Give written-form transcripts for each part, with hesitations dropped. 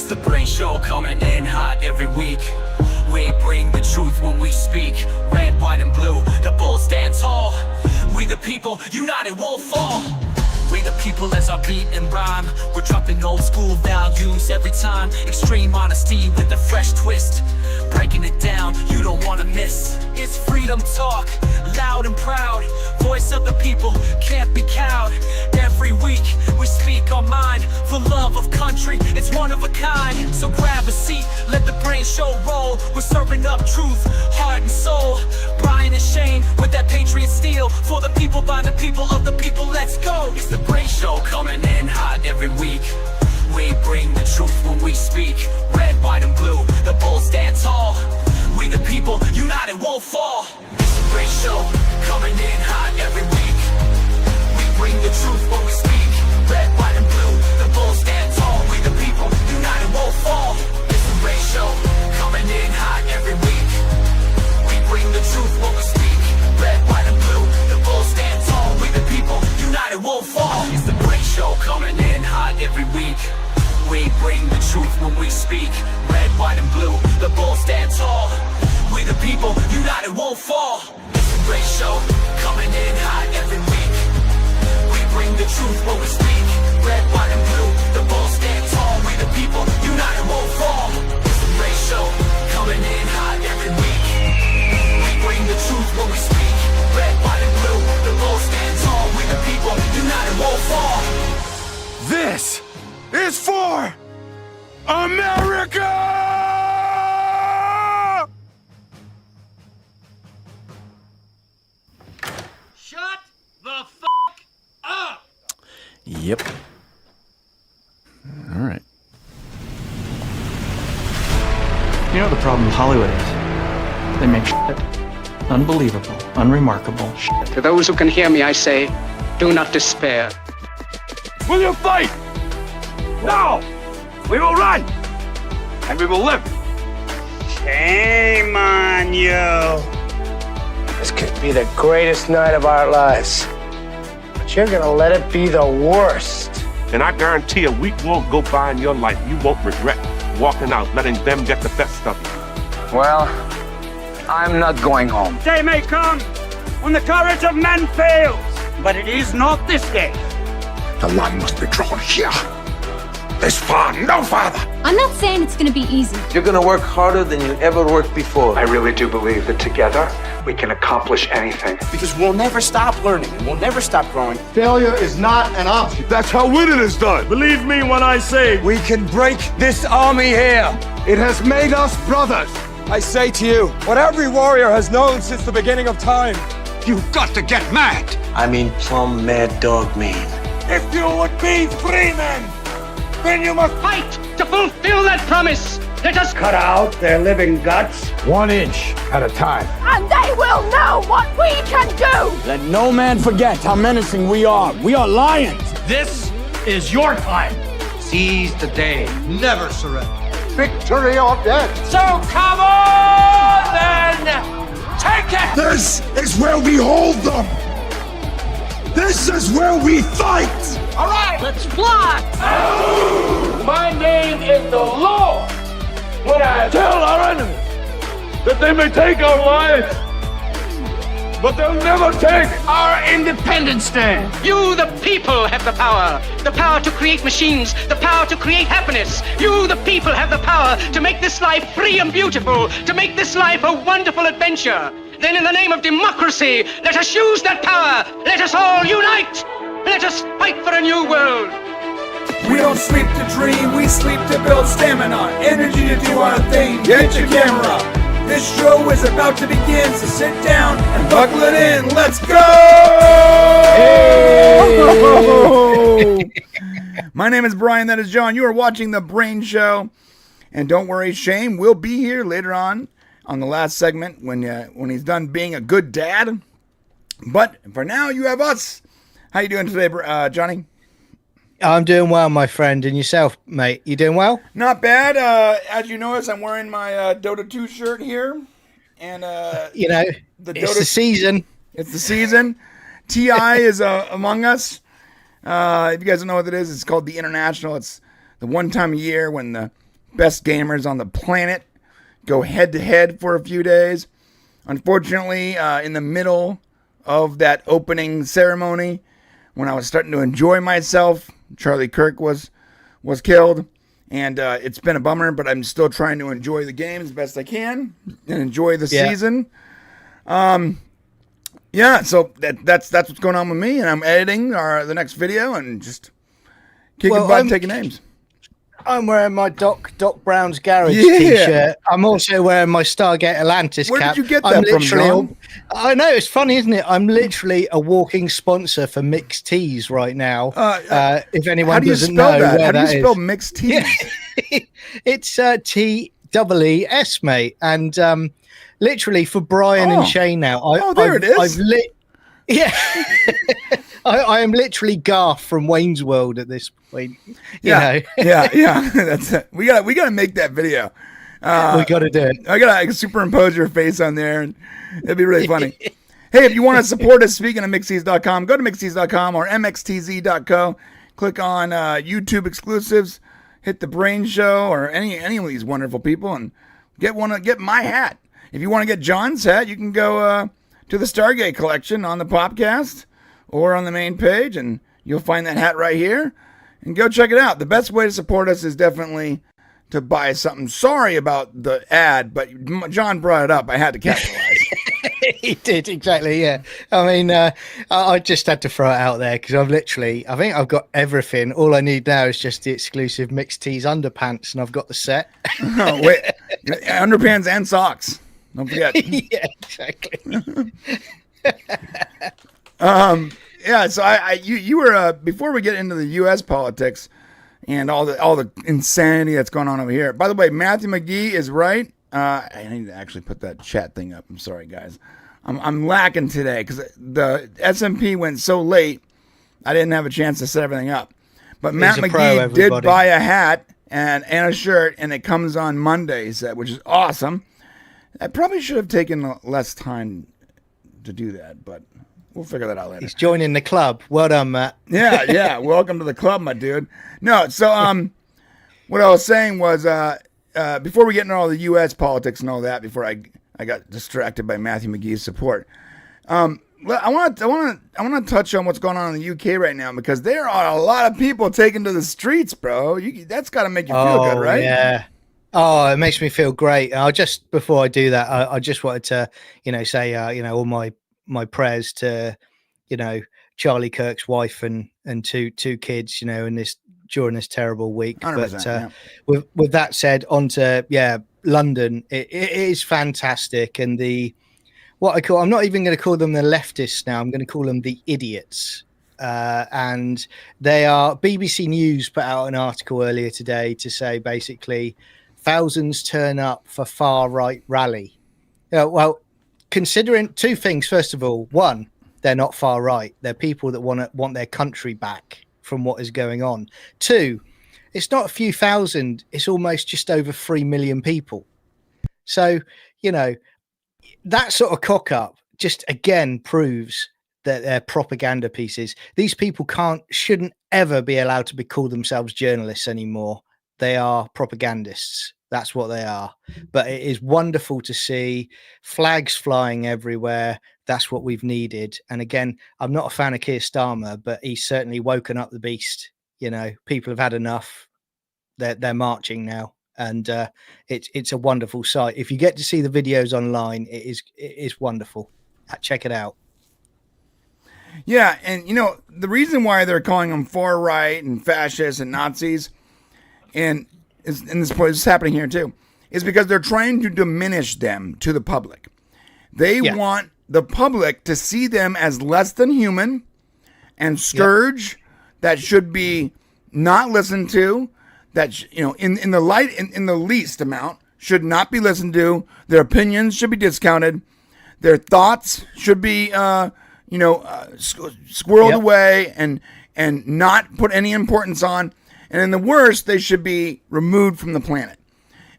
the BRANE Show, coming in hot every week. We bring the truth when we speak. Red, white, and blue, the bulls stand tall. We the people, united won't fall. We the people as our beat and rhyme. We're dropping old school values every time. Extreme honesty with a fresh twist. Breaking it down, you don't wanna miss. It's freedom talk, loud and proud. Voice of the people, can't be cowed. Every week, we speak our mind. For love of country, it's one of a kind. So grab a seat, let the BRANE Show roll. We're serving up truth, heart and soul. Brian and Shane, with that patriot steel. For the people, by the people, of the people, let's go. It's the BRANE Show, coming in hot every week. We bring the truth when we speak. Red, white, and blue, the bulls stand tall. We the people, united won't fall. It's the BRANE Show, coming in hot every week. We bring the truth when we speak. Red, white, and blue, the bulls stand tall. We the people, united won't fall. It's the BRANE Show, coming in hot every week. We bring the truth when we speak. Red, white, and blue, the bulls stand tall. We the people, united won't fall. It's the BRANE Show, coming in hot every week. We bring the truth when we speak. Red, white, and blue, the bulls stand tall. We the people, united won't fall. It's the BRANE Show, coming in hot every week. We bring the truth when we speak. Red, white, and blue, the bulls stand tall. We the people, united won't fall. It's the BRANE Show, coming in hot every week. We bring the truth when we speak. Red, white, and blue, the bulls stand tall. We the people, united won't fall. This is for America! Shut the f*** up! Yep. All right. You know the problem with Hollywood is? They make shit unbelievable, unremarkable shit. To those who can hear me, I say, do not despair. Will you fight? No! We will run! And we will live! Shame on you. This could be the greatest night of our lives. But you're gonna let it be the worst. And I guarantee a week won't go by in your life you won't regret walking out, letting them get the best of you. Well, I'm not going home. Day may come when the courage of men fails, but it is not this day. The line must be drawn here. This far, no farther. I'm not saying it's gonna be easy. You're gonna work harder than you ever worked before. I really do believe that together we can accomplish anything. Because we'll never stop learning and we'll never stop growing. Failure is not an option. That's how winning is done. Believe me when I say we can break this army here. It has made us brothers. I say to you, what every warrior has known since the beginning of time. You've got to get mad. I mean plumb mad dog mean. If you would be free men, then you must Fight to fulfill that promise. Let us Cut out their living guts. 1 inch at a time. And they will know what we can do! Let no man forget how menacing we are. We are lions. This is your time. Seize the day. Never surrender. Victory or death. So come on then! Take it! This is where we hold them. This is where we fight. All right, let's fly! My name is the Lord. When I Tell our enemies that they may take our lives, but they'll never take our Independence Day. You, the people, have the power. The power to create machines. The power to create happiness. You, the people, have the power to make this life free and beautiful. To make this life a wonderful adventure. Then in the name of democracy, let us use that power. Let us all unite. Let us fight for a new world. We don't sleep to dream, we sleep to build stamina, energy to do our thing. Get your camera. This show is about to begin, so sit down and buckle it in. Let's go! Hey! My name is Brian, that is John. You are watching the BRANE Show. And don't worry, Shane will be here later on the last segment when he's done being a good dad. But for now, you have us. How you doing today, Johnny? I'm doing well, my friend. And yourself, mate? You doing well? Not bad. As you notice, I'm wearing my Dota 2 shirt here. And, you know, it's the season. It's the season. TI is among us. If you guys don't know what it is, it's called the International. It's the one time a year when the best gamers on the planet go head-to-head for a few days. Unfortunately, in the middle of that opening ceremony, when I was starting to enjoy myself, Charlie Kirk was killed. And it's been a bummer, but I'm still trying to enjoy the game as best I can and enjoy the season. Yeah, so that's what's going on with me, and I'm editing the next video and just kicking butt and taking names. I'm wearing my Doc Brown's Garage t-shirt. I'm also wearing my Stargate Atlantis cap. Where did you get that from, John? I know, it's funny, isn't it? I'm literally a walking sponsor for Mixed Teas right now. If anyone doesn't know that? where How do you that spell is. Mixed Teas? It's TEES, mate. And literally for Brian and Shane now. There it is. Yeah. I am literally Garth from Wayne's World at this point. Yeah. That's it. We gotta make that video. We gotta do it. I gotta superimpose your face on there, and it'd be really funny. Hey, if you want to support us, speaking of mixtees.com, go to mixtees.com or mxtz.co. Click on YouTube exclusives, hit the BRANE Show or any of these wonderful people, and get my hat. If you want to get John's hat, you can go to the Stargate collection on the podcast or on the main page, and you'll find that hat right here. And go check it out. The best way to support us is definitely to buy something. Sorry about the ad, but John brought it up. I had to capitalize. He did, exactly, yeah. I mean, I just had to throw it out there because I think I've got everything. All I need now is just the exclusive Mixed Tees underpants, and I've got the set. Oh, wait, underpants and socks. Don't forget. Yeah, exactly. Yeah, so you were before we get into the U.S. politics and all the insanity that's going on over here. By the way, Matthew McGee is right. I need to actually put that chat thing up. I'm sorry, guys. I'm lacking today because the SMP went so late. I didn't have a chance to set everything up. But Matt McGee did buy a hat and a shirt, and it comes on Mondays, which is awesome. I probably should have taken less time to do that, but we'll figure that out later. He's joining the club. Well done, Matt. Yeah. Welcome to the club, my dude. No, so what I was saying was before we get into all the U.S. politics and all that, before I got distracted by Matthew McGee's support, I want to touch on what's going on in the UK right now, because there are a lot of people taking to the streets, bro. That's got to make you feel good, right? Yeah. Oh, it makes me feel great. Before I do that, I just wanted to, say, all my prayers to, Charlie Kirk's wife and two kids, during this terrible week. But with that said, on to London. It is fantastic, and I'm not even going to call them the leftists now. I'm going to call them the idiots. And they are. BBC News put out an article earlier today to say basically thousands turn up for far right rally. Well, considering two things. First of all, one, they're not far right. They're people that want their country back from what is going on. Two, it's not a few thousand. It's almost just over 3 million people. So, that sort of cock up just again proves that they're propaganda pieces. These people shouldn't ever be allowed to call themselves journalists anymore. They are propagandists. That's what they are. But it is wonderful to see flags flying everywhere. That's what we've needed. And again, I'm not a fan of Keir Starmer, but he's certainly woken up the beast. People have had enough. They're marching now. And it's a wonderful sight. If you get to see the videos online, it is wonderful. Check it out. Yeah, and the reason why they're calling them far right and fascists and Nazis, and this is happening here too, is because they're trying to diminish them to the public. They want the public to see them as less than human and scourge that should be not listened to. That in the least amount should not be listened to. Their opinions should be discounted. Their thoughts should be squirreled away and not put any importance on. And in the worst, they should be removed from the planet.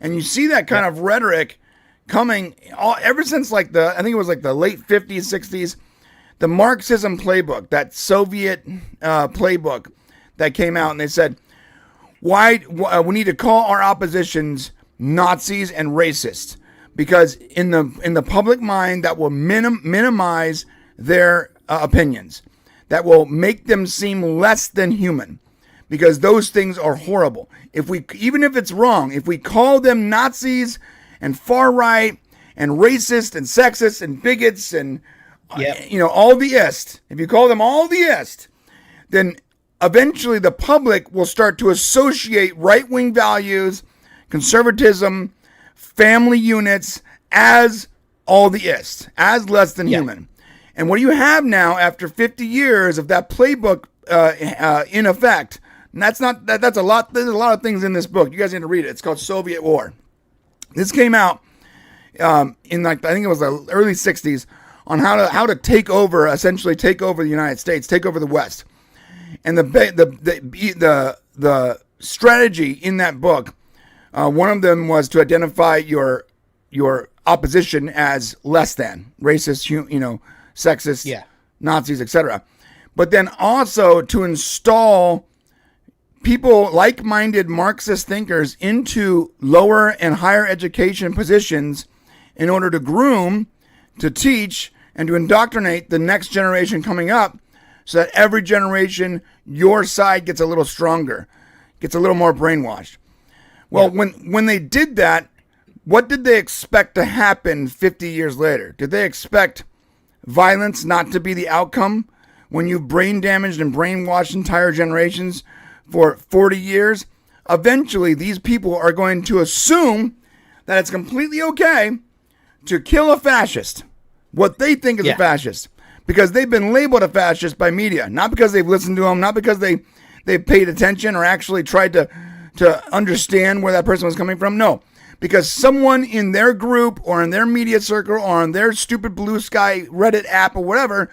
And you see that kind of rhetoric coming ever since I think it was the late 50s, 60s, the Marxism playbook, that Soviet playbook that came out, and they said, we need to call our oppositions Nazis and racists, because in the public mind that will minimize their opinions, that will make them seem less than human, because those things are horrible. Even if it's wrong, if we call them Nazis and far right and racist and sexist and bigots and all the ist, if you call them all the ist, then eventually the public will start to associate right-wing values, conservatism, family units as all the ist, as less than human. And what you have now, after 50 years of that playbook in effect, and that's a lot. There's a lot of things in this book. You guys need to read it. It's called Soviet War. This came out in I think it was the early 60s, on how to essentially take over the United States, take over the West. And the strategy in that book, one of them was to identify your opposition as less than racist, sexist, Nazis, etc. But then also to install people, like-minded Marxist thinkers, into lower and higher education positions in order to groom, to teach, and to indoctrinate the next generation coming up, so that every generation, your side gets a little stronger, gets a little more brainwashed. Well, when they did that, what did they expect to happen 50 years later? Did they expect violence not to be the outcome when you've brain damaged and brainwashed entire generations for 40 years? Eventually, these people are going to assume that it's completely okay to kill a fascist, what they think is a fascist, because they've been labeled a fascist by media, not because they've listened to them, not because they've paid attention or actually tried to understand where that person was coming from. No, because someone in their group or in their media circle or on their stupid Blue Sky Reddit app or whatever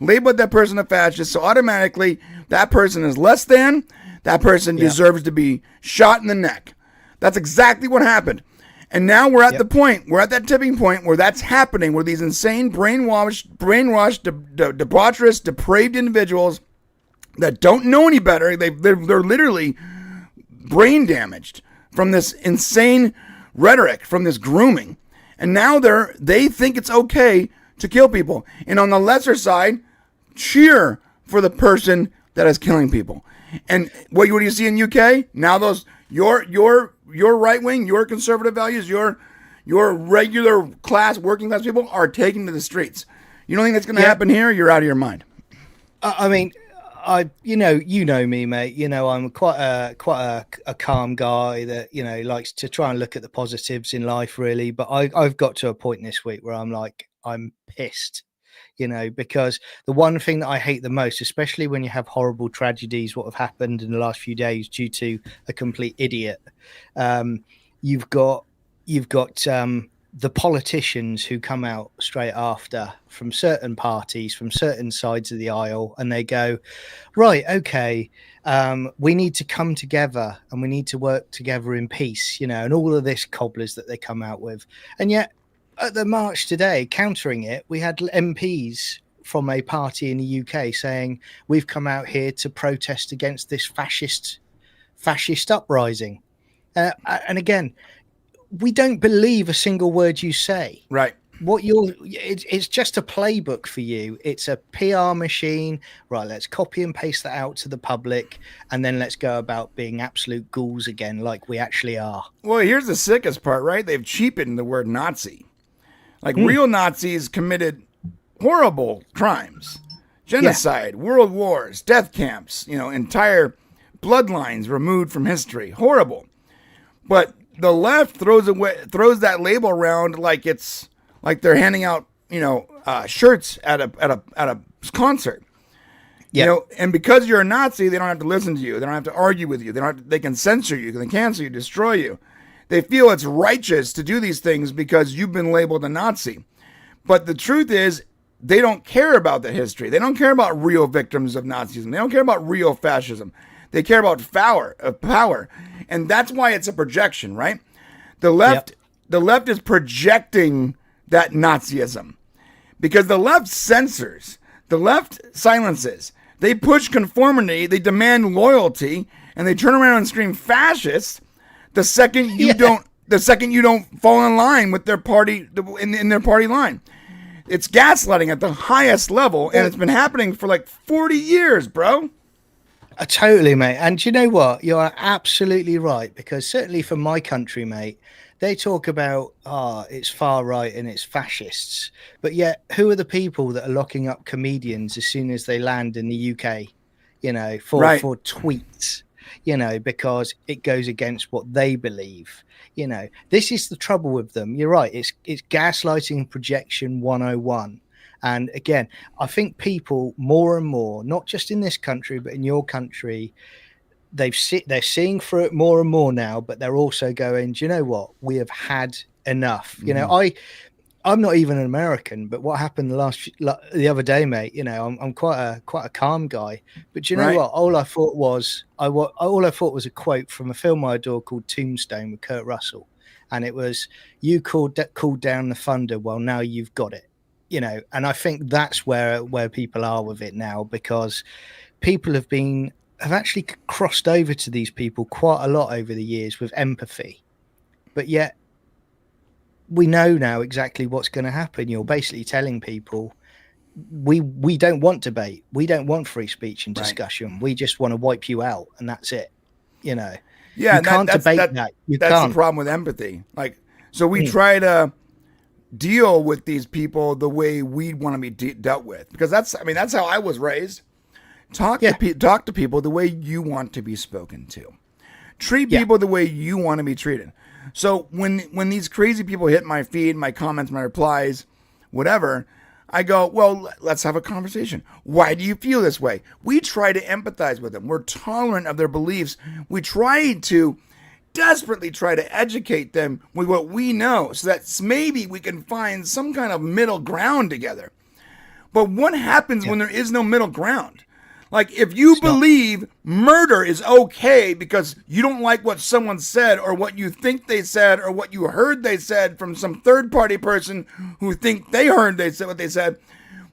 labeled that person a fascist. So automatically that person is less than, that person deserves to be shot in the neck. That's exactly what happened. And now we're at the point, we're at that tipping point where that's happening, where these insane, brainwashed, debaucherous, depraved individuals that don't know any better, they're literally brain damaged from this insane rhetoric, from this grooming. And now they think it's okay to kill people. And on the lesser side, cheer for the person that is killing people. And what do you see in UK? Now those your right wing, your conservative values, your regular class, working class people are taken to the streets. You don't think that's going to happen here? You're out of your mind. I mean, you know me, mate. I'm quite a calm guy that likes to try and look at the positives in life, really. But I've got to a point this week where I'm pissed. Because the one thing that I hate the most, especially when you have horrible tragedies, what have happened in the last few days due to a complete idiot, you've got the politicians who come out straight after from certain parties, from certain sides of the aisle, and they go, right, okay, we need to come together and we need to work together in peace, and all of this cobblers that they come out with. And yet, at the march today, countering it, we had MPs from a party in the UK saying, we've come out here to protest against this fascist uprising. And again, we don't believe a single word you say. Right. It's just a playbook for you. It's a PR machine. Right, let's copy and paste that out to the public, and then let's go about being absolute ghouls again, like we actually are. Well, here's the sickest part, right? They've cheapened the word Nazi. Real Nazis committed horrible crimes, genocide, world wars, death camps, entire bloodlines removed from history. Horrible. But the left throws that label around like it's like they're handing out, shirts at a concert. And because you're a Nazi, they don't have to listen to you. They don't have to argue with you. They can censor you. They can cancel you, destroy you. They feel it's righteous to do these things because you've been labeled a Nazi. But the truth is, they don't care about the history. They don't care about real victims of Nazism. They don't care about real fascism. They care about power. And that's why it's a projection, right? The left is projecting that Nazism because the left censors, the left silences. They push conformity, they demand loyalty, and they turn around and scream fascist the second you don't fall in line with their party in their party line. It's gaslighting at the highest level, and it's been happening for like 40 years, bro. Totally, mate. And you know what? You're absolutely right, because certainly for my country, mate, they talk about, it's far right and it's fascists. But yet, who are the people that are locking up comedians as soon as they land in the UK, you know, for tweets, you know, because it goes against what they believe? You know, this is the trouble with them. You're right. It's gaslighting and projection 101. And again, I think people more and more, not just in this country, but in your country, they're seeing through it more and more now, but they're also going, do you know what? We have had enough. You know, I'm not even an American, but what happened the other day, mate, you know, I'm quite a calm guy, but do you know what? All I thought was a quote from a film I adore called Tombstone with Kirk Russell. And it was, you called down the thunder. Well, now you've got it, you know? And I think that's where people are with it now, because people have actually crossed over to these people quite a lot over the years with empathy, but yet we know now exactly what's going to happen. You're basically telling people, we don't want debate, we don't want free speech and discussion, we just want to wipe you out, and that's it. You know, you can't debate that. That's the problem with empathy. Like, so we try to deal with these people the way we want to be dealt with, because that's how I was raised. Talk to people the way you want to be spoken to. Treat people the way you want to be treated. So when these crazy people hit my feed, my comments, my replies, whatever, I go, well, let's have a conversation. Why do you feel this way? We try to empathize with them. We're tolerant of their beliefs. We desperately try to educate them with what we know, so that maybe we can find some kind of middle ground together. But what happens when there is no middle ground? Like, if you believe murder is okay because you don't like what someone said, or what you think they said, or what you heard they said from some third party person who think they heard they said what they said,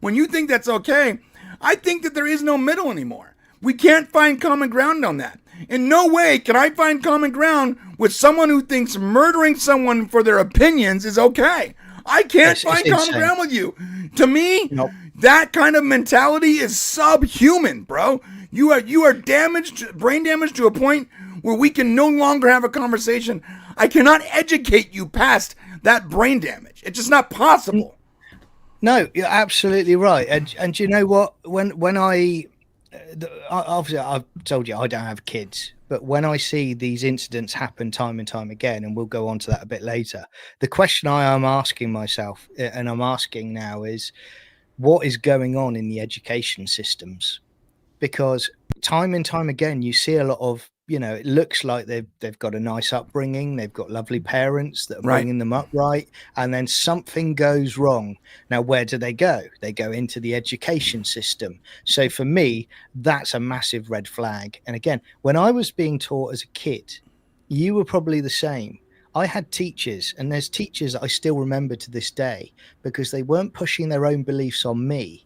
when you think that's okay, I think that there is no middle anymore. We can't find common ground on that. In no way can I find common ground with someone who thinks murdering someone for their opinions is okay. I can't find common ground with you. To me, that kind of mentality is subhuman, bro. You are damaged, brain damaged to a point where we can no longer have a conversation. I cannot educate you past that brain damage. It's just not possible. No, you're absolutely right. And you know what? When I obviously, I've told you I don't have kids, but when I see these incidents happen time and time again, and we'll go on to that a bit later, the question I am asking myself, and I'm asking now, is what is going on in the education systems? Because time and time again, you see a lot of, you know, it looks like they've got a nice upbringing, they've got lovely parents that are bringing them up right, and then something goes wrong. Now, where do they go? They go into the education system. So for me, that's a massive red flag. And again, when I was being taught as a kid, you were probably the same. I had teachers, and there's teachers that I still remember to this day, because they weren't pushing their own beliefs on me.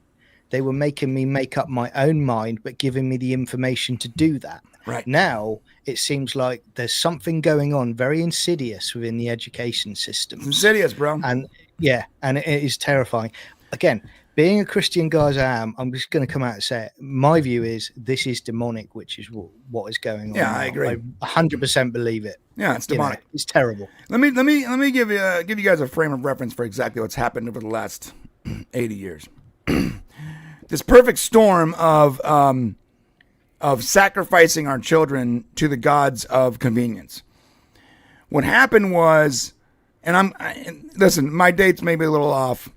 They were making me make up my own mind, but giving me the information to do that. Right now, it seems like there's something going on very insidious within the education system. Insidious, bro. And yeah, and it is terrifying. Again, being a Christian guy as I am, I'm just going to come out and say it. My view is this is demonic, which is what is going on. Yeah, now. I agree. I 100% believe it. Yeah, it's demonic. You know, it's terrible. Let me give you guys a frame of reference for exactly what's happened over the last 80 years. This perfect storm of sacrificing our children to the gods of convenience. What happened was, and listen, my dates may be a little off,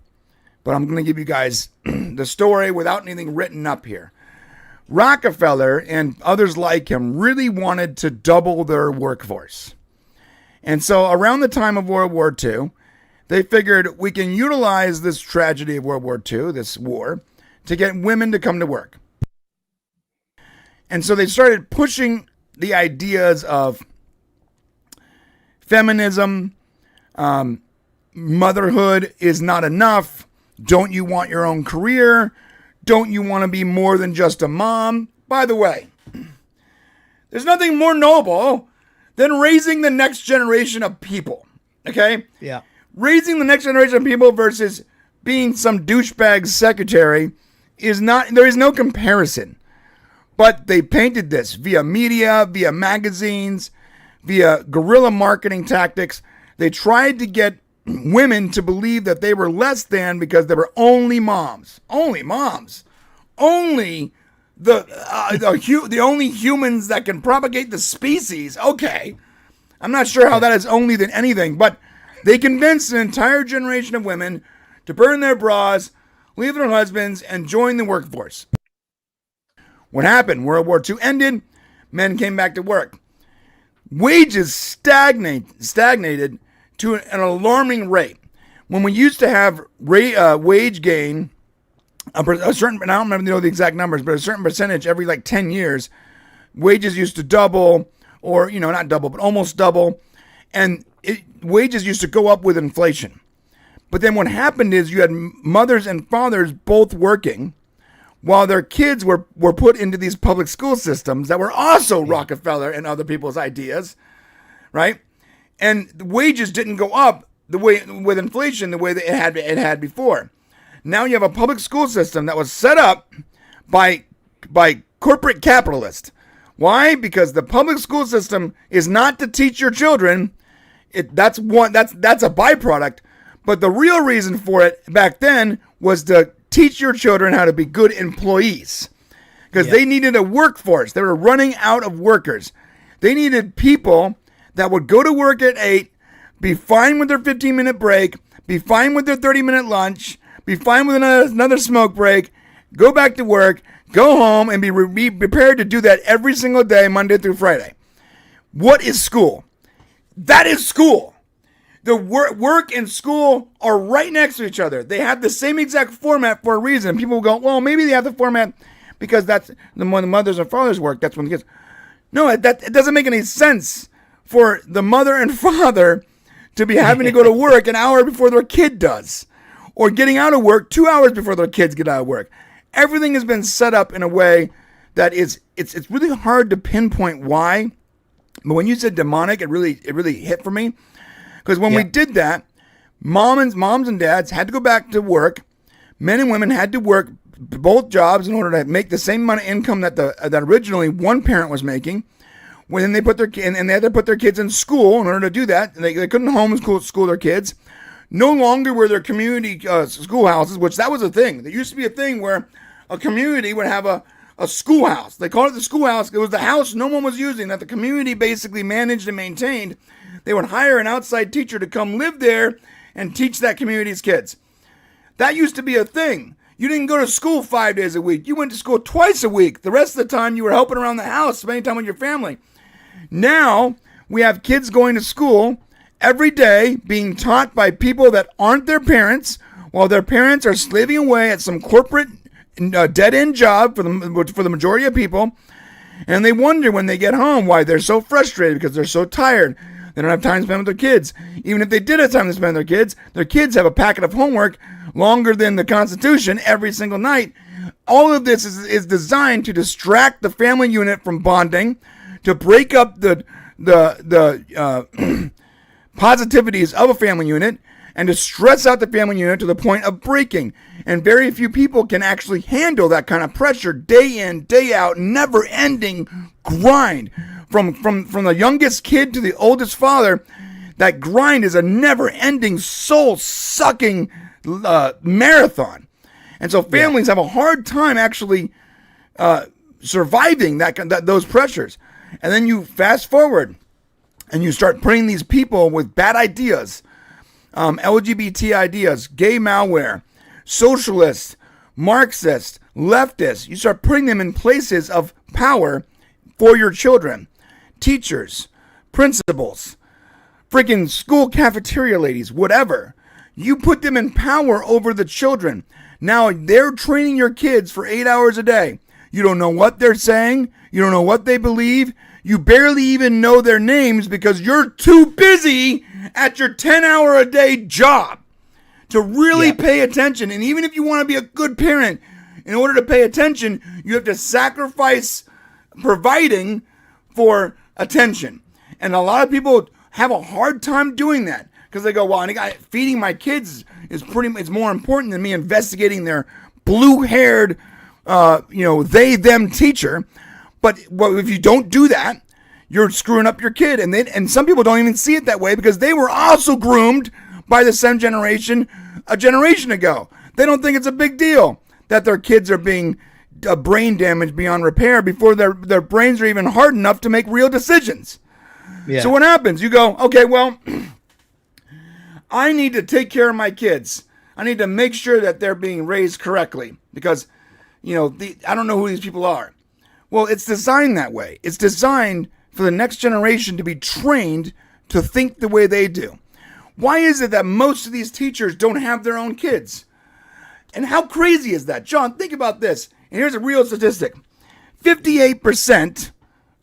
but I'm going to give you guys the story without anything written up here. Rockefeller and others like him really wanted to double their workforce. And so around the time of World War II, they figured we can utilize this tragedy of World War II, this war, to get women to come to work. And so they started pushing the ideas of feminism, motherhood is not enough. Don't you want your own career? Don't you want to be more than just a mom? By the way, There's nothing more noble than raising the next generation of people. Okay? Yeah. Raising the next generation of people versus being some douchebag secretary there is no comparison. But they painted this via media, via magazines, via guerrilla marketing tactics. They tried to get women to believe that they were less than because they were only moms. Only moms. Only the only humans that can propagate the species. Okay. I'm not sure how that is only than anything, but they convinced an entire generation of women to burn their bras, leave their husbands, and join the workforce. What happened? World War II ended. Men came back to work. Wages stagnated to an alarming rate. When we used to have wage gain, a certain, I don't remember the exact numbers, but a certain percentage every like 10 years, wages used to double, or, not double, but almost double. And wages used to go up with inflation. But then what happened is you had mothers and fathers both working while their kids were put into these public school systems that were also Rockefeller and other people's ideas, right? And the wages didn't go up the way with inflation the way that it had before. Now you have a public school system that was set up by corporate capitalists. Why? Because the public school system is not to teach your children. That's a byproduct. But the real reason for it back then was to teach your children how to be good employees. Because they needed a workforce. They were running out of workers. They needed people that would go to work at 8, be fine with their 15-minute break, be fine with their 30-minute lunch, be fine with another smoke break, go back to work, go home, and be prepared to do that every single day, Monday through Friday. What is school? That is school. The work and school are right next to each other. They have the same exact format for a reason. People will go, well, maybe they have the format because that's when the mothers and fathers work. That's when the kids. No, it doesn't make any sense for the mother and father to be having to go to work an hour before their kid does, or getting out of work 2 hours before their kids get out of work. Everything has been set up in a way that it's really hard to pinpoint why. But when you said demonic, it really hit for me. Because when we did that, moms and dads had to go back to work. Men and women had to work both jobs in order to make the same amount of income that originally one parent was making. When they put their and they had to put their kids in school in order to do that. They couldn't homeschool their kids. No longer were there community schoolhouses, which that was a thing. There used to be a thing where a community would have a schoolhouse. They called it the schoolhouse. It was the house no one was using that the community basically managed and maintained. They would hire an outside teacher to come live there and teach that community's kids. That used to be a thing. You didn't go to school 5 days a week. You went to school twice a week. The rest of the time you were helping around the house, spending time with your family. Now we have kids going to school every day being taught by people that aren't their parents, while their parents are slaving away at some corporate dead-end job for the majority of people. And they wonder when they get home why they're so frustrated because they're so tired. They don't have time to spend with their kids. Even if they did have time to spend with their kids have a packet of homework longer than the Constitution every single night. All of this is designed to distract the family unit from bonding, to break up the positivities of a family unit, and to stress out the family unit to the point of breaking. And very few people can actually handle that kind of pressure, day in, day out, never-ending grind. From the youngest kid to the oldest father, that grind is a never-ending, soul-sucking marathon. And so families have a hard time actually surviving those pressures. And then you fast forward, and you start putting these people with bad ideas, LGBT ideas, gay malware, socialists, Marxists, leftists. You start putting them in places of power for your children. Teachers, principals, freaking school cafeteria ladies, whatever. You put them in power over the children. Now they're training your kids for 8 hours a day. You don't know what they're saying. You don't know what they believe. You barely even know their names because you're too busy at your 10-hour-a-day job to really pay attention. And even if you want to be a good parent, in order to pay attention, you have to sacrifice providing for attention. And a lot of people have a hard time doing that because they go, well, feeding my kids is more important than me investigating their blue-haired, they, them teacher. But if you don't do that, you're screwing up your kid. And some people don't even see it that way because they were also groomed by the same generation a generation ago. They don't think it's a big deal that their kids are being brain damaged beyond repair before their brains are even hard enough to make real decisions. Yeah. So what happens? You go, okay, well, I need to take care of my kids. I need to make sure that they're being raised correctly because, I don't know who these people are. Well, it's designed that way. It's designed for the next generation to be trained to think the way they do. Why is it that most of these teachers don't have their own kids? And how crazy is that? John, think about this. And here's a real statistic. 58%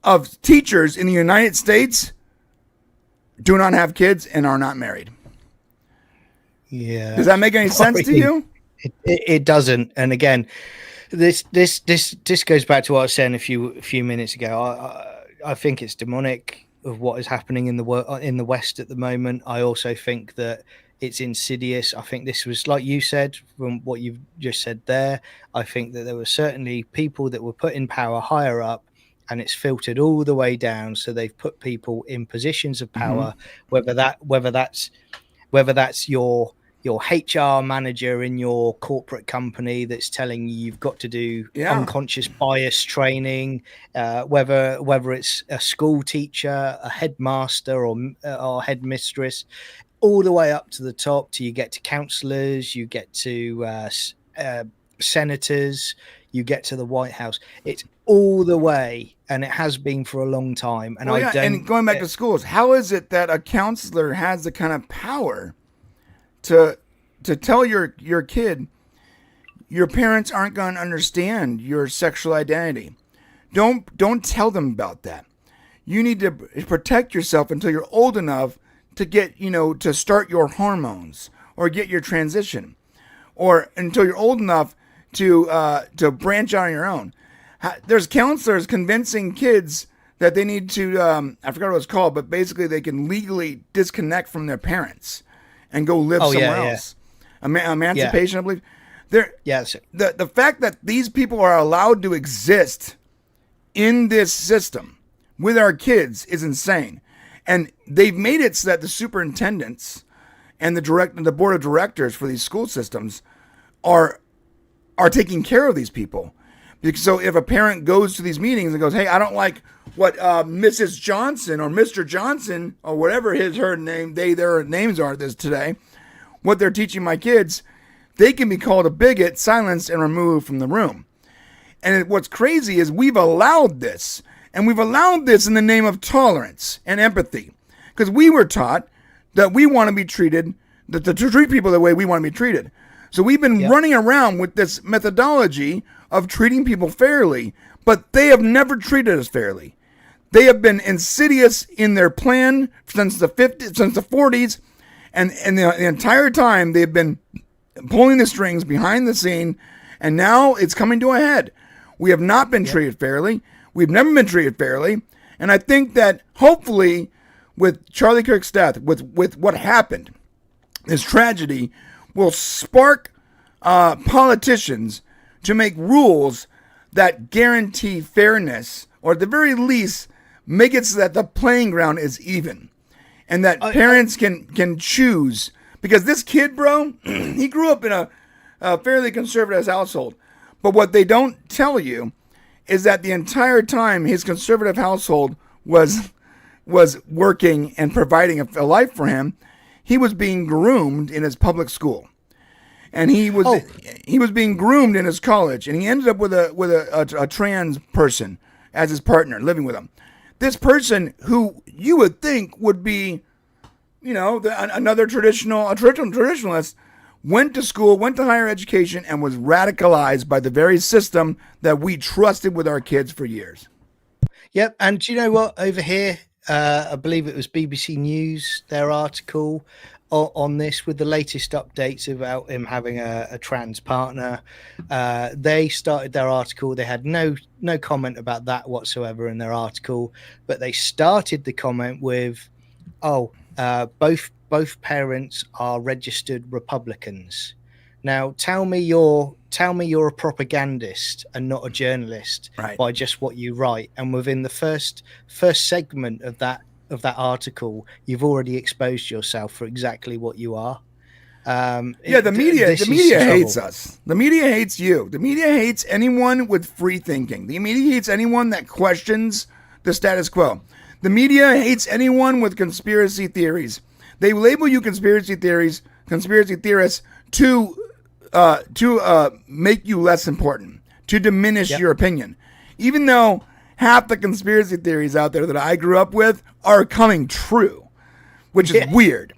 of teachers in the United States do not have kids and are not married. Yeah. Does that make any sense to you? It doesn't. And again, this goes back to what I was saying a few minutes ago. I think it's demonic of what is happening in the West at the moment. I also think that it's insidious. I think this was, like you said, from what you've just said there, I think that there were certainly people that were put in power higher up, and it's filtered all the way down. So they've put people in positions of power, whether that's your HR manager in your corporate company that's telling you you've got to do unconscious bias training, whether it's a school teacher, a headmaster, or headmistress, all the way up to the top till you get to counselors, you get to senators, you get to the White House. It's all the way, and it has been for a long time. And and going back to schools, how is it that a counselor has the kind of power to tell your kid your parents aren't going to understand your sexual identity? Don't tell them about that. You need to protect yourself until you're old enough to get, to start your hormones or get your transition, or until you're old enough to branch out on your own. There's counselors convincing kids that they need to, I forgot what it's called, but basically they can legally disconnect from their parents and go live somewhere else. Emancipation, I believe. The fact that these people are allowed to exist in this system with our kids is insane. And they've made it so that the superintendents and the board of directors for these school systems are taking care of these people. So if a parent goes to these meetings and goes, hey, I don't like what Mrs. Johnson or Mr. Johnson or whatever their names are today, what they're teaching my kids, they can be called a bigot, silenced, and removed from the room. And what's crazy is we've allowed this. And we've allowed this in the name of tolerance and empathy. Because we were taught that we want to be treated, to treat people the way we want to be treated. So we've been running around with this methodology of treating people fairly, but they have never treated us fairly. They have been insidious in their plan since the 40s, and the entire time they've been pulling the strings behind the scene, and now it's coming to a head. We have not been treated fairly. We've never been treated fairly. And I think that hopefully with Charlie Kirk's death, with what happened, this tragedy will spark politicians to make rules that guarantee fairness, or at the very least, make it so that the playing ground is even. And that parents can choose. Because this kid, bro, he grew up in a fairly conservative household. But what they don't tell you is that the entire time his conservative household was working and providing a life for him, he was being groomed in his public school, and he was being groomed in his college, and he ended up with a trans person as his partner, living with him. This person who you would think would be, another traditionalist, went to school, went to higher education, and was radicalized by the very system that we trusted with our kids for years. Yep. And do you know what? Over here, I believe it was BBC News, their article, on this with the latest updates about him having a trans partner. They started their article. They had no comment about that whatsoever in their article, but they started the comment with, both parents are registered Republicans. Now tell me you're a propagandist and not a journalist by just what you write. And within the first segment of that article, you've already exposed yourself for exactly what you are. The media hates us. The media hates you. The media hates anyone with free thinking. The media hates anyone that questions the status quo. The media hates anyone with conspiracy theories. They label you conspiracy theorists to make you less important, to diminish your opinion, even though half the conspiracy theories out there that I grew up with are coming true, which is weird.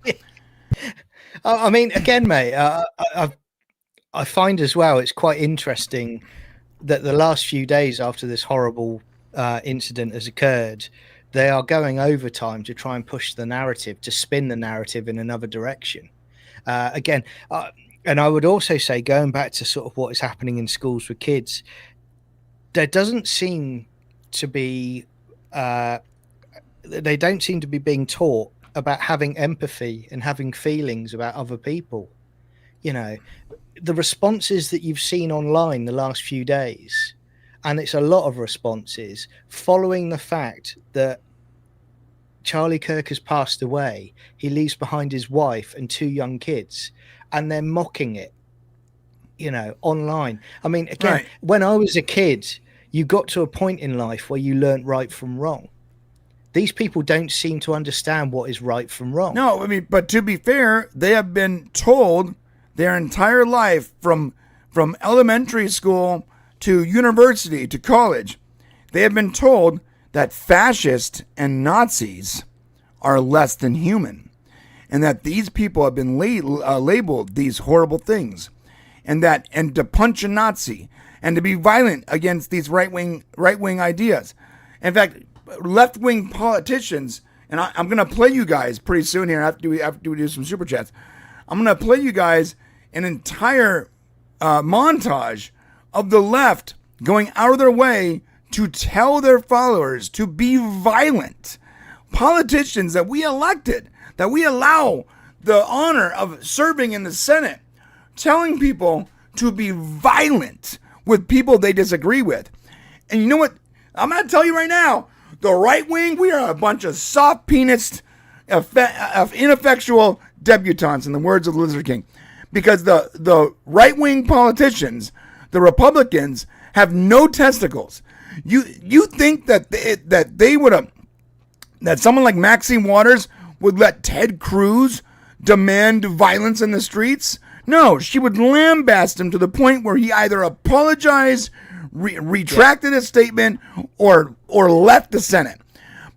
I mean, again, mate, I find as well, it's quite interesting that the last few days after this horrible incident has occurred, they are going overtime to try and push the narrative, to spin the narrative in another direction. And I would also say, going back to sort of what is happening in schools with kids, there doesn't seem to be they don't seem to be being taught about having empathy and having feelings about other people. You know, the responses that you've seen online the last few days, and it's a lot of responses following the fact that Charlie Kirk has passed away. He leaves behind his wife and 2 young kids, and they're mocking it, you know, online. I mean, again, when I was a kid, you got to a point in life where you learnt right from wrong. These people don't seem to understand what is right from wrong. No, I mean, but to be fair, they have been told their entire life from elementary school to university to college, they have been told that fascists and Nazis are less than human, and that these people have been labeled these horrible things, and to punch a Nazi and to be violent against these right-wing ideas. In fact, left-wing politicians, and I'm going to play you guys pretty soon here after we do some super chats. I'm going to play you guys an entire montage of the left going out of their way to tell their followers to be violent. Politicians that we elected, that we allow the honor of serving in the Senate, telling people to be violent with people they disagree with. And you know what? I'm going to tell you right now, the right wing, we are a bunch of soft penis, ineffectual debutantes, in the words of the Lizard King. Because the right wing politicians, the Republicans, have no testicles. You think that they would have, that someone like Maxine Waters would let Ted Cruz demand violence in the streets? No, she would lambaste him to the point where he either apologized, retracted his statement, or left the Senate.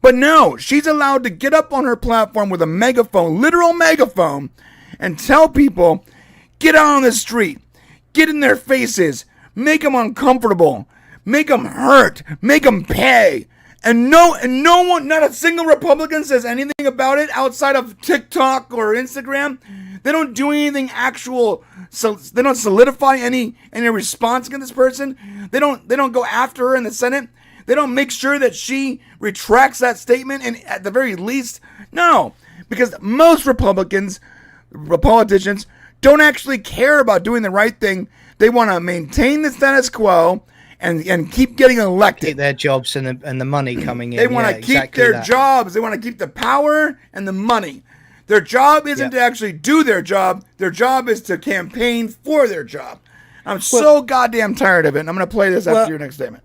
But no, she's allowed to get up on her platform with a megaphone, literal megaphone, and tell people, get out on the street, get in their faces, make them uncomfortable, make them hurt, make them pay. And no one, not a single Republican says anything about it outside of TikTok or Instagram. They don't do anything actual, so they don't solidify any response against this person. They don't go after her in the Senate. They don't make sure that she retracts that statement, and at the very least, no. Because most politicians don't actually care about doing the right thing. They want to maintain the status quo and keep getting elected. Keep their jobs and the money coming in. They want to keep their jobs. They want to keep the power and the money. Their job isn't to actually do their job. Their job is to campaign for their job. I'm so goddamn tired of it. And I'm going to play this after your next statement.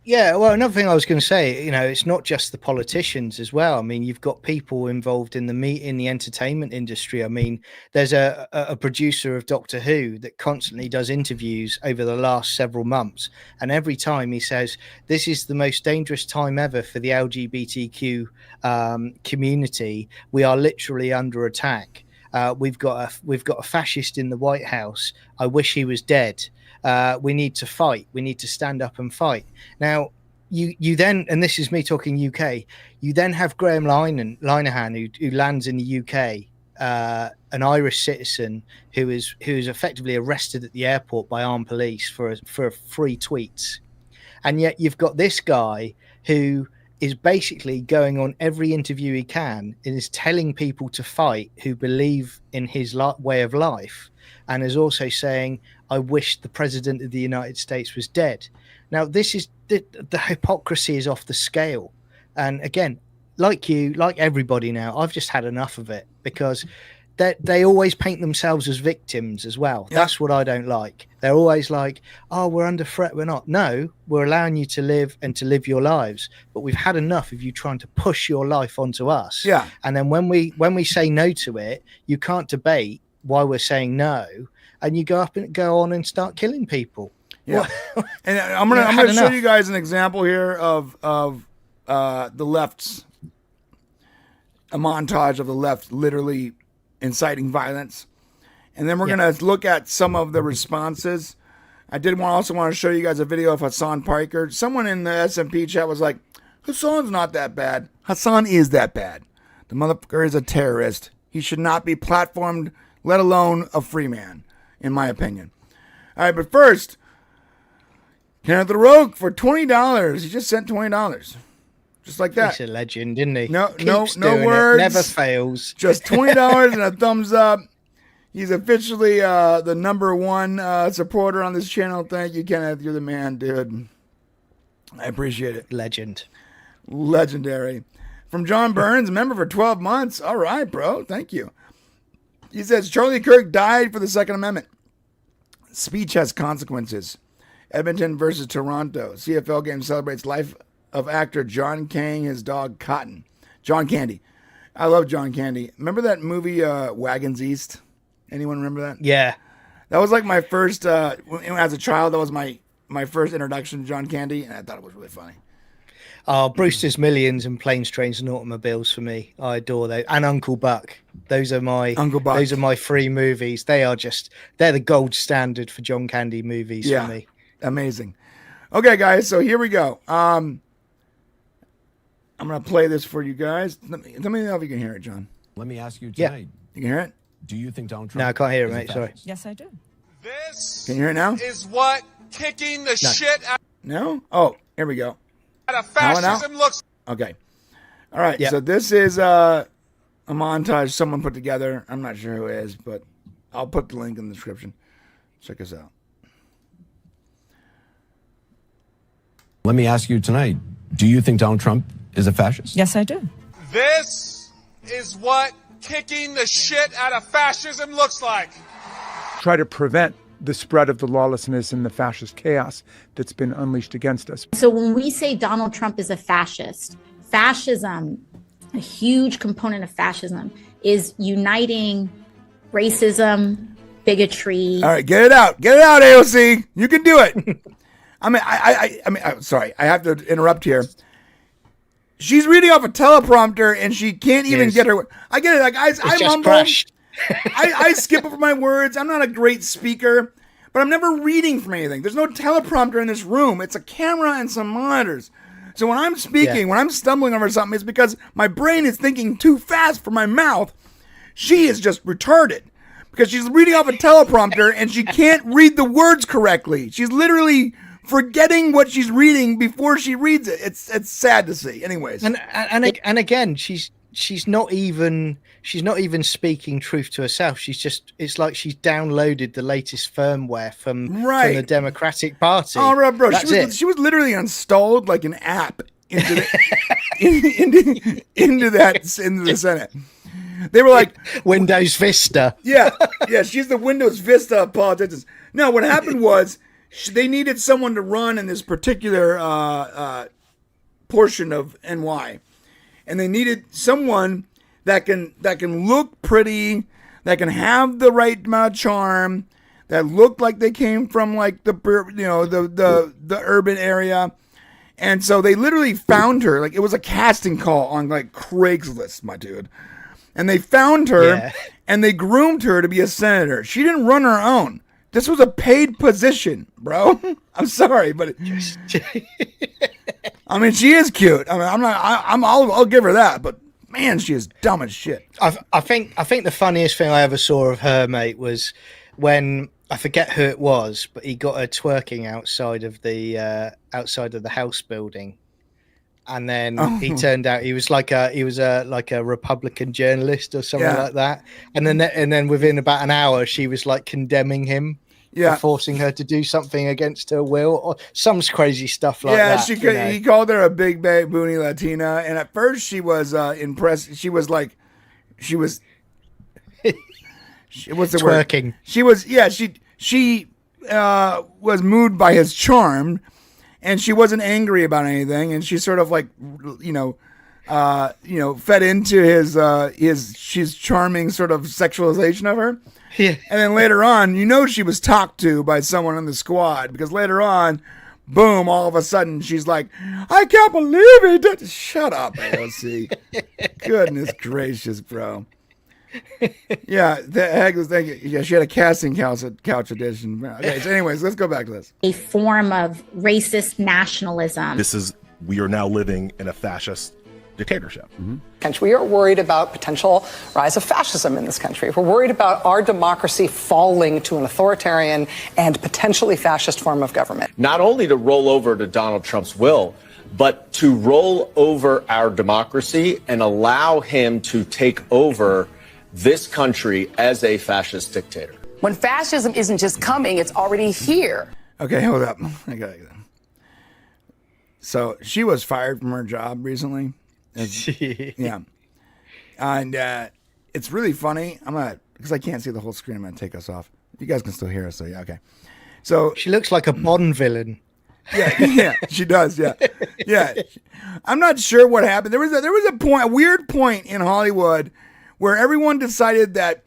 Yeah, well, another thing I was going to say, you know, it's not just the politicians as well. I mean, you've got people involved in the entertainment industry. I mean, there's a producer of Doctor Who that constantly does interviews over the last several months, and every time he says this is the most dangerous time ever for the LGBTQ community. We are literally under attack. We've got a fascist in the White House. I wish he was dead. We need to fight. We need to stand up and fight. Now, you then, and this is me talking UK, you then have Graham Linehan, who lands in the UK an Irish citizen who is effectively arrested at the airport by armed police for free tweets, and yet you've got this guy who is basically going on every interview he can and is telling people to fight who believe in his way of life, and is also saying, I wish the president of the United States was dead. Now, this is the hypocrisy is off the scale. And again, like you, like everybody now, I've just had enough of it, because they always paint themselves as victims as well. Yeah. That's what I don't like. They're always like, oh, we're under threat. We're not. No, we're allowing you to live and to live your lives. But we've had enough of you trying to push your life onto us. Yeah. And then when we say no to it, you can't debate why we're saying no. And you go on and start killing people. Yeah. And I'm gonna show you guys an example here of the left's, a montage of the left literally inciting violence, and then we're gonna look at some of the responses. I did also want to show you guys a video of Hassan Piker. Someone in the SMP chat was like, Hassan's not that bad. Hassan is that bad. The motherfucker is a terrorist. He should not be platformed, let alone a free man, in my opinion. All right, but first, Kenneth the Rogue for $20. He just sent $20. Just like that. He's a legend, isn't he? No words. Never fails. Just $20 and a thumbs up. He's officially the #1 supporter on this channel. Thank you, Kenneth. You're the man, dude. I appreciate it. Legend. Legendary. From John Burns, member for 12 months. All right, bro. Thank you. He says, Charlie Kirk died for the Second Amendment. Speech has consequences. Edmonton versus Toronto. CFL game celebrates life of actor John Kang, his dog Cotton. John Candy. I love John Candy. Remember that movie Wagons East? Anyone remember that? Yeah. That was like my first, as a child, that was my first introduction to John Candy, and I thought it was really funny. Oh, Brewster's Millions and Planes, Trains and Automobiles for me. I adore those. And Uncle Buck. Those are my free movies. They're the gold standard for John Candy movies for me. Amazing. Okay, guys, so here we go. I'm going to play this for you guys. Let me know if you can hear it, John. Let me ask you tonight. You can hear it? Do you think Donald Trump... No, I can't hear it, mate. Sorry. Yes, I do. This can you hear it now? Is what kicking the shit out... No? Oh, here we go. Out of fascism looks... Okay. All right, so this is a montage someone put together. I'm not sure who it is, but I'll put the link in the description. Check us out. Let me ask you tonight. Do you think Donald Trump is a fascist? Yes, I do. This is what kicking the shit out of fascism looks like. Try to prevent the spread of the lawlessness and the fascist chaos that's been unleashed against us. So when we say Donald Trump is a fascist, fascism, a huge component of fascism, is uniting racism, bigotry. All right, get it out. Get it out, AOC. You can do it. I mean, sorry, I have to interrupt here. She's reading off a teleprompter and she can't even get her. I get it. Like I mumble. I skip over my words. I'm not a great speaker, but I'm never reading from anything. There's no teleprompter in this room. It's a camera and some monitors. So when I'm speaking, when I'm stumbling over something, it's because my brain is thinking too fast for my mouth. She is just retarded because she's reading off a teleprompter and she can't read the words correctly. She's literally forgetting what she's reading before she reads it. It's sad to see. Anyways, and again, she's not even speaking truth to herself. It's like she's downloaded the latest firmware from the Democratic Party. Oh, right, bro. She was literally installed like an app into the Senate. They were like Windows Vista. Yeah. She's the Windows Vista of politicians. No, what happened was they needed someone to run in this particular portion of NY, and they needed someone that can look pretty, that can have the right amount of charm, that looked like they came from like the urban area. And so they literally found her. Like, it was a casting call on like Craigslist, my dude. And they found her and they groomed her to be a senator. She didn't run her own. This was a paid position, bro. I'm sorry, but I mean, she is cute. I mean, I'll give her that, but man, she is dumb as shit. I think the funniest thing I ever saw of her, mate, was when I forget who it was, but he got her twerking outside of the house building, and then he turned out he was like a Republican journalist or something like that, and then within about an hour she was like condemning him. For forcing her to do something against her will, or some crazy stuff like that. Yeah, he called her a big boony Latina, and at first she was impressed. She was what's the twerking. Word? She was she was moved by his charm, and she wasn't angry about anything, and she sort of like fed into his charming sort of sexualization of her. Yeah. And then later on, she was talked to by someone in the squad, because later on, boom, all of a sudden she's like, I can't believe it. Shut up, AOC. Goodness gracious, bro. Yeah, the heck was thinking. Yeah, she had a casting couch edition. Okay, so anyways, let's go back to this. A form of racist nationalism. We are now living in a fascist dictatorship. We are worried about potential rise of fascism in this country. We're worried about our democracy falling to an authoritarian and potentially fascist form of government. Not only to roll over to Donald Trump's will, but to roll over our democracy and allow him to take over this country as a fascist dictator. When fascism isn't just coming, it's already here. Okay, hold up. I got it. So she was fired from her job recently. Yeah. And it's really funny. Because I can't see the whole screen, I'm going to take us off. You guys can still hear us, so yeah, okay. So she looks like a Bond villain. Yeah, she does, yeah. Yeah. I'm not sure what happened. There was a weird point in Hollywood where everyone decided that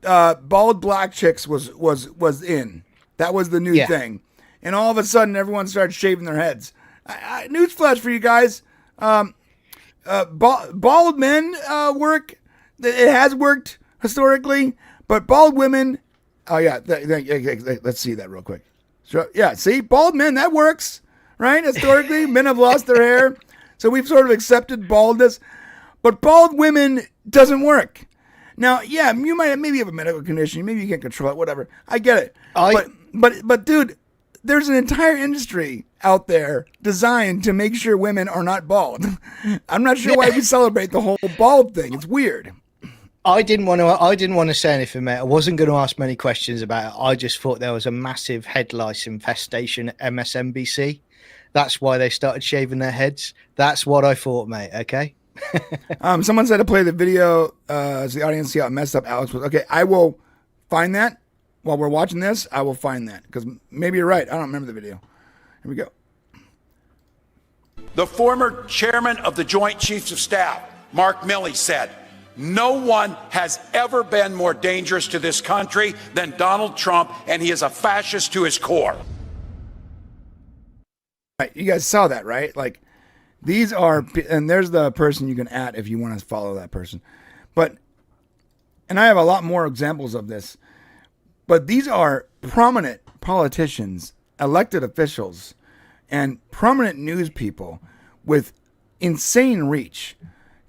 bald black chicks was in. That was the new thing. And all of a sudden, everyone started shaving their heads. Newsflash for you guys. Bald men work. It has worked historically, but bald women. Oh yeah, let's see that real quick. So, yeah, see, bald men, that works, right? Historically, men have lost their hair, so we've sort of accepted baldness. But bald women doesn't work. Now, yeah, you maybe have a medical condition, maybe you can't control it, whatever. I get it. But dude, there's an entire industry out there designed to make sure women are not bald. I'm not sure why we celebrate the whole bald thing. It's weird. I didn't want to say anything, mate. I wasn't going to ask many questions about it. I just thought there was a massive head lice infestation at MSNBC. That's why they started shaving their heads. That's what I thought, mate. Okay. Someone said to play the video so the audience see how messed up Alex was. Okay, I will find that while we're watching this. I will find that because maybe you're right. I don't remember the video. Here we go. The former chairman of the Joint Chiefs of Staff, Mark Milley, said, "No one has ever been more dangerous to this country than Donald Trump, and he is a fascist to his core." Right, you guys saw that, right? Like, these are, and there's the person you can add if you want to follow that person. But, and I have a lot more examples of this, but these are prominent politicians, elected officials, and prominent news people with insane reach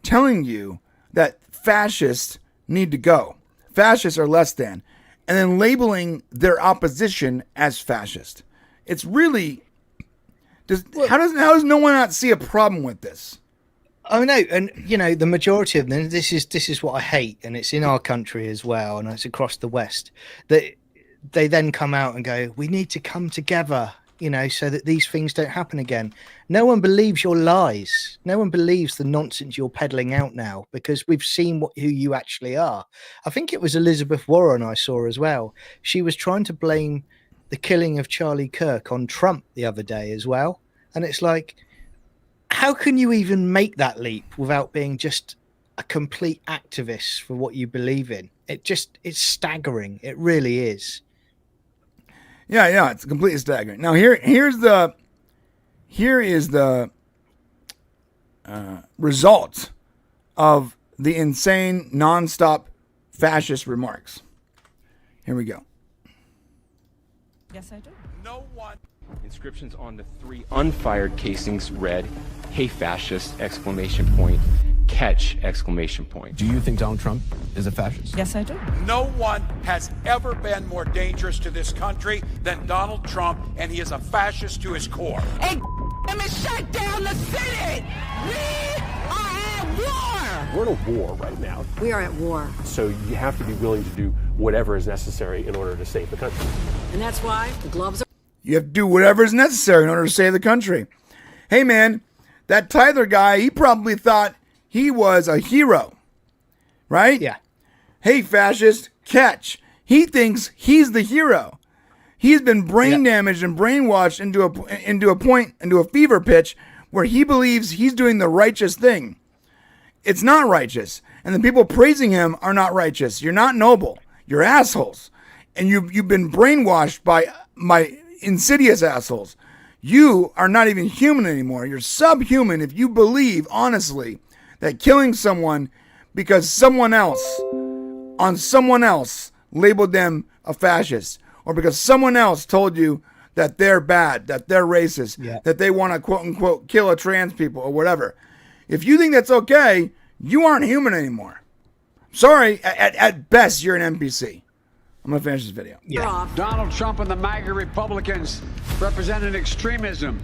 telling you that fascists need to go. Fascists are less than. And then labeling their opposition as fascist. It's really... How does no one not see a problem with this? Oh no, and you know, the majority of them, this is what I hate, and it's in our country as well, and it's across the West, that they then come out and go, we need to come together, you know, so that these things don't happen again. No one believes your lies. No one believes the nonsense you're peddling out now, because we've seen who you actually are. I think it was Elizabeth Warren I saw as well. She was trying to blame the killing of Charlie Kirk on Trump the other day as well. And it's like, how can you even make that leap without being just a complete activist for what you believe in? It's staggering. It really is. Yeah, it's completely staggering. Now here is the result of the insane, nonstop fascist remarks. Here we go. Yes, I do. No one. Inscriptions on the 3 unfired casings read, "Hey fascist!" catch! Exclamation point. Do you think Donald Trump is a fascist? Yes, I do. No one has ever been more dangerous to this country than Donald Trump, and he is a fascist to his core. Hey, let me shut down the Senate! We are at war! We're in a war right now. We are at war. So you have to be willing to do whatever is necessary in order to save the country. And that's why the gloves are... You have to do whatever is necessary in order to save the country. Hey, man, that Tyler guy, he probably thought he was a hero, right? Yeah. Hey, fascist, catch. He thinks he's the hero. He's been brain damaged and brainwashed into a fever pitch where he believes he's doing the righteous thing. It's not righteous. And the people praising him are not righteous. You're not noble. You're assholes. And you've been brainwashed by my insidious assholes. You are not even human anymore. You're subhuman if you believe, honestly, that killing someone because someone else labeled them a fascist, or because someone else told you that they're bad, that they're racist, that they want to quote unquote kill a trans people or whatever. If you think that's okay, you aren't human anymore. Sorry, at best, you're an NPC. I'm going to finish this video. Donald Trump and the MAGA Republicans represent an extremism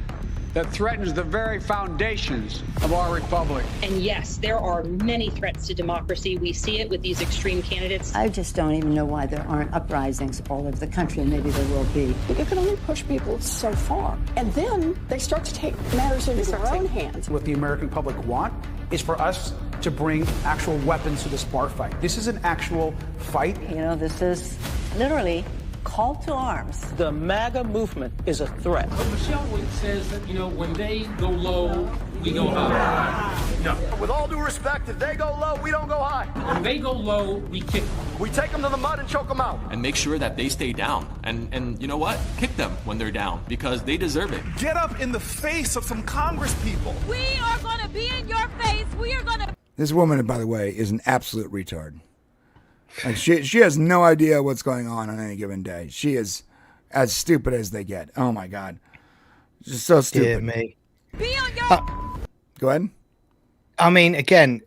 that threatens the very foundations of our republic. And yes, there are many threats to democracy. We see it with these extreme candidates. I just don't even know why there aren't uprisings all over the country, and maybe there will be. But you can only push people so far. And then they start to take matters into their own hands. What the American public want is for us to bring actual weapons to this bar fight. This is an actual fight. You know, this is literally call to arms. The MAGA movement is a threat. But Michelle says that, when they go low, we go high. No. With all due respect, if they go low, we don't go high. When they go low, we kick them. We take them to the mud and choke them out. And make sure that they stay down. And you know what? Kick them when they're down, because they deserve it. Get up in the face of some Congress people. We are going to be in your face. We are going to... This woman, by the way, is an absolute retard. Like she has no idea what's going on any given day. She is as stupid as they get. Oh my God, just so stupid. Yeah, me. Be on your... Go ahead. I mean, again,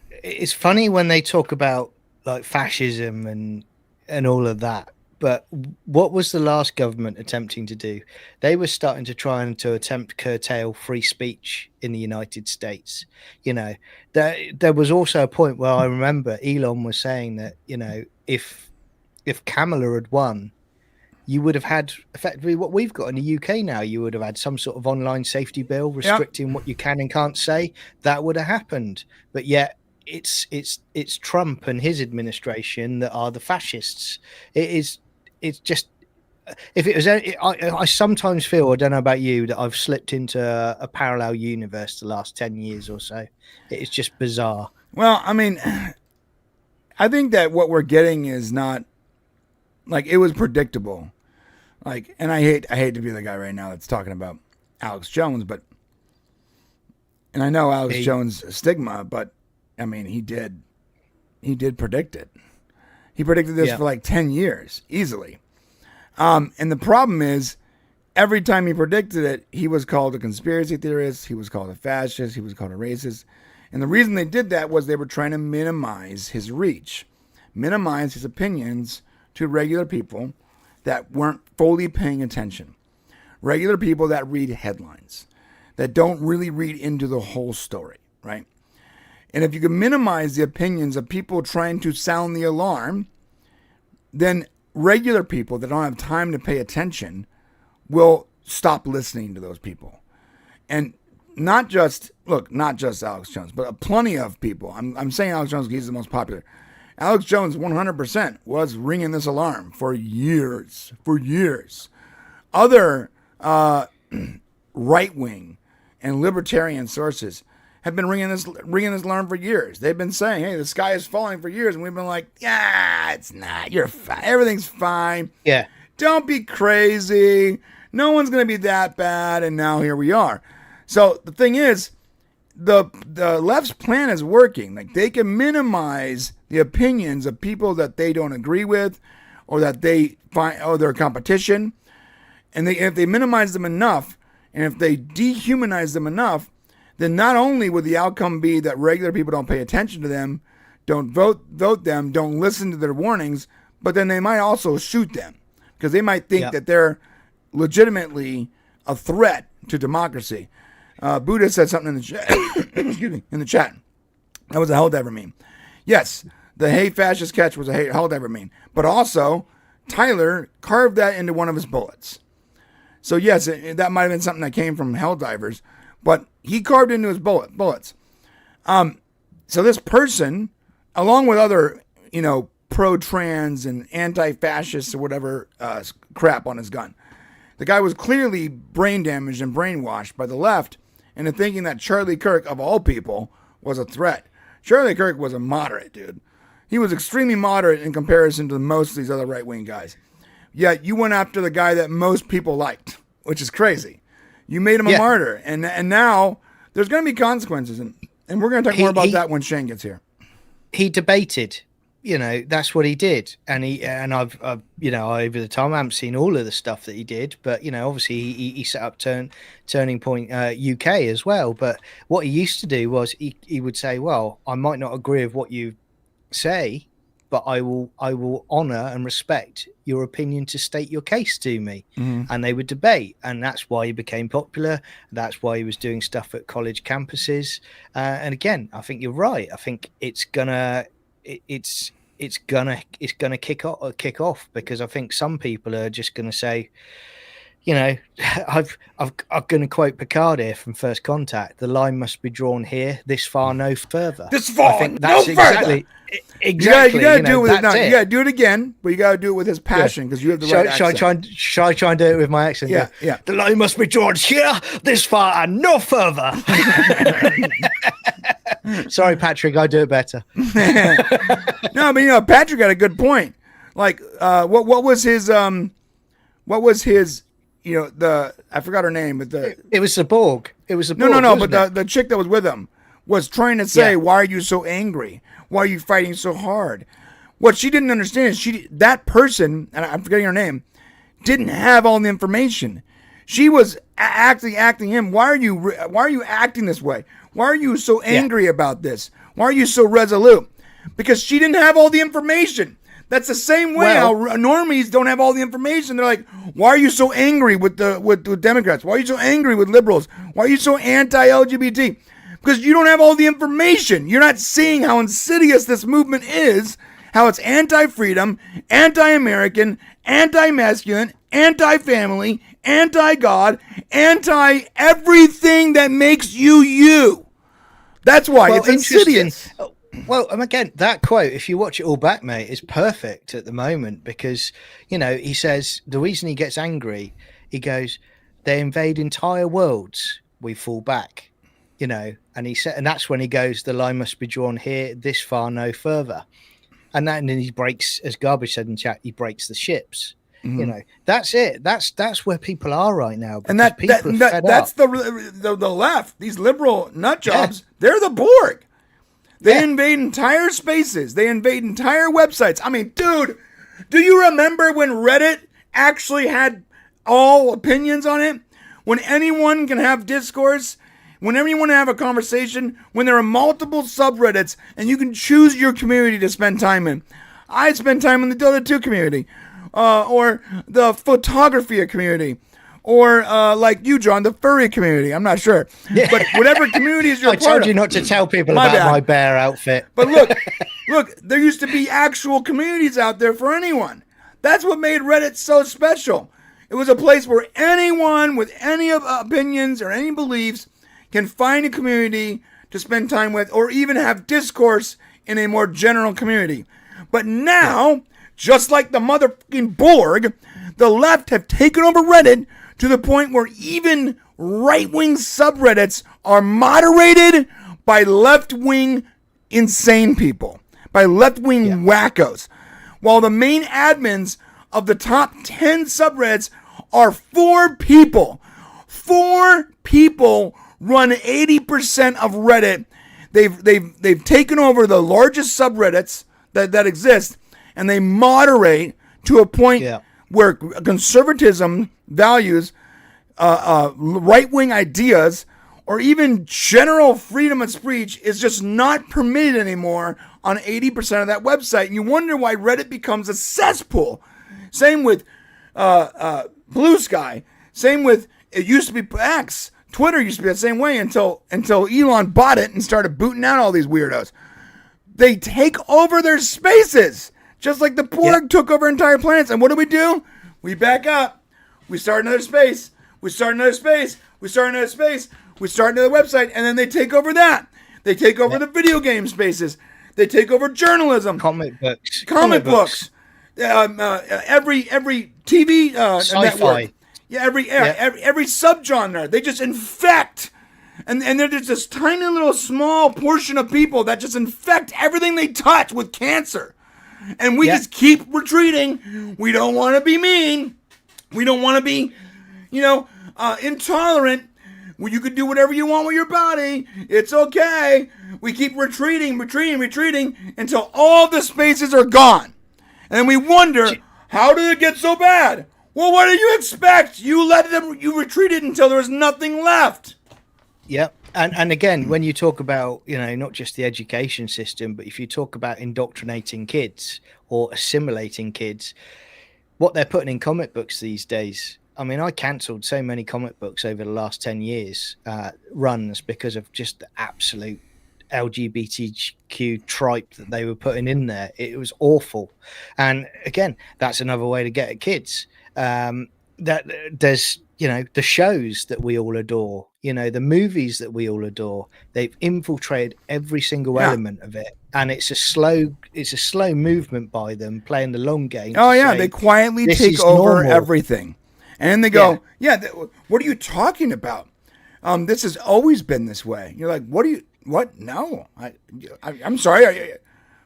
it's funny when they talk about like fascism and all of that. But what was the last government attempting to do? They were starting to attempt to curtail free speech in the United States. There was also a point where I remember Elon was saying that, if Kamala had won, you would have had effectively what we've got in the UK now. You would have had some sort of online safety bill restricting what you can and can't say. That would have happened. But yet it's Trump and his administration that are the fascists. It's just, if it was, I sometimes feel, I don't know about you, that I've slipped into a parallel universe the last 10 years or so. It's just bizarre. Well, I mean, I think that what we're getting is not, like, it was predictable. Like, and I hate to be the guy right now that's talking about Alex Jones, and I know Alex Jones' stigma, but I mean, he did predict it. He predicted this for like 10 years, easily. And the problem is, every time he predicted it, he was called a conspiracy theorist, he was called a fascist, he was called a racist. And the reason they did that was they were trying to minimize his reach, minimize his opinions to regular people that weren't fully paying attention. Regular people that read headlines, that don't really read into the whole story, right? And if you can minimize the opinions of people trying to sound the alarm, then regular people that don't have time to pay attention will stop listening to those people. And not just Alex Jones, but plenty of people. I'm saying Alex Jones because he's the most popular. Alex Jones 100% was ringing this alarm for years. Other right-wing and libertarian sources have been ringing this alarm for years. They've been saying, hey, the sky is falling for years. And we've been like, yeah, it's not. You're fine. Everything's fine. Yeah. Don't be crazy. No one's going to be that bad. And now here we are. So the thing is, the left's plan is working. Like, they can minimize the opinions of people that they don't agree with or that they find, their competition. And if they minimize them enough, and if they dehumanize them enough, then not only would the outcome be that regular people don't pay attention to them, don't vote them, don't listen to their warnings, but then they might also shoot them because they might think that they're legitimately a threat to democracy. Buddha said something in the chat. Excuse me, in the chat. That was a hell ever meme. Yes, the "Hey fascist" catch was a hell ever meme, but also Tyler carved that into one of his bullets. So yes, that might have been something that came from Helldivers, but he carved into his bullets. So this person, along with other, pro-trans and anti-fascists or whatever crap on his gun, the guy was clearly brain damaged and brainwashed by the left into thinking that Charlie Kirk, of all people, was a threat. Charlie Kirk was a moderate, dude. He was extremely moderate in comparison to most of these other right-wing guys. Yet you went after the guy that most people liked, which is crazy. You made him a martyr, and now there's going to be consequences, and we're going to talk more about that when Shane gets here. He debated, that's what he did, and I've over the time I haven't seen all of the stuff that he did, but obviously he set up Turning Point UK as well. But what he used to do was he would say, well, I might not agree with what you say, but I will honor and respect your opinion to state your case to me. And they would debate, and that's why he became popular. That's why he was doing stuff at college campuses. And again, I think you're right. I think it's gonna kick off because I think some people are just gonna say, I'm going to quote Picard here from First Contact. The line must be drawn here, this far, no further. This far, I think that's exactly. You gotta do it with it. You gotta do it again, but you gotta do it with his passion because you have the right accent. Shall I try and do it with my accent? Yeah. The line must be drawn here, this far, and no further. Sorry, Patrick, I do it better. No, but Patrick had a good point. Like, what was his I forgot her name, but it was the Borg. It was the Borg. No, but the chick that was with him was trying to say, why are you so angry? Why are you fighting so hard? What she didn't understand is that person, and I'm forgetting her name, didn't have all the information. She was acting him. Why are you acting this way? Why are you so angry about this? Why are you so resolute? Because she didn't have all the information. That's the same way how normies don't have all the information. They're like, why are you so angry with Democrats? Why are you so angry with liberals? Why are you so anti-LGBT? Because you don't have all the information. You're not seeing how insidious this movement is, how it's anti-freedom, anti-American, anti-masculine, anti-family, anti-God, anti-everything that makes you you. That's why it's insidious. Well, again, that quote, if you watch it all back, mate, is perfect at the moment because, he says the reason he gets angry, he goes, they invade entire worlds, we fall back, and he said, and that's when he goes, the line must be drawn here, this far, no further. And then he breaks, as Garbage said in chat, he breaks the ships. That's it. That's where people are right now. And that's the left. These liberal nut jobs, they're the Borg. They invade entire spaces. They invade entire websites. I mean, dude, do you remember when Reddit actually had all opinions on it? When anyone can have discourse, when anyone can have a conversation, when there are multiple subreddits and you can choose your community to spend time in. I spend time in the Dota 2 community, or the photography community, or like you, John, the furry community. I'm not sure. But whatever communities you're part of. I told you not to tell people about my bear outfit. But look, there used to be actual communities out there for anyone. That's what made Reddit so special. It was a place where anyone with any opinions or any beliefs can find a community to spend time with or even have discourse in a more general community. But now, just like the motherfucking Borg, the left have taken over Reddit to the point where even right-wing subreddits are moderated by left-wing insane people, by left-wing wackos, while the main admins of the top 10 subreddits are 4 people. 4 people run 80% of Reddit. They've taken over the largest subreddits that exist, and they moderate to a point where conservatism values, right-wing ideas, or even general freedom of speech is just not permitted anymore on 80% of that website. And you wonder why Reddit becomes a cesspool. Same with Blue Sky. Same with, it used to be X. Twitter used to be the same way until Elon bought it and started booting out all these weirdos. They take over their spaces, just like the Borg took over entire planets. And what do? We back up. We start another space. We start another space. We start another space. We start another website, and then they take over that. They take over the video game spaces. They take over journalism. Comic books. Every TV network. Yeah, every subgenre. They just infect. And there's this tiny little small portion of people that just infect everything they touch with cancer. And we just keep retreating. We don't want to be mean. We don't want to be, intolerant. Well, you can do whatever you want with your body. It's okay. We keep retreating until all the spaces are gone. And then we wonder, how did it get so bad? Well, what do you expect? You retreated until there was nothing left. Yep. And again, when you talk about, not just the education system, but if you talk about indoctrinating kids or assimilating kids, what they're putting in comic books these days. I mean, I cancelled so many comic books over the last 10 years runs because of just the absolute LGBTQ tripe that they were putting in there. It was awful. And again, that's another way to get at kids. That there's, the shows that we all adore, the movies that we all adore. They've infiltrated every single element of it. And it's a slow movement by them playing the long game. Oh, yeah. They quietly take over everything. And they go, what are you talking about? This has always been this way. You're like, what? No. I'm sorry.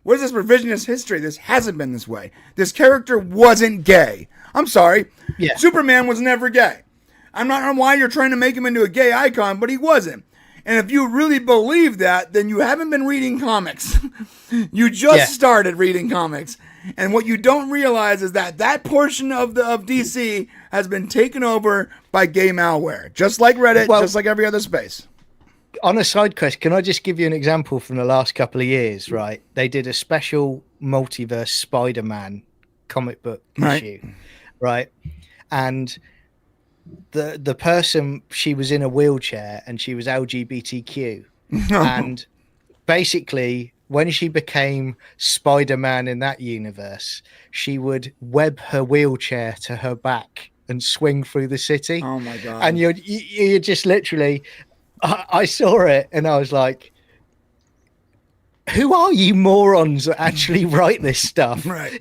What is this revisionist history? This hasn't been this way. This character wasn't gay. I'm sorry. Yeah. Superman was never gay. I'm not on why you're trying to make him into a gay icon, but he wasn't. And if you really believe that, then you haven't been reading comics. You just started reading comics. And what you don't realize is that portion of DC has been taken over by gay malware, just like Reddit, just like every other space. On a side quest, can I just give you an example from the last couple of years, right? They did a special multiverse Spider-Man comic book issue, right? And the person, she was in a wheelchair and she was LGBTQ. And basically, when she became Spider-Man in that universe, she would web her wheelchair to her back and swing through the city. Oh my God. And you're just literally, I saw it and I was like, who are you morons that actually write this stuff? Right.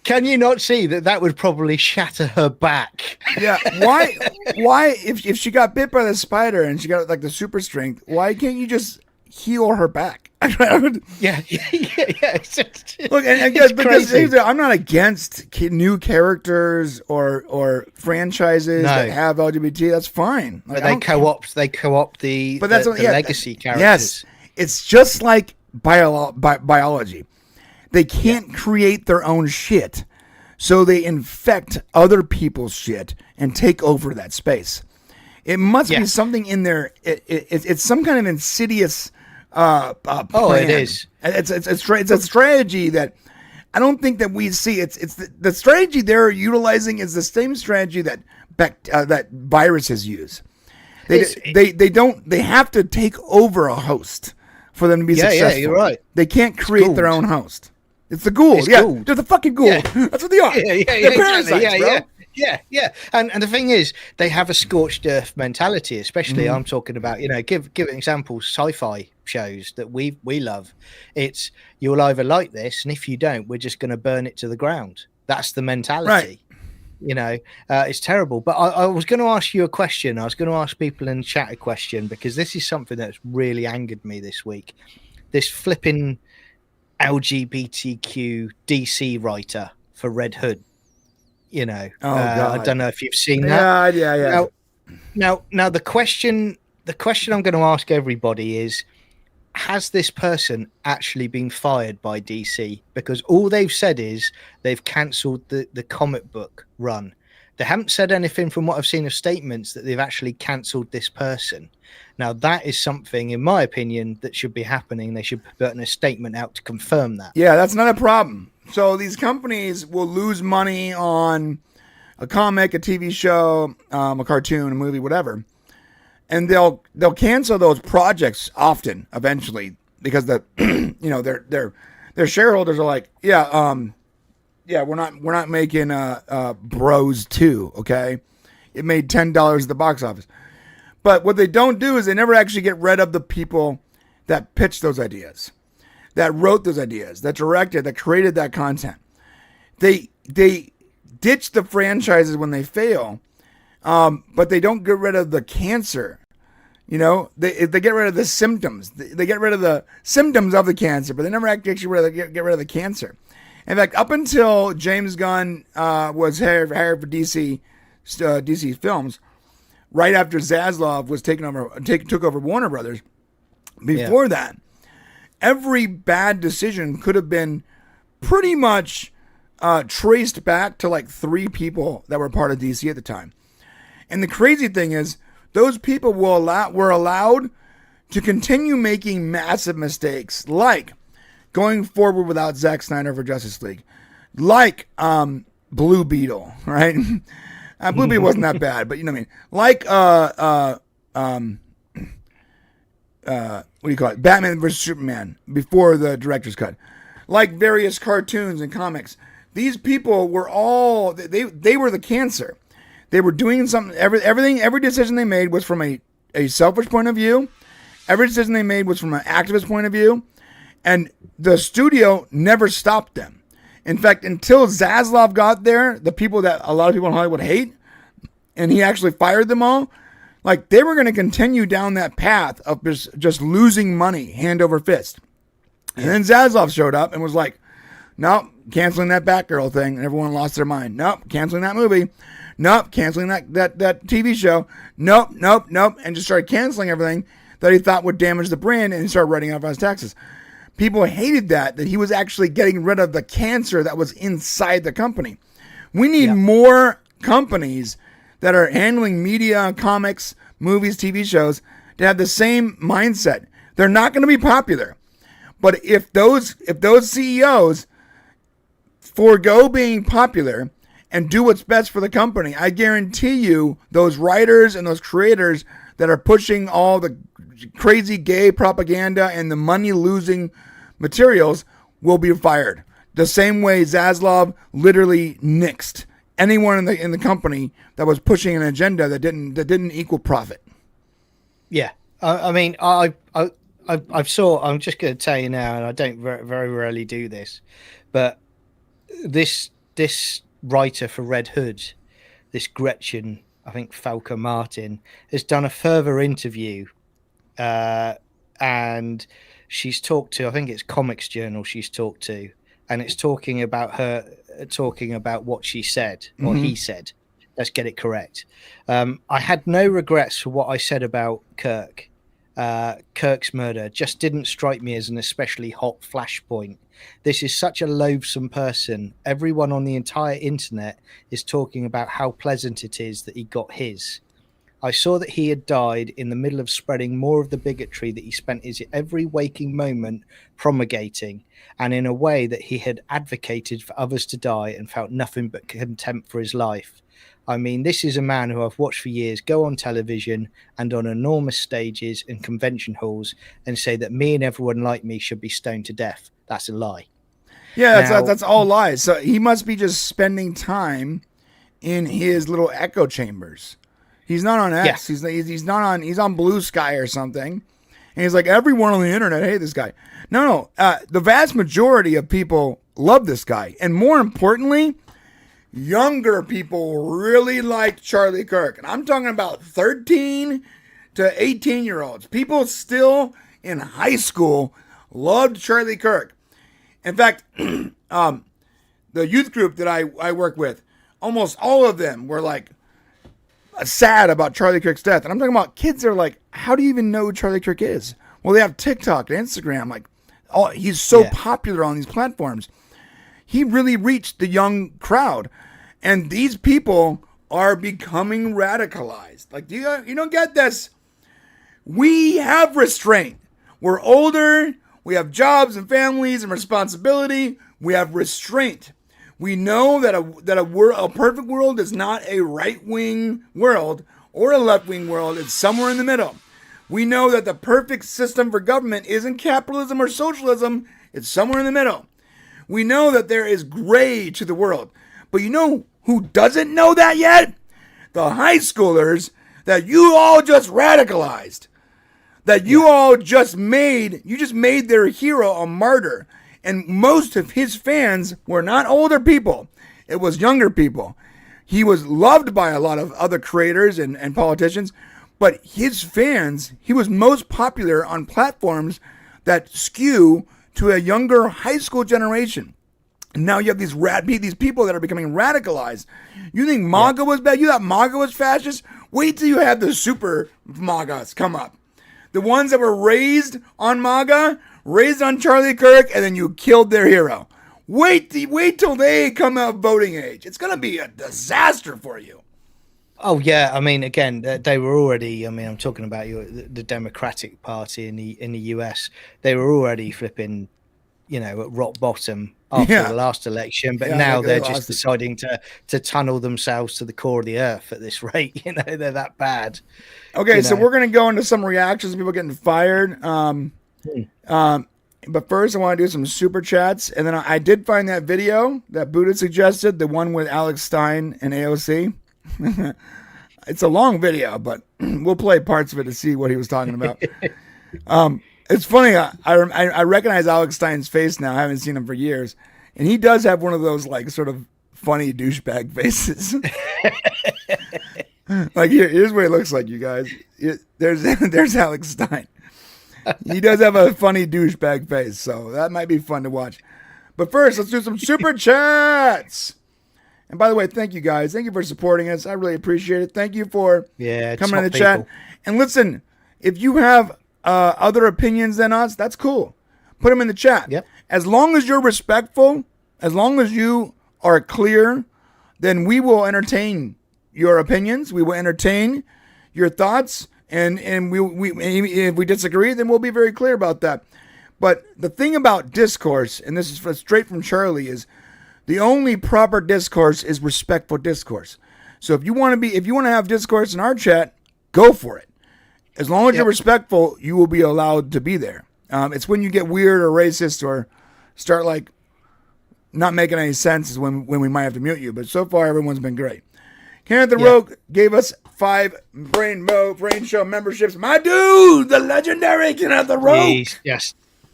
Can you not see that would probably shatter her back? Yeah. Why, if she got bit by the spider and she got like the super strength, why can't you just heal her back? Yeah. Look, and because I'm not against new characters or franchises that have LGBT. That's fine. But they co-opt the legacy characters. Yes, it's just like biology. They can't create their own shit, so they infect other people's shit and take over that space. It must be something in there. It's some kind of insidious plan. It is. It's a strategy that I don't think that we see. It's the strategy they're utilizing is the same strategy that viruses use. They have to take over a host for them to be successful. Yeah, you're right. They can't create their own host. It's the ghouls. Ghouls. They're the fucking ghouls. Yeah. That's what they are. They're parasites, bro. Yeah. And the thing is, they have a scorched earth mentality, especially I'm talking about, give an example, sci-fi shows that we love. It's, you'll either like this, and if you don't, we're just going to burn it to the ground. That's the mentality. Right. It's terrible. But I was going to ask you a question. I was going to ask people in chat a question, because this is something that's really angered me this week. This flipping LGBTQ DC writer for Red Hood. God. I don't know if you've seen that. Yeah. Now the question I'm going to ask everybody is, has this person actually been fired by DC? Because all they've said is they've cancelled the comic book run. They haven't said anything from what I've seen of statements that they've actually cancelled this person. Now, that is something, in my opinion, that should be happening. They should put a statement out to confirm that. Yeah, that's not a problem. So these companies will lose money on a comic, a TV show, a cartoon, a movie, whatever, and they'll cancel those projects often, eventually, because their shareholders are like, we're not making Bros 2, okay? It made $10 at the box office. But what they don't do is they never actually get rid of the people that pitched those ideas, that wrote those ideas, that directed, that created that content. They ditch the franchises when they fail, but they don't get rid of the cancer. You know, they get rid of the symptoms. They get rid of the symptoms of the cancer, but they never actually get rid of the cancer. In fact, up until James Gunn was hired for DC Films, right after Zaslav was took over Warner Brothers, before that, every bad decision could have been pretty much traced back to like 3 people that were part of DC at the time. And the crazy thing is, those people were allowed to continue making massive mistakes, like going forward without Zack Snyder for Justice League, like Blue Beetle, right? Blue Beetle wasn't that bad, but you know what I mean. Like what do you call it? Batman vs Superman before the director's cut, like various cartoons and comics. These people were all they were the cancer. They were doing something. Every decision they made was from a selfish point of view. Every decision they made was from an activist point of view, and the studio never stopped them. In fact, until Zaslav got there, the people that a lot of people in Hollywood hate, and he actually fired them all, like they were going to continue down that path of just losing money hand over fist. And then Zaslav showed up and was like, nope, canceling that Batgirl thing. And everyone lost their mind. Nope, canceling that movie. Nope, canceling that TV show. Nope. And just started canceling everything that he thought would damage the brand, and he started writing off his taxes. People hated that he was actually getting rid of the cancer that was inside the company. We need more companies that are handling media, comics, movies, TV shows to have the same mindset. They're not going to be popular. But if those CEOs forego being popular and do what's best for the company, I guarantee you those writers and those creators that are pushing all the crazy gay propaganda and the money-losing materials will be fired. The same way Zaslav literally nixed anyone in the company that was pushing an agenda that didn't equal profit. Yeah, I mean, I'm just going to tell you now, and I don't very rarely do this, but this writer for Red Hood, this Gretchen, I think Falca Martin, has done a further interview, and she's talked to, I think it's Comics Journal she's talked to, and it's talking about what she said, or he said. Let's get it correct. I had no regrets for what I said about Kirk. Kirk's murder just didn't strike me as an especially hot flashpoint. This is such a loathsome person. Everyone on the entire internet is talking about how pleasant it is that he got his. I saw that he had died in the middle of spreading more of the bigotry that he spent his every waking moment promulgating, and in a way that he had advocated for others to die and felt nothing but contempt for his life. I mean, this is a man who I've watched for years go on television and on enormous stages and convention halls and say that me and everyone like me should be stoned to death. That's a lie. Yeah, that's all lies. So he must be just spending time in his little echo chambers. He's not on X. Yeah. He's on Blue Sky or something. And he's like, everyone on the internet hate this guy. No. The vast majority of people love this guy. And more importantly, younger people really like Charlie Kirk. And I'm talking about 13 to 18-year-olds. People still in high school loved Charlie Kirk. In fact, the youth group that I work with, almost all of them were like sad about Charlie Kirk's death. And I'm talking about kids that are like, how do you even know who Charlie Kirk is? Well, they have TikTok and Instagram. Like, he's so popular on these platforms. He really reached the young crowd. And these people are becoming radicalized. Like, you don't get this. We have restraint. We're older. We have jobs and families and responsibility. We have restraint. We know that a perfect world is not a right-wing world or a left-wing world. It's somewhere in the middle. We know that the perfect system for government isn't capitalism or socialism. It's somewhere in the middle. We know that there is gray to the world. But you know who doesn't know that yet? The high schoolers that you all just radicalized. That you all just made their hero a martyr. And most of his fans were not older people. It was younger people. He was loved by a lot of other creators and politicians, but his fans, he was most popular on platforms that skew to a younger high school generation. And now you have these people that are becoming radicalized. You think MAGA was bad? You thought MAGA was fascist? Wait till you have the super MAGAs come up. The ones that were raised on MAGA, raised on Charlie Kirk, and then you killed their hero. Wait till they come out voting age. It's going to be a disaster for you. Oh yeah, I mean, again, they were already. I mean, I'm talking about the Democratic Party in the US. They were already flipping, at rock bottom after the last election, but now they're just deciding to tunnel themselves to the core of the earth at this rate. They're that bad. Okay, so we're going to go into some reactions of people getting fired. But first, I want to do some super chats, and then I did find that video that Buddha suggested, the one with Alex Stein and AOC. It's a long video, but we'll play parts of it to see what he was talking about. It's funny. I recognize Alex Stein's face now. I haven't seen him for years, and he does have one of those like sort of funny douchebag faces. Like here's what he looks like, you guys. There's Alex Stein. He does have a funny douchebag face, so that might be fun to watch. But first, let's do some super chats. And by the way, thank you guys. Thank you for supporting us. I really appreciate it. Thank you for coming in the chat. And listen, if you have other opinions than us, that's cool. Put them in the chat. Yep. As long as you're respectful, as long as you are clear, then we will entertain your opinions. We will entertain your thoughts. And we if we disagree, then we'll be very clear about that. But the thing about discourse, and this is straight from Charlie, is the only proper discourse is respectful discourse. So if you want to have discourse in our chat, go for it. As long as you're respectful, you will be allowed to be there. It's when you get weird or racist or start like not making any sense is when we might have to mute you. But so far, everyone's been great. Kenneth the Rogue gave us 5 Brain Show memberships. My dude, the legendary Kenneth the Rogue.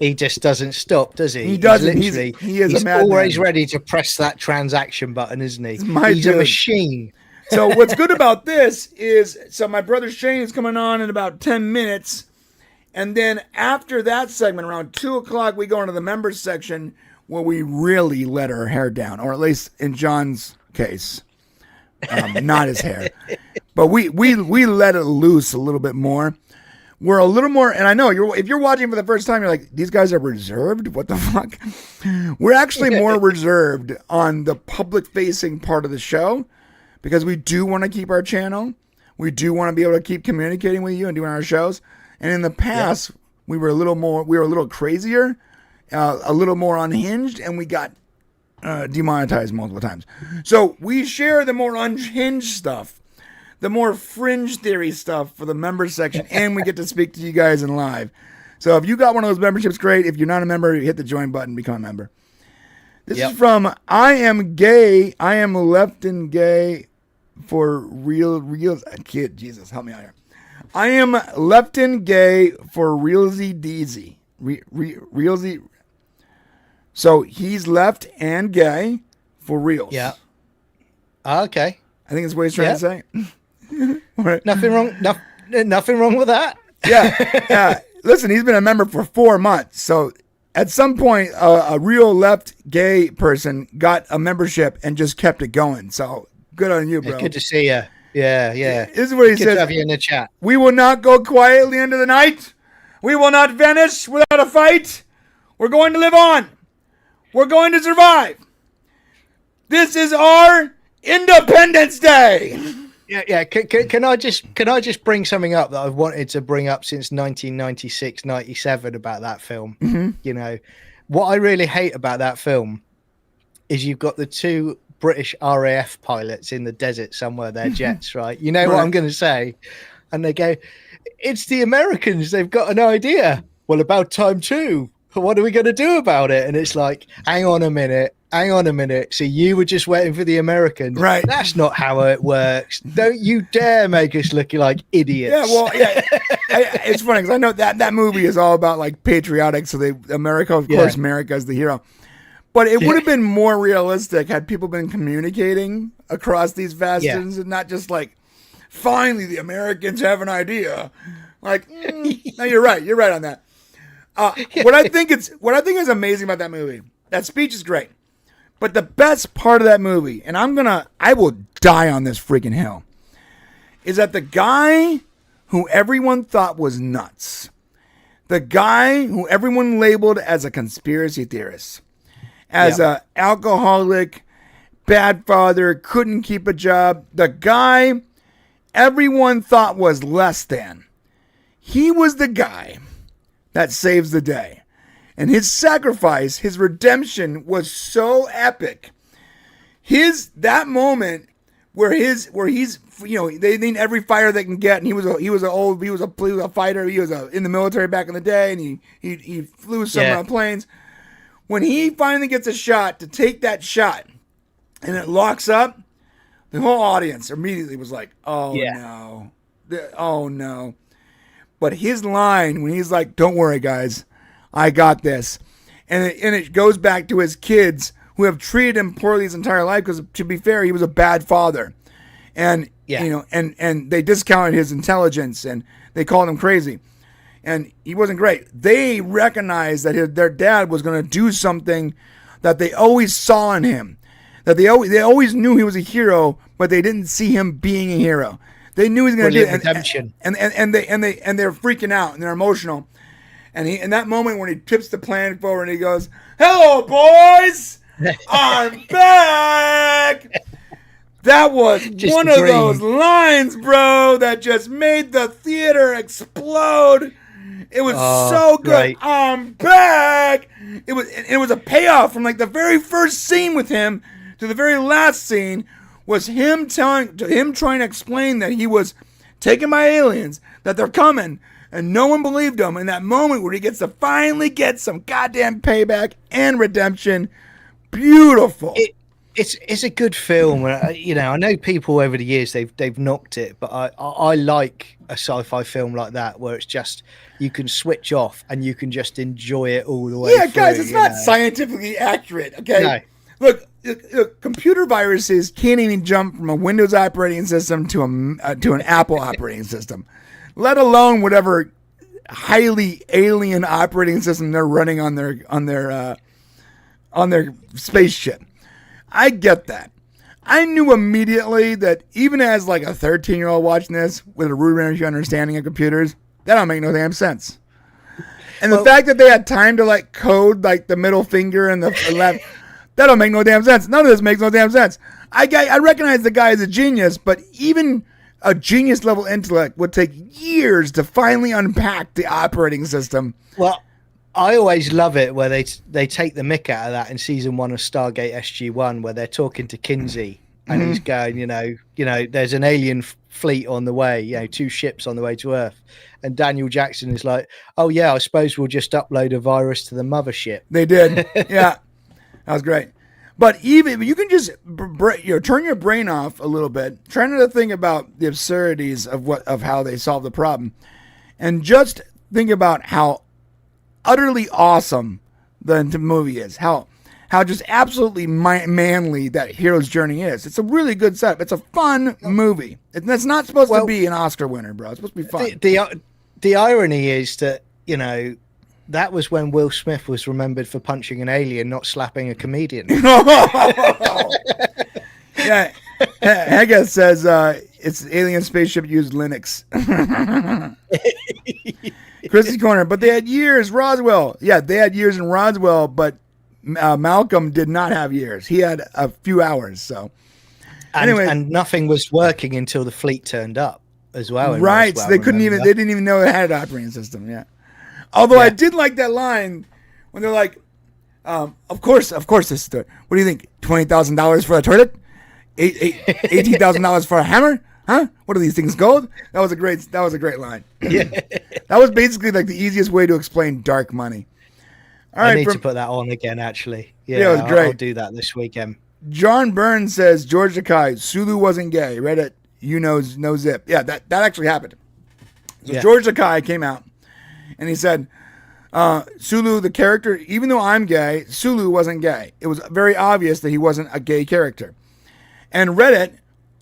He just doesn't stop, does he? He doesn't. He's always ready to press that transaction button, isn't he? He's a machine. So what's good about this is, my brother Shane is coming on in about 10 minutes. And then after that segment, around 2 o'clock, we go into the members section where we really let our hair down, or at least in John's case. Not his hair, but we let it loose a little bit more. We're a little more, and I know if you're watching for the first time, you're like, these guys are reserved. What the fuck? We're actually more reserved on the public facing part of the show because we do want to keep our channel. We do want to be able to keep communicating with you and doing our shows. And in the past, we were a little crazier, a little more unhinged, and we got demonetized multiple times. So we share the more unhinged stuff, the more fringe theory stuff for the members section, and we get to speak to you guys in live. So if you got one of those memberships, great. If you're not a member, hit the join button, become a member. This is from I am gay. I am left and gay for real. Kid, Jesus, help me out here. I am left and gay for realsy deezy. Realsy. So he's left and gay for reals. Yeah. Okay. I think that's what he's trying to say. Right. Nothing wrong. Nothing wrong with that. Yeah. Listen, he's been a member for 4 months. So at some point, a real left gay person got a membership and just kept it going. So good on you, bro. Good to see you. Yeah. This is what he says. Good to have you in the chat. We will not go quietly into the night. We will not vanish without a fight. We're going to live on. We're going to survive. This is our Independence Day. Yeah. Can I just bring something up that I've wanted to bring up since 1996, 97 about that film? Mhm. You know, what I really hate about that film is you've got the two British RAF pilots in the desert somewhere, their jets, right? You know what I'm going to say? And they go, it's the Americans. They've got an idea. Well, about time too. What are we going to do about it? And it's like, hang on a minute. So you were just waiting for the Americans. Right. That's not how it works. Don't you dare make us look like idiots. Yeah, well, yeah. It's funny because I know that movie is all about like patriotic. So America, of course, America is the hero. But it would have been more realistic had people been communicating across these bastions and not just like, finally the Americans have an idea. Like, no, you're right. You're right on that. What I think is amazing about that movie, that speech is great. But the best part of that movie, and I will die on this freaking hill, is that the guy who everyone thought was nuts, the guy who everyone labeled as a conspiracy theorist, as a alcoholic, bad father, couldn't keep a job, the guy everyone thought was less than, he was the guy that saves the day. And his sacrifice, his redemption was so epic. That moment where he's, you know, they need every fighter they can get, and he was a fighter, he was in the military back in the day, and he flew some planes. When he finally gets a shot to take that shot, and it locks up, the whole audience immediately was like, "Oh no, oh no!" But his line when he's like, "Don't worry, guys, I got this," and it goes back to his kids who have treated him poorly his entire life because, to be fair, he was a bad father, and you know, and they discounted his intelligence and they called him crazy, and he wasn't great. They recognized that their dad was going to do something that they always saw in him, that they always knew he was a hero, but they didn't see him being a hero. They knew he was going to do it, and they're freaking out and they're emotional. And in that moment when he tips the plan forward and he goes, "Hello, boys, I'm back." That was just one of those lines, bro, that just made the theater explode. It was so good. Right. I'm back. It was a payoff from like the very first scene with him to the very last scene was him trying to explain that he was taken by aliens, that they're coming. And no one believed him. In that moment where he gets to finally get some goddamn payback and redemption, beautiful. It's a good film. You know, I know people over the years they've knocked it, but I like a sci-fi film like that where it's just you can switch off and you can just enjoy it all the way. Yeah, guys, it's not scientifically accurate. Okay, no. Look, computer viruses can't even jump from a Windows operating system to an Apple operating system, let alone whatever highly alien operating system they're running on their spaceship. I get that. I knew immediately that even as like a 13-year-old watching this with a rudimentary understanding of computers, that don't make no damn sense. And the fact that they had time to like code like the middle finger and the left, that don't make no damn sense. None of this makes no damn sense. I recognize the guy is a genius, but even a genius level intellect would take years to finally unpack the operating system. Well, I always love it where they take the mick out of that in season 1 of Stargate SG-1, where they're talking to Kinsey and he's going, you know, there's an alien fleet on the way, 2 ships on the way to Earth. And Daniel Jackson is like, "Oh yeah, I suppose we'll just upload a virus to the mothership." They did. Yeah, that was great. But even you can just turn your brain off a little bit, try not to think about the absurdities of how they solve the problem, and just think about how utterly awesome the movie is. How just absolutely manly that hero's journey is. It's a really good setup. It's a fun movie. That's not supposed to be an Oscar winner, bro. It's supposed to be fun. The irony is that that was when Will Smith was remembered for punching an alien, not slapping a comedian. Yeah, Haga says it's alien spaceship used Linux. Christy's Corner, but they had years. Roswell, yeah, they had years in Roswell, but Malcolm did not have years. He had a few hours. So, And nothing was working until the fleet turned up as well. Right. So they didn't even know they had an operating system. Yeah. Although I did like that line when they're like, of course, this is the, what do you think? $20,000 for a toilet? $18,000 for a hammer? Huh? What are these things, gold? That was a great line. Yeah. That was basically like the easiest way to explain dark money. All right, I need to put that on again, actually. Yeah, it was great. I'll do that this weekend. John Burns says, George Takei, Sulu wasn't gay. Reddit, no zip. Yeah, that actually happened. So George Takei came out and he said, Sulu, the character, even though I'm gay, Sulu wasn't gay. It was very obvious that he wasn't a gay character. And Reddit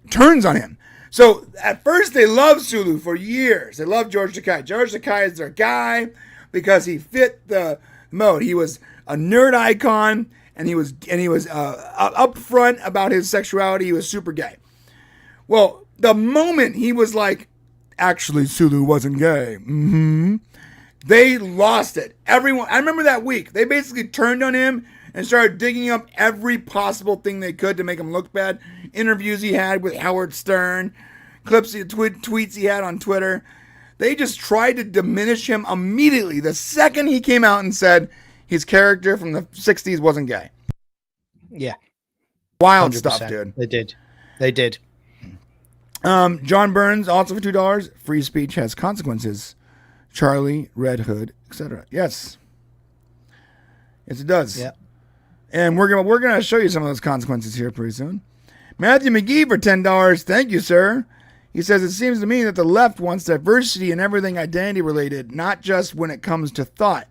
turns on him. So at first they loved Sulu for years. They loved George Takei. George Takei is their guy because he fit the mode. He was a nerd icon, and he was upfront about his sexuality. He was super gay. Well, the moment he was like, actually, Sulu wasn't gay. They lost it. Everyone, I remember that week. They basically turned on him and started digging up every possible thing they could to make him look bad. Interviews he had with Howard Stern, clips, tweets he had on Twitter. They just tried to diminish him immediately the second he came out and said his character from the 60s wasn't gay. Yeah. Wild 100%. stuff, dude. They did. John Burns, also for $2. Free speech has consequences. Charlie, Red Hood, etc. Yes. Yes, it does. Yeah. And we're gonna show you some of those consequences here pretty soon. Matthew McGee for $10. Thank you, sir. He says, it seems to me that the left wants diversity in everything identity related, not just when it comes to thought.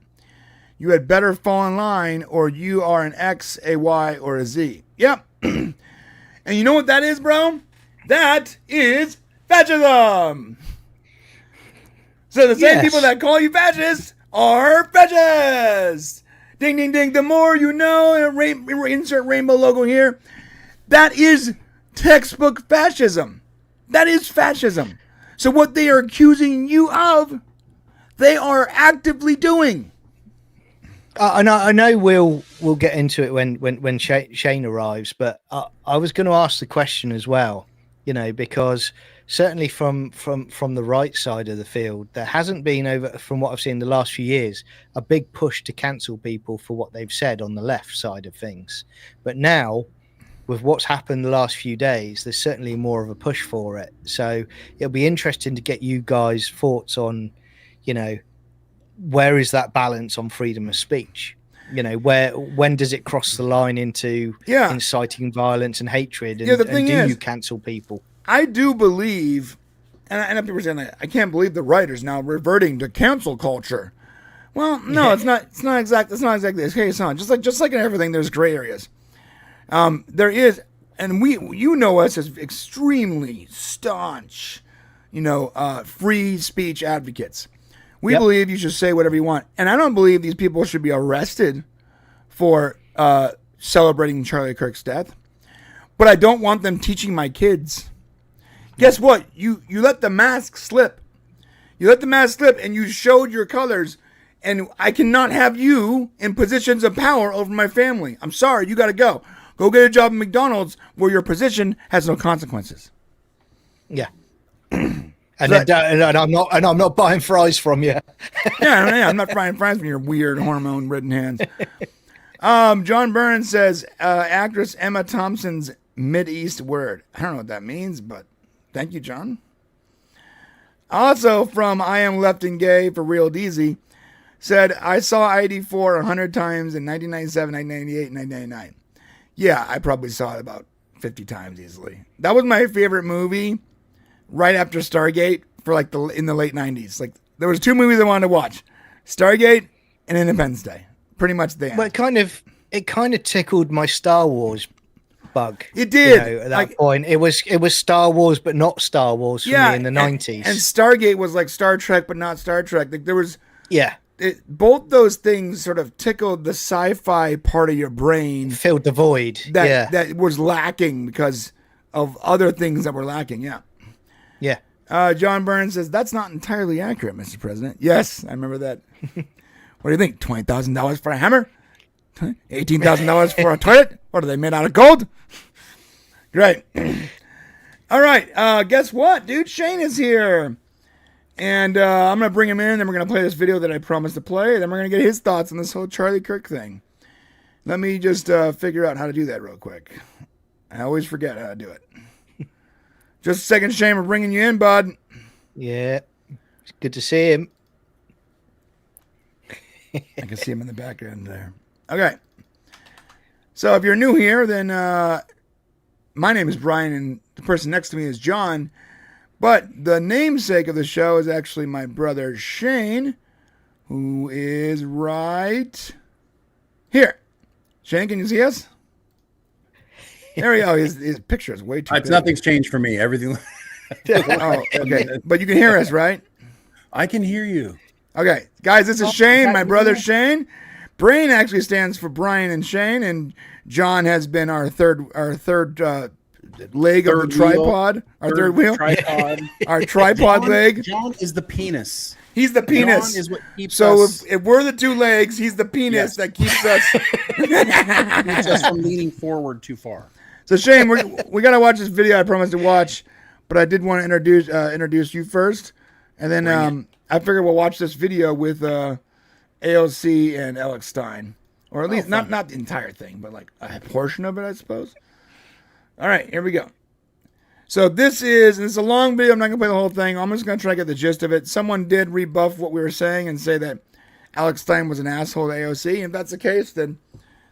You had better fall in line, or you are an X, a Y, or a Z. Yep. And you know what that is, bro? That is fascism. So the same people that call you fascist are fascists. Ding, ding, ding. The more you know, insert rainbow logo here. That is textbook fascism. That is fascism. So what they are accusing you of, they are actively doing. I know we'll get into it when Shane arrives, but I was going to ask the question as well, because certainly from the right side of the field, there hasn't been, from what I've seen the last few years, a big push to cancel people for what they've said on the left side of things. But now, with what's happened the last few days, there's certainly more of a push for it. So it'll be interesting to get you guys' thoughts on, where is that balance on freedom of speech? When does it cross the line into inciting violence and hatred? And, do you cancel people? I do believe, and I know people are saying that, I can't believe the writers now reverting to cancel culture. Well, no, it's not exactly the case. Just like in everything, there's gray areas. There is, and you know us as extremely staunch, free speech advocates. We believe you should say whatever you want. And I don't believe these people should be arrested for celebrating Charlie Kirk's death. But I don't want them teaching my kids. Guess what? You let the mask slip. You let the mask slip and you showed your colors. And I cannot have you in positions of power over my family. I'm sorry, you got to go. Go get a job at McDonald's where your position has no consequences. Yeah. And I'm not buying fries from you. yeah, I'm not buying fries from your weird hormone-ridden hands. John Burns says, actress Emma Thompson's Mideast word. I don't know what that means, but thank you, John. Also from I Am Left and Gay for Real Deezy, said, I saw ID4 100 times in 1997, 1998, and 1999. Yeah, I probably saw it about 50 times easily. That was my favorite movie right after Stargate for in the late 90s. Like, there was two movies I wanted to watch. Stargate and Independence Day. Pretty much the end. Well, it kind of tickled my Star Wars bug. It did. At that point. It was Star Wars, but not Star Wars for me in the 90s. And Stargate was like Star Trek, but not Star Trek. Like, there was... Yeah. Both those things sort of tickled the sci-fi part of your brain. Filled the void. That was lacking because of other things that were lacking. Yeah. Yeah. John Burns says, that's not entirely accurate, Mr. President. Yes, I remember that. What do you think? $20,000 for a hammer? $18,000 for a toilet? What are they made out of gold? Great. All right. Guess what, dude? Shane is here. And I'm going to bring him in. Then we're going to play this video that I promised to play. Then we're going to get his thoughts on this whole Charlie Kirk thing. Let me just figure out how to do that real quick. I always forget how to do it. Just a second, Shane. We're bringing you in, bud. Yeah. It's good to see him. I can see him in the background there. Okay. So if you're new here, then my name is Brian, and the person next to me is John. But the namesake of the show is actually my brother Shane, who is right here. Shane, can you see us? There we go. His picture is way too big. Nothing's changed for me. Everything. Oh, okay. But you can hear us, right? I can hear you. Okay. Guys, this is Shane, my brother Shane. BRANE actually stands for Brian and Shane, and John has been our third leg of the tripod. Our third wheel. Tripod. Our tripod leg. John is the penis. He's the penis. John is what keeps so us. If we're the two legs, he's the penis that keeps us. Keeps us from leaning forward too far. So Shane, we gotta watch this video I promised to watch, but I did want to introduce you first, and then I figured we'll watch this video with AOC and Alex Stein, or at least not the entire thing, but like a portion of it, I suppose. All right, here we go. So this is a long video. I'm not gonna play the whole thing. I'm just gonna try to get the gist of it. Someone did rebuff what we were saying and say that Alex Stein was an asshole to AOC, and if that's the case, then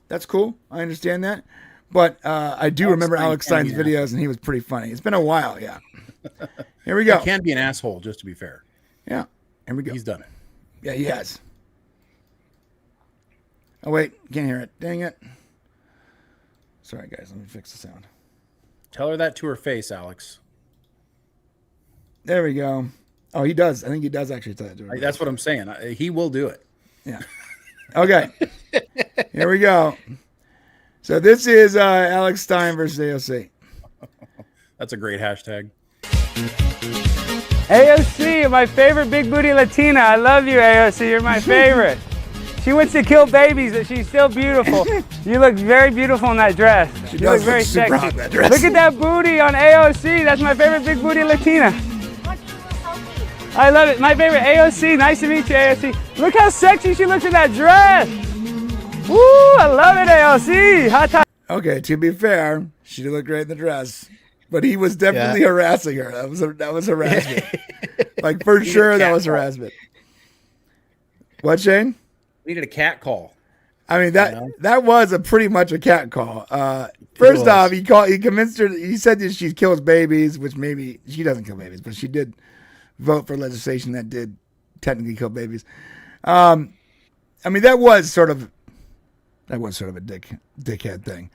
that's cool. I understand that. But I do remember Alex Stein's videos, and he was pretty funny. It's been a while, yeah. Here we go. He can be an asshole, just to be fair. Yeah, here we go. He's done it. Yeah, he has. Oh, wait. Can't hear it. Dang it. Sorry, guys. Let me fix the sound. Tell her that to her face, Alex. There we go. Oh, he does. I think he does actually tell that to her. That's what I'm saying. He will do it. Yeah. Okay. Here we go. So this is Alex Stein versus AOC. That's a great hashtag. AOC, my favorite big booty Latina. I love you, AOC. You're my favorite. She wants to kill babies, but she's still beautiful. You look very beautiful in that dress. She you look does very look super hot sexy. in that dress. Look at that booty on AOC. That's my favorite big booty Latina. I love it. My favorite AOC. Nice to meet you, AOC. Look how sexy she looks in that dress. Woo, I love it, AOC. Hot time. Okay, to be fair, she did look great in the dress, but he was definitely harassing her. That was harassment. Like for sure, that was harassment. What, Shane? We needed a cat call. I mean that was pretty much a cat call. First off, he convinced her. He said that she kills babies, which maybe she doesn't kill babies, but she did vote for legislation that did technically kill babies. I mean that was sort of a dickhead thing,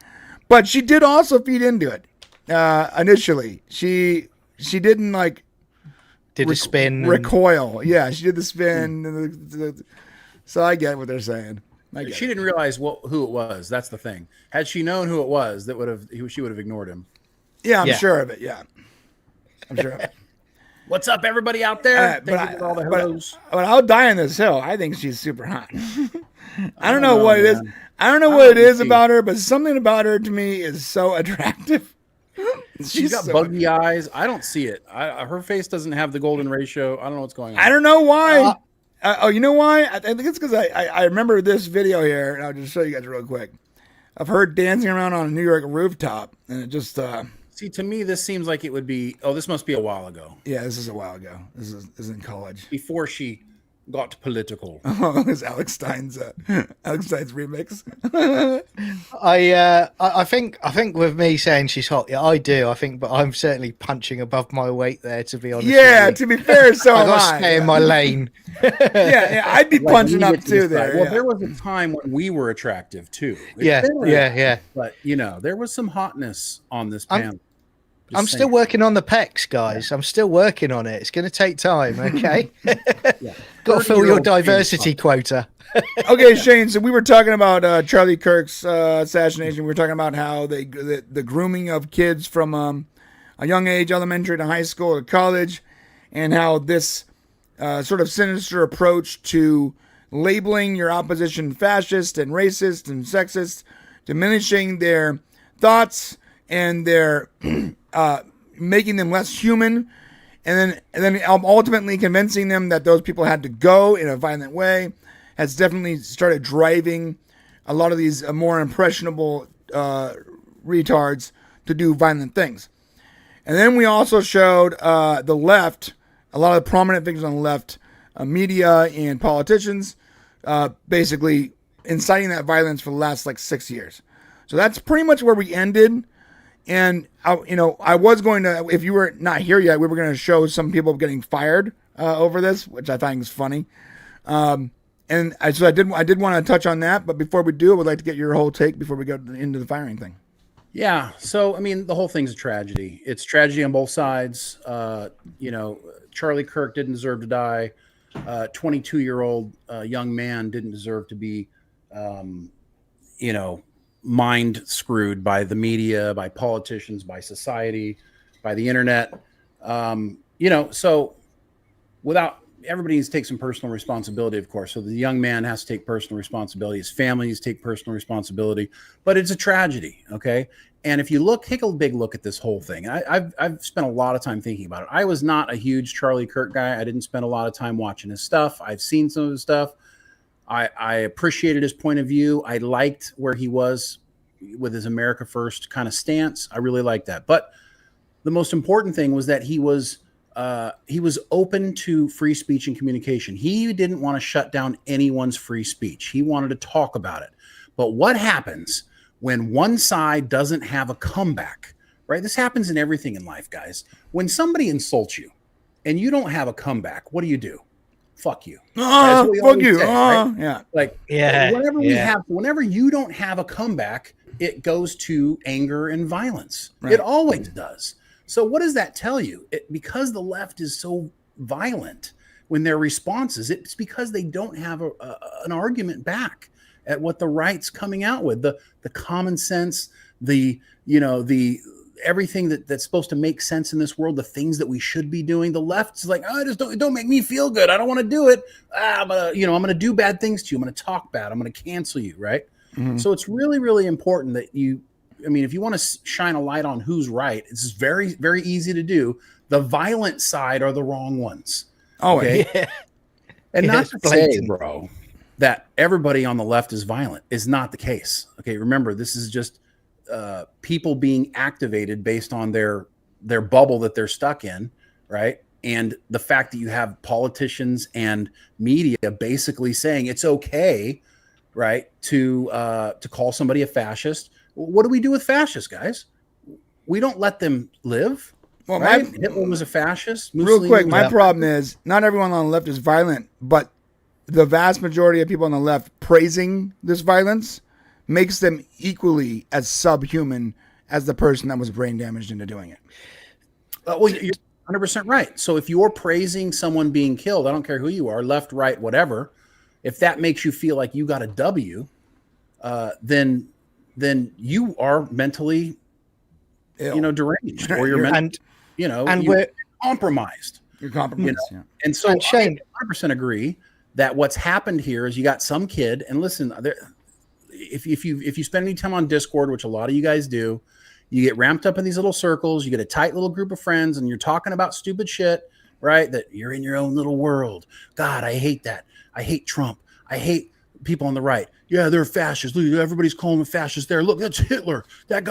but she did also feed into it. Initially, she didn't like did the spin recoil. Yeah, she did the spin. So I get what they're saying. She didn't realize who it was. That's the thing. Had she known who it was, she would have ignored him. Yeah, I'm sure of it. Yeah, I'm sure of it. What's up, everybody out there? Thank you for all the hellos. But I'll die on this hill. I think she's super hot. I don't know what it is. I don't know what it is about her, but something about her to me is so attractive. She's got buggy eyes. I don't see it. Her face doesn't have the golden ratio. I don't know what's going on. I don't know why. You know why? I think it's because I remember this video here, and I'll just show you guys real quick, of her dancing around on a New York rooftop, and it just... See, to me, this seems like it would be... Oh, this must be a while ago. Yeah, this is a while ago. This is in college. Before she got political. Oh, it's Alex Stein's remix. I think with me saying she's hot, yeah, I do. I think, but I'm certainly punching above my weight there. To be honest, yeah. To be fair, so I got to stay in my lane. yeah, I'd be punching up too there. Well, there was a time when we were attractive too. Yeah. But there was some hotness on this panel. I'm still working on the pecs, guys. I'm still working on it. It's going to take time, okay? Got to fill your diversity quota. Okay, Shane, so we were talking about Charlie Kirk's assassination. We were talking about how the grooming of kids from a young age, elementary to high school to college, and how this sort of sinister approach to labeling your opposition fascist and racist and sexist, diminishing their thoughts, and they're making them less human, and then ultimately convincing them that those people had to go in a violent way, has definitely started driving a lot of these more impressionable retards to do violent things. And then we also showed the left, a lot of the prominent figures on the left, media and politicians, basically inciting that violence for the last 6 years. So that's pretty much where we ended. And I was going to, if you were not here yet, we were going to show some people getting fired over this, which I think is funny. So I did want to touch on that, but before we do, I would like to get your whole take before we go into the firing thing. Yeah. So, the whole thing's a tragedy. It's tragedy on both sides. Charlie Kirk didn't deserve to die. 22-year-old young man didn't deserve to be, mind screwed by the media, by politicians, by society, by the internet. So everybody needs to take some personal responsibility, of course. So the young man has to take personal responsibility. His family needs to take personal responsibility, but it's a tragedy. Okay. And if you take a big look at this whole thing, I've spent a lot of time thinking about it. I was not a huge Charlie Kirk guy. I didn't spend a lot of time watching his stuff. I've seen some of his stuff. I appreciated his point of view. I liked where he was with his America First kind of stance. I really liked that. But the most important thing was that he was open to free speech and communication. He didn't want to shut down anyone's free speech. He wanted to talk about it. But what happens when one side doesn't have a comeback, right? This happens in everything in life, guys. When somebody insults you and you don't have a comeback, what do? Fuck you. Fuck you. Say, right? Yeah. Whenever you don't have a comeback, it goes to anger and violence. Right. It always does. So what does that tell you? Because the left is so violent when their responses, it's because they don't have an argument back at what the right's coming out with. The common sense, the everything that's supposed to make sense in this world, the things that we should be doing. The left's like, just don't make me feel good. I don't want to do it. I'm gonna do bad things to you. I'm gonna talk bad. I'm gonna cancel you, right? Mm-hmm. So it's really, really important that if you want to shine a light on who's right, it's very, very easy to do. The violent side are the wrong ones. Oh, okay? Yeah. And not to say, bro, that everybody on the left is violent is not the case. Okay, remember, this is just people being activated based on their bubble that they're stuck in, right? And the fact that you have politicians and media basically saying it's okay, right, to call somebody a fascist. What do we do with fascists, guys? We don't let them live. Well, right? Hitler was a fascist. Real quick, my problem is not everyone on the left is violent, but the vast majority of people on the left praising this violence makes them equally as subhuman as the person that was brain damaged into doing it. Well, you're 100% right. So if you're praising someone being killed, I don't care who you are, left, right, whatever, if that makes you feel like you got a W, then you are mentally, deranged, or you're you're compromised. You're compromised. Yeah. And so I 100% agree that what's happened here is you got some kid, and listen, if you spend any time on Discord, which a lot of you guys do, you get ramped up in these little circles, you get a tight little group of friends, and you're talking about stupid shit, right? That you're in your own little world. God, I hate that. I hate Trump. I hate people on the right. Yeah, they're fascists. Look, everybody's calling them fascists there. Look, that's Hitler. That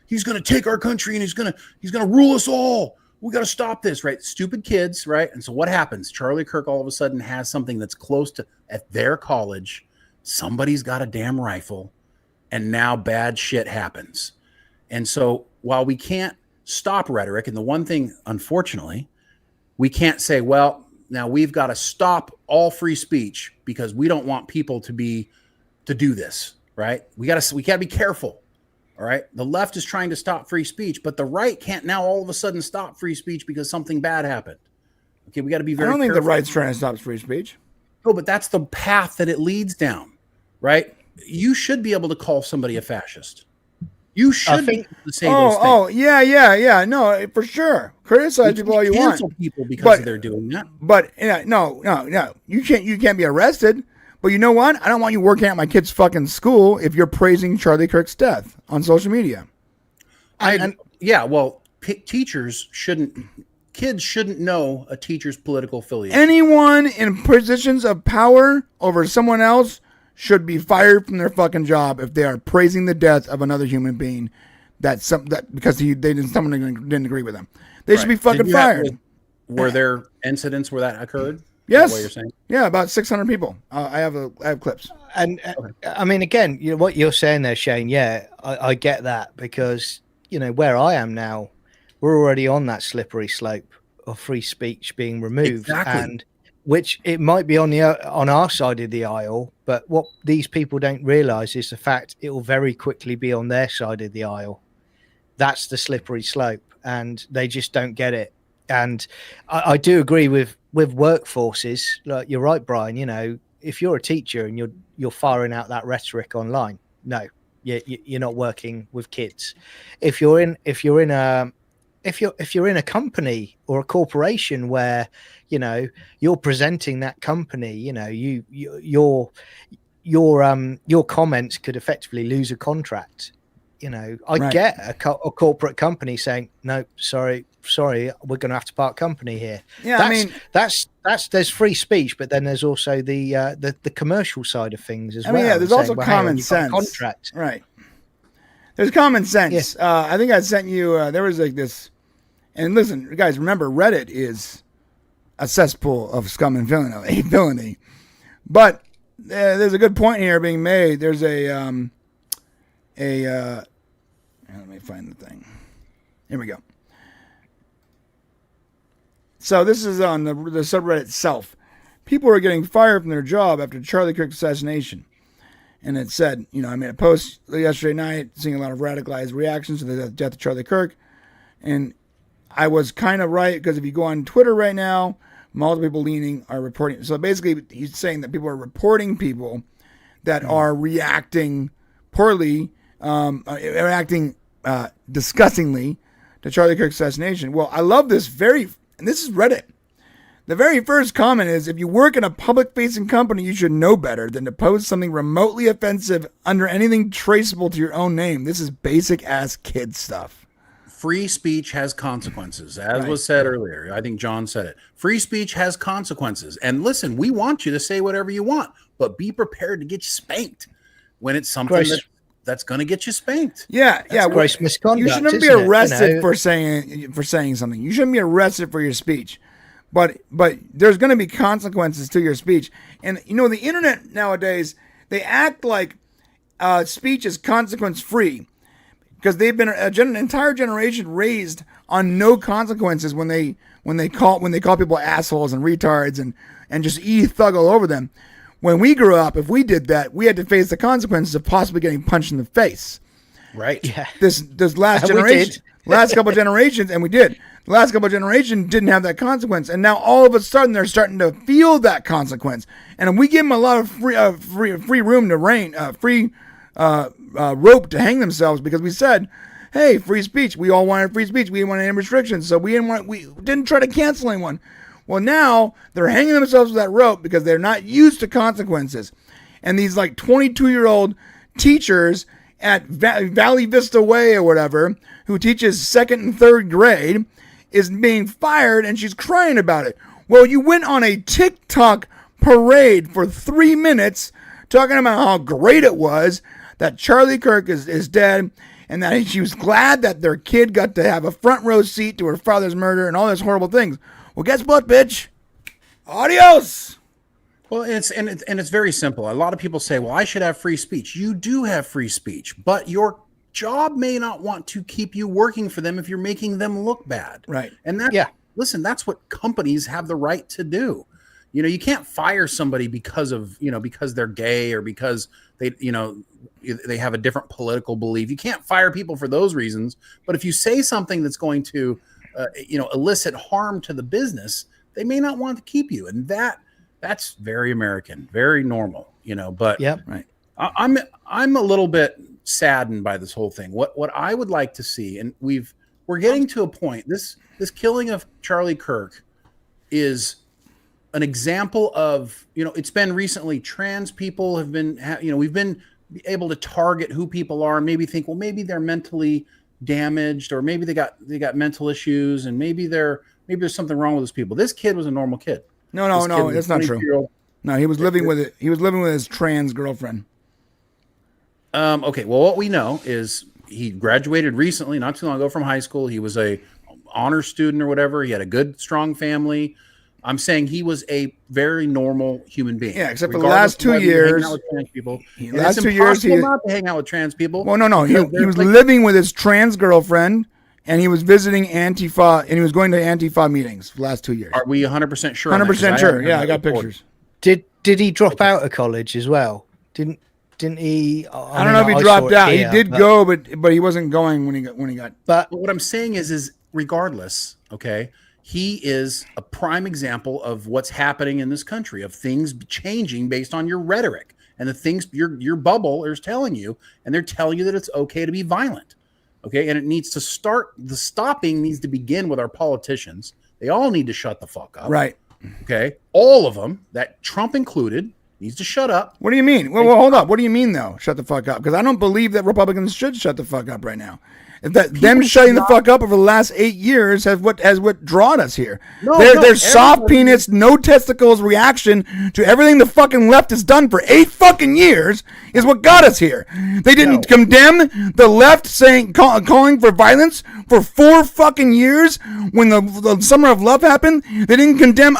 he's going to take our country and he's going to rule us all. We got to stop this, right? Stupid kids, right? And so what happens? Charlie Kirk all of a sudden has something that's close to, at their college, somebody's got a damn rifle, and now bad shit happens. And so while we can't stop rhetoric, and the one thing, unfortunately, we can't say, well, now we've got to stop all free speech because we don't want people to do this, right? We got to be careful. All right. The left is trying to stop free speech, but the right can't now all of a sudden stop free speech because something bad happened. Okay. We got to be very careful. I don't think the right's trying to stop free speech. No, but that's the path that it leads down, right? You should be able to call somebody a fascist. You should be able to say those things. Oh, yeah. No, for sure. Criticize people all you want. Cancel people because they're doing that. But no. You can't be arrested. But you know what? I don't want you working at my kid's fucking school if you're praising Charlie Kirk's death on social media. Kids shouldn't know a teacher's political affiliation. Anyone in positions of power over someone else should be fired from their fucking job if they are praising the death of another human being because someone didn't agree with them. They should be fucking fired. Were there incidents where that occurred? Yes. What you're saying? Yeah, about 600 people. I have clips. And I mean, again, what you're saying there, Shane. Yeah, I get that, because where I am now, we're already on that slippery slope of free speech being removed, and which it might be on our side of the aisle, but what these people don't realize is the fact it will very quickly be on their side of the aisle. That's the slippery slope, and they just don't get it. And I do agree with workforces. Like, you're right, Brian. If you're a teacher and you're firing out that rhetoric online, no, you're not working with kids. If you're in a company or a corporation where you're presenting that company, your comments could effectively lose a contract. I get a corporate company saying, no, sorry, we're going to have to part company here. Yeah, that's there's free speech, but then there's also the commercial side of things as well. Yeah, there's also common sense. Contract. Right. There's common sense. Yeah. I think I sent you. There was like this, and listen, guys, remember, Reddit is a cesspool of scum and villainy. But there's a good point here being made. There's let me find the thing. Here we go. So this is on the subreddit itself. People are getting fired from their job after Charlie Kirk's assassination. And it said, I made a post yesterday night seeing a lot of radicalized reactions to the death of Charlie Kirk. And I was kind of right, because if you go on Twitter right now, multiple people leaning are reporting. So basically, he's saying that people are reporting people that are reacting poorly, reacting disgustingly to Charlie Kirk's assassination. Well, I love this and this is Reddit. The very first comment is, if you work in a public-facing company, you should know better than to post something remotely offensive under anything traceable to your own name. This is basic-ass kid stuff. Free speech has consequences, as was said earlier. I think John said it. Free speech has consequences. And listen, we want you to say whatever you want, but be prepared to get you spanked when it's something that's going to get you spanked. Yeah. Gross misconduct. You shouldn't be arrested for saying something. You shouldn't be arrested for your speech. But there's going to be consequences to your speech. And, the internet nowadays, they act like speech is consequence-free, because they've been an entire generation raised on no consequences when they call people assholes and retards and just thug all over them. When we grew up, if we did that, we had to face the consequences of possibly getting punched in the face. Right. Yeah. This last generation, last couple of generations, and we did. The last couple of generations didn't have that consequence, and now all of a sudden they're starting to feel that consequence. And we give them a lot of free room to reign, free rope to hang themselves, because we said, hey, free speech. We all wanted free speech. We didn't want any restrictions, so we didn't try to cancel anyone. Well, now they're hanging themselves with that rope because they're not used to consequences. And these 22-year-old teachers at Valley Vista Way or whatever, who teaches 2nd and 3rd grade, is being fired, and she's crying about it. Well, you went on a TikTok parade for 3 minutes talking about how great it was that Charlie Kirk is dead, and that she was glad that their kid got to have a front row seat to her father's murder and all those horrible things. Well, guess what, bitch? Adios. Well, it's very simple. A lot of people say, well, I should have free speech. You do have free speech, but your job may not want to keep you working for them if you're making them look bad. Right. And listen, that's what companies have the right to do. You can't fire somebody because they're gay or because they have a different political belief. You can't fire people for those reasons. But if you say something that's going to elicit harm to the business, they may not want to keep you. And that's very American, very normal, but right. I'm a little bit saddened by this whole thing. What I would like to see, and we're getting to a point, this killing of Charlie Kirk is an example of, it's been recently trans people have been, we've been able to target who people are and maybe think, well, maybe they're mentally damaged, or maybe they got mental issues, and maybe there's something wrong with those people. This kid was a normal kid. No, that's not true. No, he was living with it. He was living with his trans girlfriend. Okay, well, what we know is he graduated recently, not too long ago, from high school. He was a honor student or whatever. He had a good, strong family. I'm saying he was a very normal human being. Yeah, except for the last 2 years. Last 2 years, he not to hang out with trans people. Well, no. He was living with his trans girlfriend, and he was visiting Antifa, and he was going to Antifa meetings for the last 2 years. Are we 100% sure? 100% sure. Yeah, I got pictures. Did he drop out of college as well? Didn't he? I don't know if he dropped out. He did go, but he wasn't going when he got. But what I'm saying is regardless, okay, he is a prime example of what's happening in this country, of things changing based on your rhetoric and the things your bubble is telling you, and they're telling you that it's okay to be violent, okay, and it needs to start. The stopping needs to begin with our politicians. They all need to shut the fuck up, right? Okay, all of them, that Trump included, needs to shut up. What do you mean? Well, hold up. What do you mean, though? Shut the fuck up? Because I don't believe that Republicans should shut the fuck up right now. Them shutting the fuck up over the last 8 years has what drawn us here. Their soft penis, no testicles reaction to everything the fucking left has done for 8 fucking years is what got us here. They didn't condemn the left calling for violence for 4 fucking years when the Summer of Love happened. They didn't condemn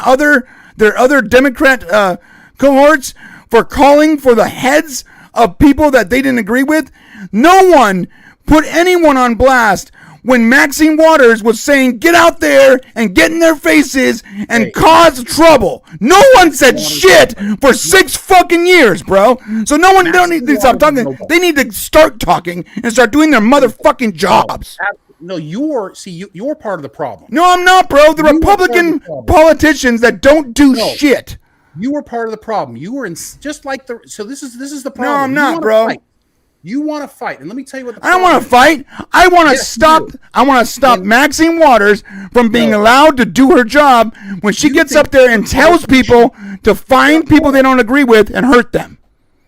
their other Democrat cohorts for calling for the heads of people that they didn't agree with. No one put anyone on blast when Maxine Waters was saying, get out there and get in their faces and cause trouble. No one said shit for 6 fucking years, bro. So no one don't need to stop talking. They need to start talking and start doing their motherfucking jobs. No, you're part of the problem. No, I'm not, bro. The Republican politicians that don't do shit. You were part of the problem. You were in just like the. So this is the problem. No, I'm not, bro. You want to fight, and let me tell you what. I don't want to fight. I want to stop. I want to stop Maxine Waters from being allowed to do her job when she gets up there and tells people to find people they don't agree with and hurt them.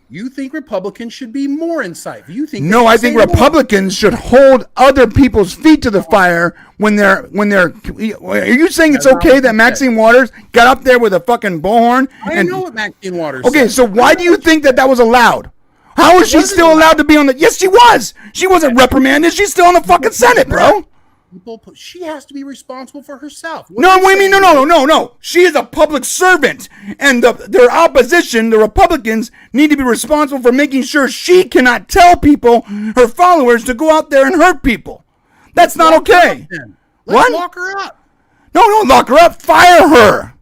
You think Republicans should be more insightful? You think? No, I think Republicans should hold other people's feet to the fire when they're. Are you saying it's okay that Maxine Waters got up there with a fucking bullhorn? I know what Maxine Waters. Okay, so why do you think that was allowed? How is she still allowed to be on the? Yes, she was. She wasn't reprimanded. She's still in the fucking Senate, bro. She has to be responsible for herself. No, what do you mean? No. She is a public servant, and their opposition, the Republicans, need to be responsible for making sure she cannot tell people, her followers, to go out there and hurt people. That's not okay. Let's lock her up. No, don't lock her up. Fire her.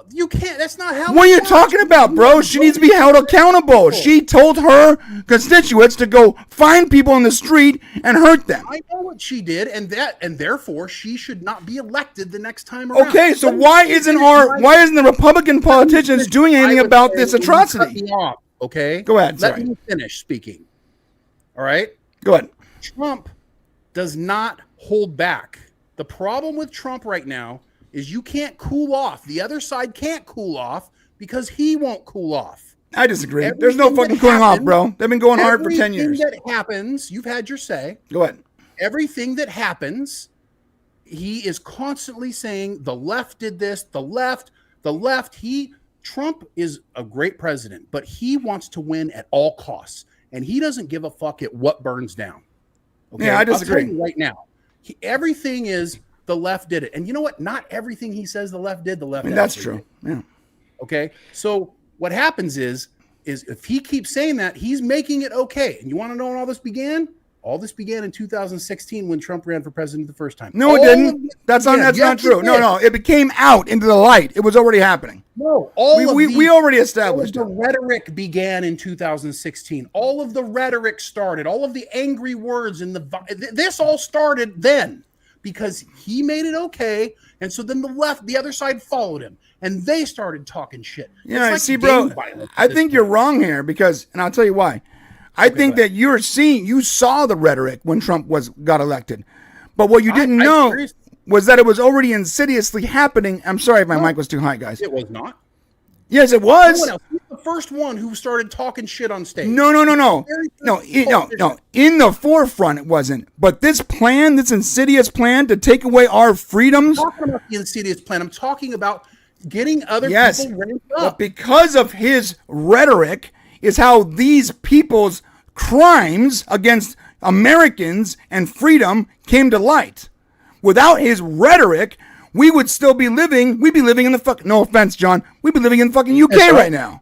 You can't. That's not how. What are you talking about, bro? She needs to be held accountable. She told her constituents to go find people in the street and hurt them. I know what she did, and therefore she should not be elected the next time around. Okay, so why isn't the Republican politicians doing anything about this atrocity? Okay, go ahead. Let me finish speaking. All right, go ahead. Trump does not hold back. The problem with Trump right now is you can't cool off. The other side can't cool off because he won't cool off. I disagree. There's no fucking cooling off, bro. They've been going hard for 10 years. Everything that happens, you've had your say. Go ahead. Everything that happens, he is constantly saying the left did this, the left. Trump is a great president, but he wants to win at all costs. And he doesn't give a fuck at what burns down. Okay? Yeah, I disagree. I'll tell you right now. Everything is the left did it. And you know what? Not everything he says the left did, the left did. That's true. Yeah. Okay. So what happens is if he keeps saying that, he's making it okay. And you want to know when all this began? All this began in 2016 when Trump ran for president the first time. No, it didn't. That's not true. No. It became out into the light. It was already happening. No, we already established the rhetoric began in 2016. All of the rhetoric started. All of the angry words and this all started then. Because he made it okay, and so then the other side followed him, and they started talking shit. Yeah, like see, bro, I think you're wrong here because, and I'll tell you why. I think that you saw the rhetoric when Trump got elected, but what you didn't know was that it was already insidiously happening. I'm sorry if my mic was too high, guys. It was not. Yes, it was. first one who started talking shit on stage. No. In the forefront, it wasn't. But this plan, this insidious plan to take away our freedoms. I'm talking about the insidious plan. I'm talking about getting other people ramped up. But because of his rhetoric is how these people's crimes against Americans and freedom came to light. Without his rhetoric, we would still be living, we'd be living in the fucking, no offense, John, we'd be living in the fucking UK right now.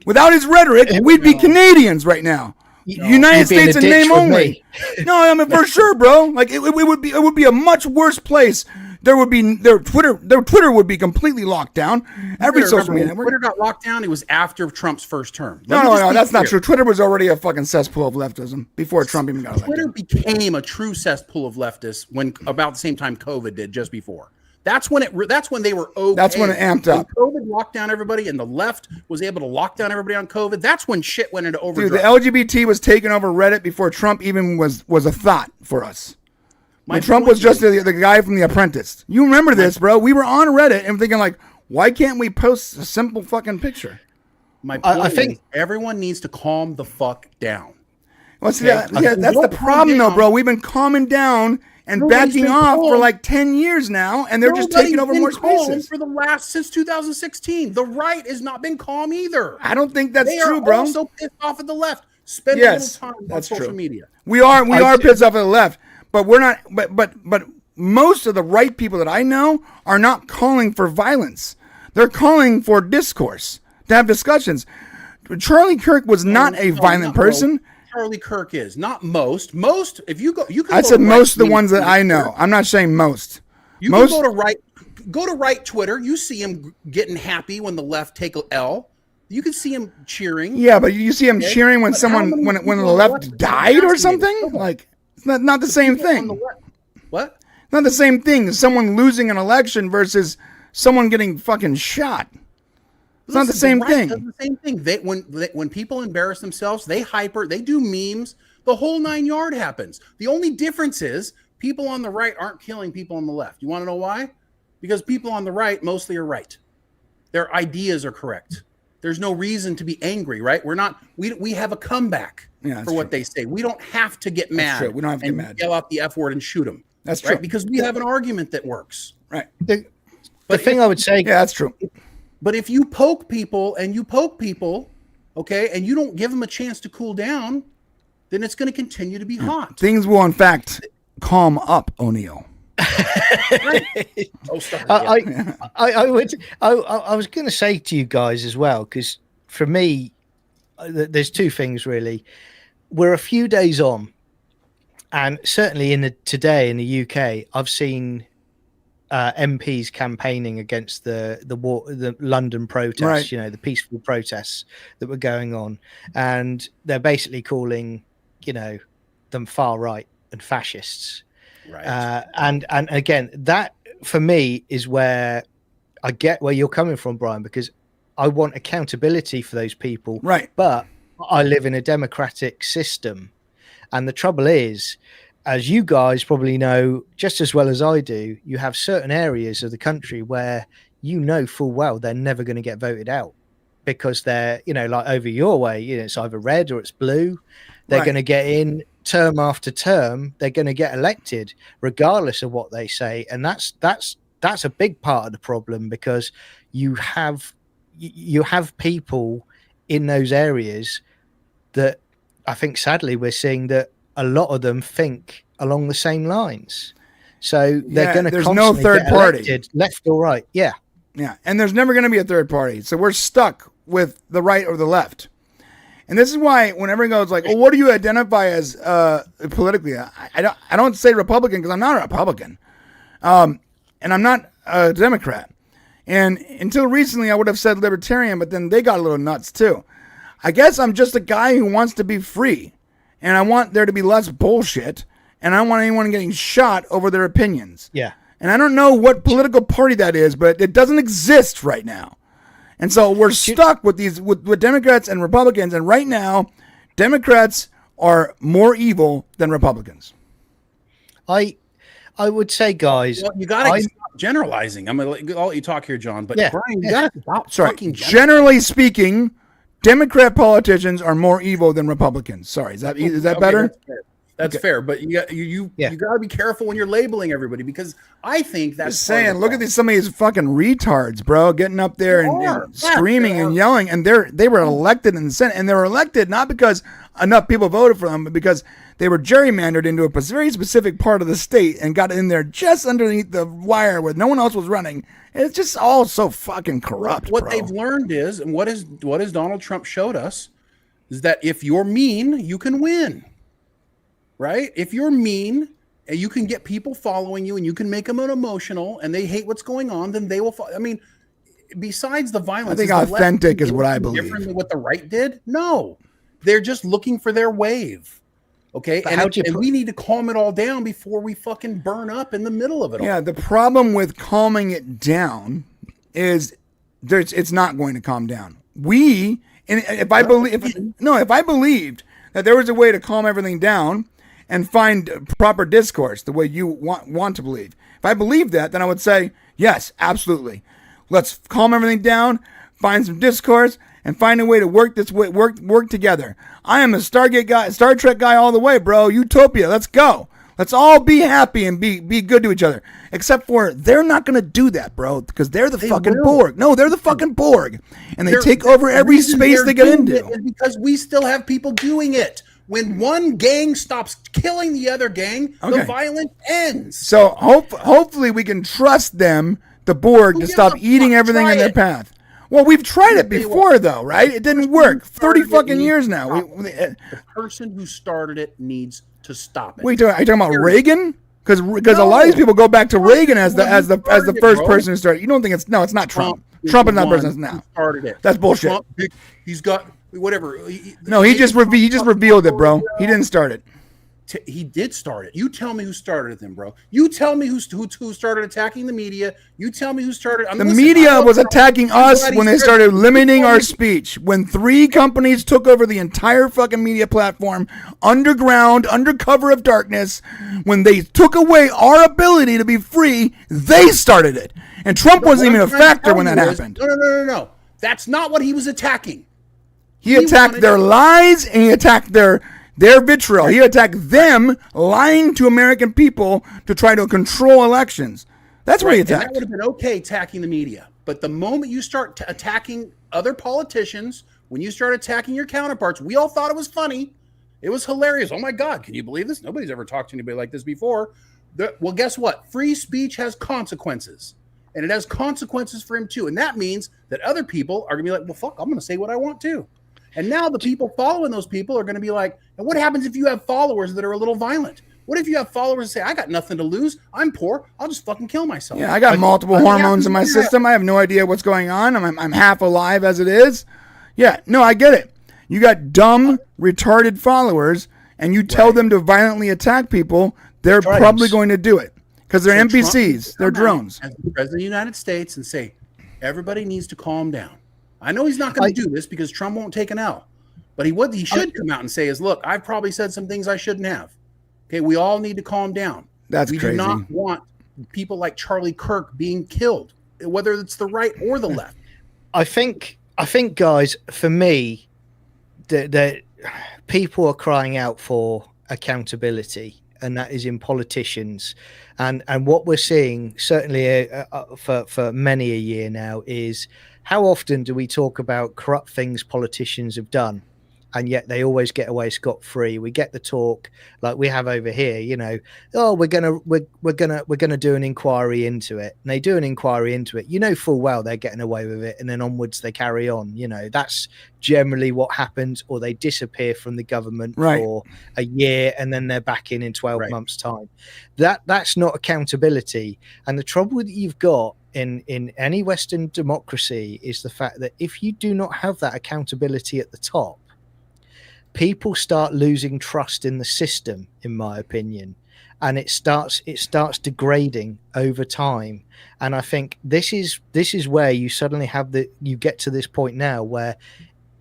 Without his rhetoric, we'd be Canadians right now. United States in name only. No, I mean, for sure, bro. Like, it would be a much worse place. Twitter would be completely locked down. Every social media network. Twitter got locked down. It was after Trump's first term. No, that's not true. Twitter was already a fucking cesspool of leftism before Trump even got elected. Twitter became a true cesspool of leftists when about the same time COVID did, just before. That's when they were okay. That's when it amped up. When COVID locked down everybody, and the left was able to lock down everybody on COVID. That's when shit went into overdrive. Dude, the LGBT was taking over Reddit before Trump even was a thought for us. When Trump was just the guy from The Apprentice. You remember this, bro? We were on Reddit and thinking like, why can't we post a simple fucking picture? My point I think everyone needs to calm the fuck down. Well, see, that's the problem, though, bro. We've been calming down and backing off for like 10 years now, and they're just taking over more spaces. Since 2016, the right has not been calm either. I don't think that's true, They bro. are also pissed off at the left. Spend a little time on social media. We are pissed off at the left, but we're not. But most of the right people that I know are not calling for violence. They're calling for discourse, to have discussions. Charlie Kirk was not a violent person. Charlie Kirk is not most. Most, if you go, you can. I said most of the ones that I know. I'm not saying most. You can go to right Twitter. You see him getting happy when the left take a L. You can see him cheering. Yeah, but you see him cheering when someone when the left died or something. Like it's not the same thing. What? Not the same thing. Someone losing an election versus someone getting fucking shot. It's not the same thing. It's the same thing. When people embarrass themselves, they do memes. The whole 9 yard happens. The only difference is people on the right aren't killing people on the left. You want to know why? Because people on the right mostly are right. Their ideas are correct. There's no reason to be angry, right? We have a comeback for what they say. We don't have to get mad. True. We don't have to get mad. Yell out the F word and shoot them. That's right? true. Because we have an argument that works. Right. The thing I would say. Yeah, that's true. But if you poke people, okay, and you don't give them a chance to cool down, then it's going to continue to be hot. Things will, in fact, calm up, O'Neill. I was going to say to you guys as well, because for me, there's two things really. We're a few days on, and certainly today in the UK, I've seen MPs campaigning against the London protests, right. You know, the peaceful protests that were going on, and they're basically calling, you know, them far right and fascists. Right. And again, that for me is where I get where you're coming from, Brian, because I want accountability for those people. Right. But I live in a democratic system, and the trouble is, as you guys probably know just as well as I do, you have certain areas of the country where you know full well they're never going to get voted out because they're, you know, like over your way, you know, it's either red or it's blue. They're going to get in term after term. They're going to get elected regardless of what they say. And that's a big part of the problem, because you have people in those areas that I think sadly we're seeing that a lot of them think along the same lines. So they're going to there's no third party, left or right. Yeah. Yeah. And there's never going to be a third party. So we're stuck with the right or the left. And this is why when everyone goes like, "Oh, what do you identify as politically?" I don't say Republican because I'm not a Republican, and I'm not a Democrat. And until recently, I would have said Libertarian, but then they got a little nuts too. I guess I'm just a guy who wants to be free, and I want there to be less bullshit, and I don't want anyone getting shot over their opinions. Yeah. And I don't know what political party that is, but it doesn't exist right now. And so we're stuck with with Democrats and Republicans. And right now, Democrats are more evil than Republicans. I would say, guys, well, you got to stop generalizing. I'm gonna I'll let you talk here, John. But Yeah. Brian, you gotta stop Sorry. fucking Generally speaking, Democrat politicians are more evil than Republicans. Sorry, is that better? That's fair, but you got you got to be careful when you're labeling everybody, because I think that's Just saying. Look at some of these fucking retards, bro, getting up there and screaming and yelling, and they were elected in the Senate, and they were elected not because enough people voted for them, but because they were gerrymandered into a very specific part of the state and got in there just underneath the wire where no one else was running. And it's just all so fucking corrupt. What bro. they've learned is, and what is Donald Trump showed us, is that if you're mean, you can win. Right? If you're mean and you can get people following you and you can make them emotional and they hate what's going on, then they will follow. I mean, besides the violence, I think authentic is what I believe. Different than what the right did? No, they're just looking for their wave. Okay, and we need to calm it all down before we fucking burn up in the middle of it all. Yeah, the problem with calming it down is it's not going to calm down. If I believed that there was a way to calm everything down and find proper discourse the way you want to believe. If I believed that, then I would say, yes, absolutely. Let's calm everything down, find some discourse, and find a way to work together. I am a Stargate guy, Star Trek guy all the way, bro. Utopia, let's go. Let's all be happy and be good to each other. Except for they're not going to do that, bro, because they're the fucking Borg. No, they're the fucking Borg. And they take over every space they get into. Because we still have people doing it. When one gang stops killing the other gang, the violence ends. So hopefully we can trust them, the Borg, to stop eating everything in their path. Well, we've tried it before, though, right? It didn't work. 30 fucking years now. The person who started it needs to stop it. Wait, are you talking about Reagan? Because a lot of these people go back to Reagan as the first person who started. You don't think it's not Trump. Trump is not the person now. Started it. That's bullshit. Trump, he's got whatever. He just revealed it, bro. He didn't start it. He did start it. You tell me who started it then, bro. You tell me who started attacking the media. You tell me who started. The media was attacking us when they started limiting our speech. When 3 companies took over the entire fucking media platform, underground, under cover of darkness, when they took away our ability to be free, they started it. And Trump wasn't even a factor when that happened. No. That's not what he was attacking. He attacked their lies and he attacked their vitriol. He attacked them lying to American people to try to control elections. That's what he attacked. And that would have been okay attacking the media. But the moment you start attacking other politicians, when you start attacking your counterparts, we all thought it was funny. It was hilarious. Oh my God, can you believe this? Nobody's ever talked to anybody like this before. Well, guess what? Free speech has consequences. And it has consequences for him too. And that means that other people are going to be like, well, fuck, I'm going to say what I want to. And now the people following those people are going to be like, and what happens if you have followers that are a little violent? What if you have followers that say, I got nothing to lose. I'm poor. I'll just fucking kill myself. Yeah, I got multiple hormones in my system. I have no idea what's going on. I'm half alive as it is. Yeah, no, I get it. You got dumb, retarded followers, and you tell them to violently attack people, they're probably going to do it. Because they're NPCs. They're drones. As the President of the United States and say, everybody needs to calm down. I know he's not going to do this because Trump won't take an L. But he should come out and say is, look, I've probably said some things I shouldn't have. Okay, we all need to calm down. That's crazy. We do not want people like Charlie Kirk being killed, whether it's the right or the left. I think, guys, for me, that people are crying out for accountability, and that is in politicians. And what we're seeing, certainly for many a year now, is how often do we talk about corrupt things politicians have done, and yet they always get away scot-free? We get the talk like we have over here, you know, oh, we're gonna do an inquiry into it, and they do an inquiry into it. You know full well they're getting away with it, and then onwards they carry on. You know, that's generally what happens, or they disappear from the government for a year, and then they're back in 12 months' time. That's not accountability. And the trouble that you've got in any Western democracy is the fact that if you do not have that accountability at the top, people start losing trust in the system, in my opinion, and it starts degrading over time. And I think this is where you suddenly you get to this point now where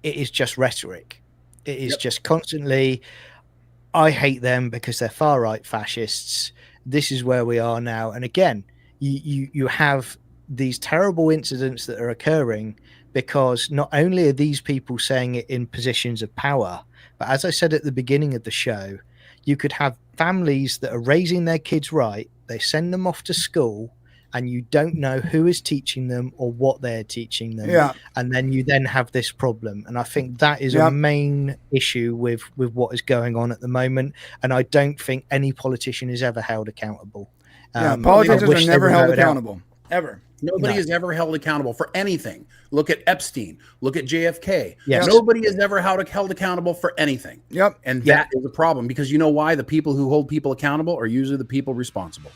it is just rhetoric. It is just constantly, I hate them because they're far right fascists. This is where we are now. And again, you have these terrible incidents that are occurring because not only are these people saying it in positions of power, but as I said at the beginning of the show, you could have families that are raising their kids right. They send them off to school, and you don't know who is teaching them or what they're teaching them. Yeah. And then you then have this problem. And I think that is a main issue with what is going on at the moment. And I don't think any politician is ever held accountable. Politicians are never held accountable, ever. Nobody is ever held accountable for anything. Look at Epstein. Look at JFK. Yes. Nobody is ever held accountable for anything. Yep. And that is a problem, because you know why? The people who hold people accountable are usually the people responsible.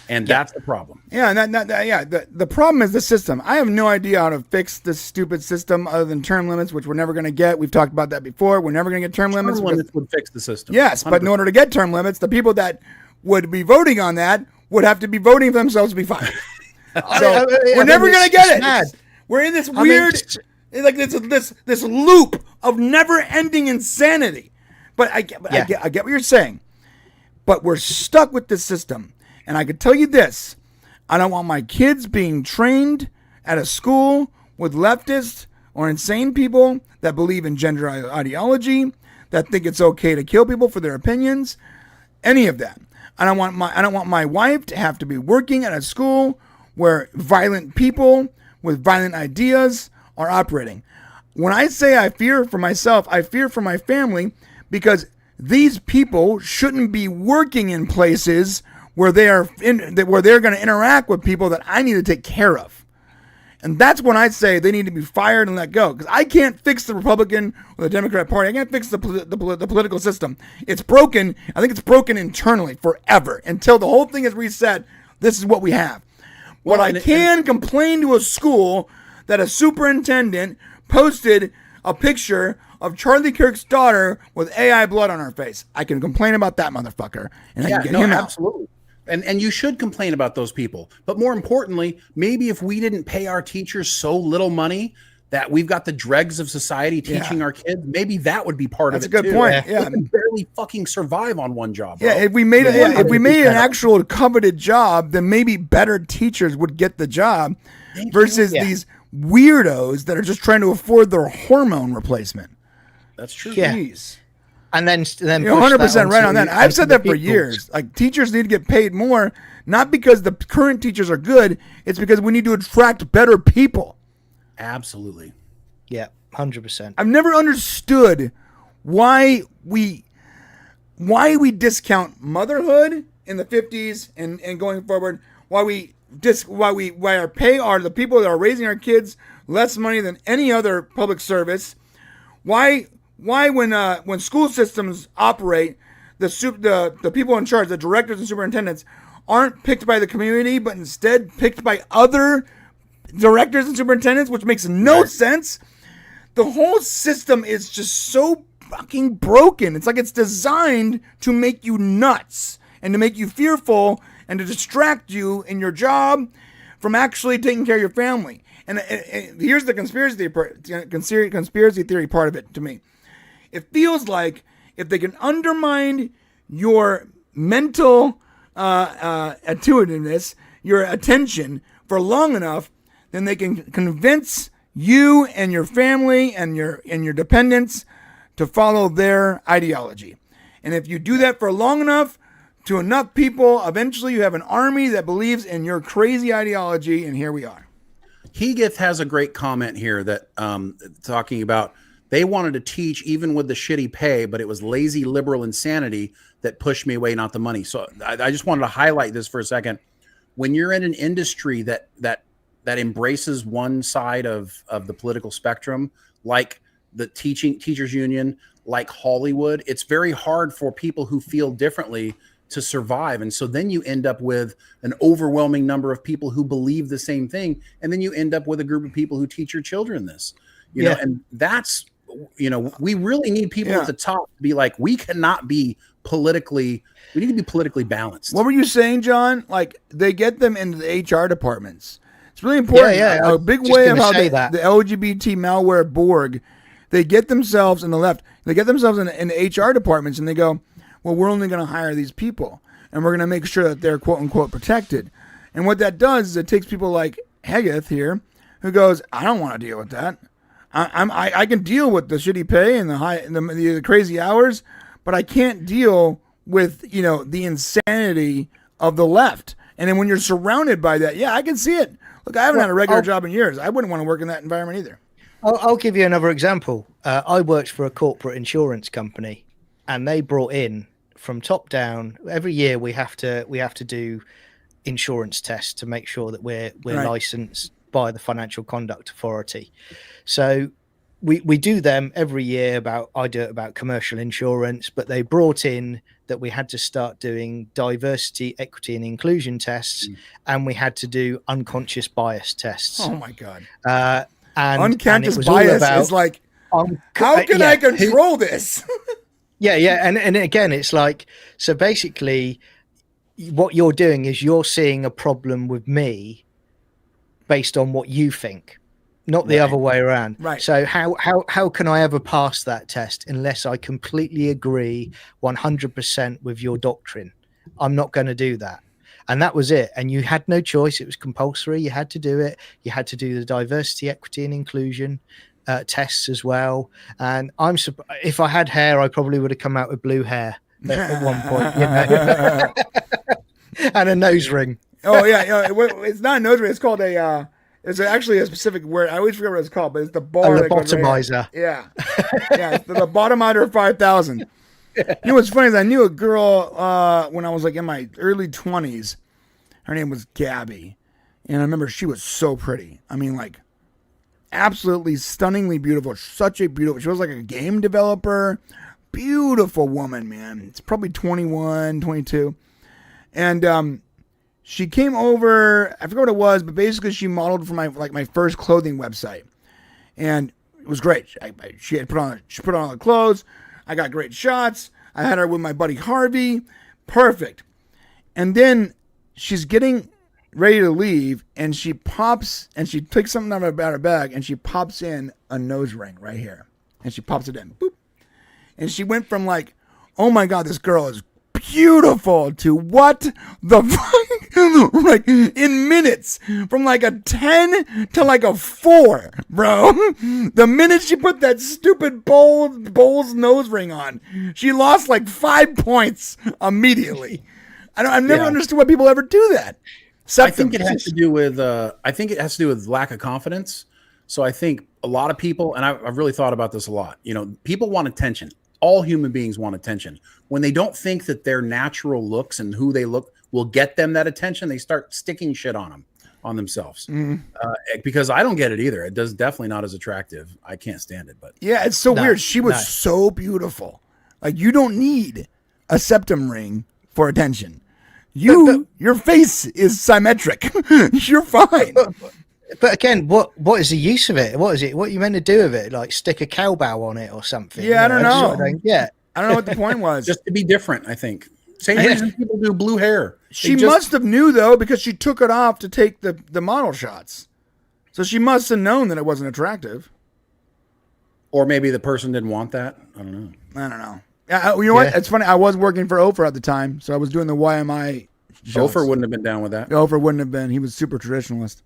And that's the problem. Yeah, and the problem is the system. I have no idea how to fix this stupid system other than term limits, which we're never going to get. We've talked about that before. We're never going to get term limits. Term limits would fix the system. Yes, 100%. But in order to get term limits, the people that would be voting on that would have to be voting for themselves to be fired. So we're never going to get it. We're in this weird, like this loop of never-ending insanity. But I get what you're saying. But we're stuck with this system. And I can tell you this, I don't want my kids being trained at a school with leftists or insane people that believe in gender ideology, that think it's okay to kill people for their opinions, any of that. I don't want my wife to have to be working at a school where violent people with violent ideas are operating. When I say I fear for myself, I fear for my family, because these people shouldn't be working in places where they're going to interact with people that I need to take care of. And that's when I say they need to be fired and let go. Because I can't fix the Republican or the Democrat Party. I can't fix the political system. It's broken. I think it's broken internally forever. Until the whole thing is reset, this is what we have. What I can complain to a school that a superintendent posted a picture of Charlie Kirk's daughter with AI blood on her face. I can complain about that motherfucker. And I can get him out. Absolutely. And you should complain about those people. But more importantly, maybe if we didn't pay our teachers so little money that we've got the dregs of society teaching our kids, maybe that would be part of it. That's a good point. Yeah. We can barely fucking survive on one job. Bro. Yeah, if we made an actual coveted job, then maybe better teachers would get the job versus these weirdos that are just trying to afford their hormone replacement. That's true. Jeez. And then you're 100% right on that. I've said that for years. Like, teachers need to get paid more, not because the current teachers are good. It's because we need to attract better people. Absolutely. Yeah, 100%. I've never understood why we discount motherhood in the 50s and going forward. Why our pay are the people that are raising our kids less money than any other public service. Why when school systems operate, the people in charge, the directors and superintendents, aren't picked by the community, but instead picked by other directors and superintendents, which makes no sense. The whole system is just so fucking broken. It's like it's designed to make you nuts and to make you fearful and to distract you in your job from actually taking care of your family. And here's the conspiracy theory part of it to me. It feels like if they can undermine your mental attentiveness, your attention for long enough, then they can convince you and your family and your dependents to follow their ideology. And if you do that for long enough to enough people, eventually you have an army that believes in your crazy ideology, and here we are. Heath has a great comment here that talking about they wanted to teach even with the shitty pay, but it was lazy liberal insanity that pushed me away, not the money. So I just wanted to highlight this for a second. When you're in an industry that embraces one side of the political spectrum, like the teachers union, like Hollywood, it's very hard for people who feel differently to survive. And so then you end up with an overwhelming number of people who believe the same thing. And then you end up with a group of people who teach your children this, you know, and that's, we really need people at the top to be like, we cannot be we need to be politically balanced. What were you saying, John? Like, they get them into the HR departments. It's really important. A big way of how the LGBT malware Borg, they get themselves in the left, they get themselves in the HR departments, and they go, well, we're only going to hire these people, and we're going to make sure that they're quote unquote protected. And what that does is it takes people like Hegeth here, who goes, I don't want to deal with that. I can deal with the shitty pay and the crazy hours, but I can't deal with, the insanity of the left. And then when you're surrounded by that, I can see it. Look, I haven't had a regular job in years. I wouldn't want to work in that environment either. I'll give you another example. I worked for a corporate insurance company, and they brought in from top down. Every year we have to do insurance tests to make sure that we're Right. licensed by the Financial Conduct Authority. So we do them every year. I do it about commercial insurance, but they brought in that we had to start doing diversity, equity, and inclusion tests, and we had to do unconscious bias tests. Oh my God. And Unconscious it was all bias about, is like, how can I control this? Yeah. And again, it's like, so basically what you're doing is you're seeing a problem with me based on what you think, not the other way around. Right. So how can I ever pass that test unless I completely agree 100% with your doctrine? I'm not going to do that. And that was it. And you had no choice. It was compulsory. You had to do it. You had to do the diversity, equity, and inclusion tests as well. And if I had hair, I probably would have come out with blue hair at one point, and a nose ring. Oh yeah, it's not a nose ring. It's called a. It's actually a specific word. I always forget what it's called, but it's the bar. A lobotomizer. Yeah, it's the lobotomizer 5000. You know what's funny is I knew a girl when I was like in my early 20s. Her name was Gabby, and I remember she was so pretty. I mean, like, absolutely stunningly beautiful. She was like a game developer. Beautiful woman, man. It's probably 21, 22. And she came over, I forget what it was, but basically she modeled for my first clothing website. And it was great. She put on all the clothes. I got great shots. I had her with my buddy Harvey. Perfect. And then she's getting ready to leave, and she takes something out of her bag, and she pops in a nose ring right here. And she pops it in. Boop. And she went from like, oh my God, this girl is beautiful, to what the fuck? Like in minutes, from like a 10 to like a 4, bro. The minute she put that stupid Bowles nose ring on, she lost like 5 points immediately. I've never understood why people ever do that. I think it has to do with lack of confidence. So I think a lot of people, and I've really thought about this a lot, people want attention. All human beings want attention. When they don't think that their natural looks and who they look will get them that attention, they start sticking shit on themselves. Because I don't get it either. It does definitely not as attractive. I can't stand it. But yeah, it's so weird. She was so beautiful. Like, you don't need a septum ring for attention. Your face is symmetric. You're fine. But again, what is the use of it? What is it? What are you meant to do with it? Like stick a cowbell on it or something? Yeah, I don't know. I don't know what the point was. Just to be different, I think. Same reason people do blue hair. She must have knew, though, because she took it off to take the model shots. So she must have known that it wasn't attractive. Or maybe the person didn't want that. I don't know. You know what? It's funny. I was working for Ofer at the time, so I was doing the YMI shows. Ofer wouldn't have been down with that. Ofer wouldn't have been. He was super traditionalist.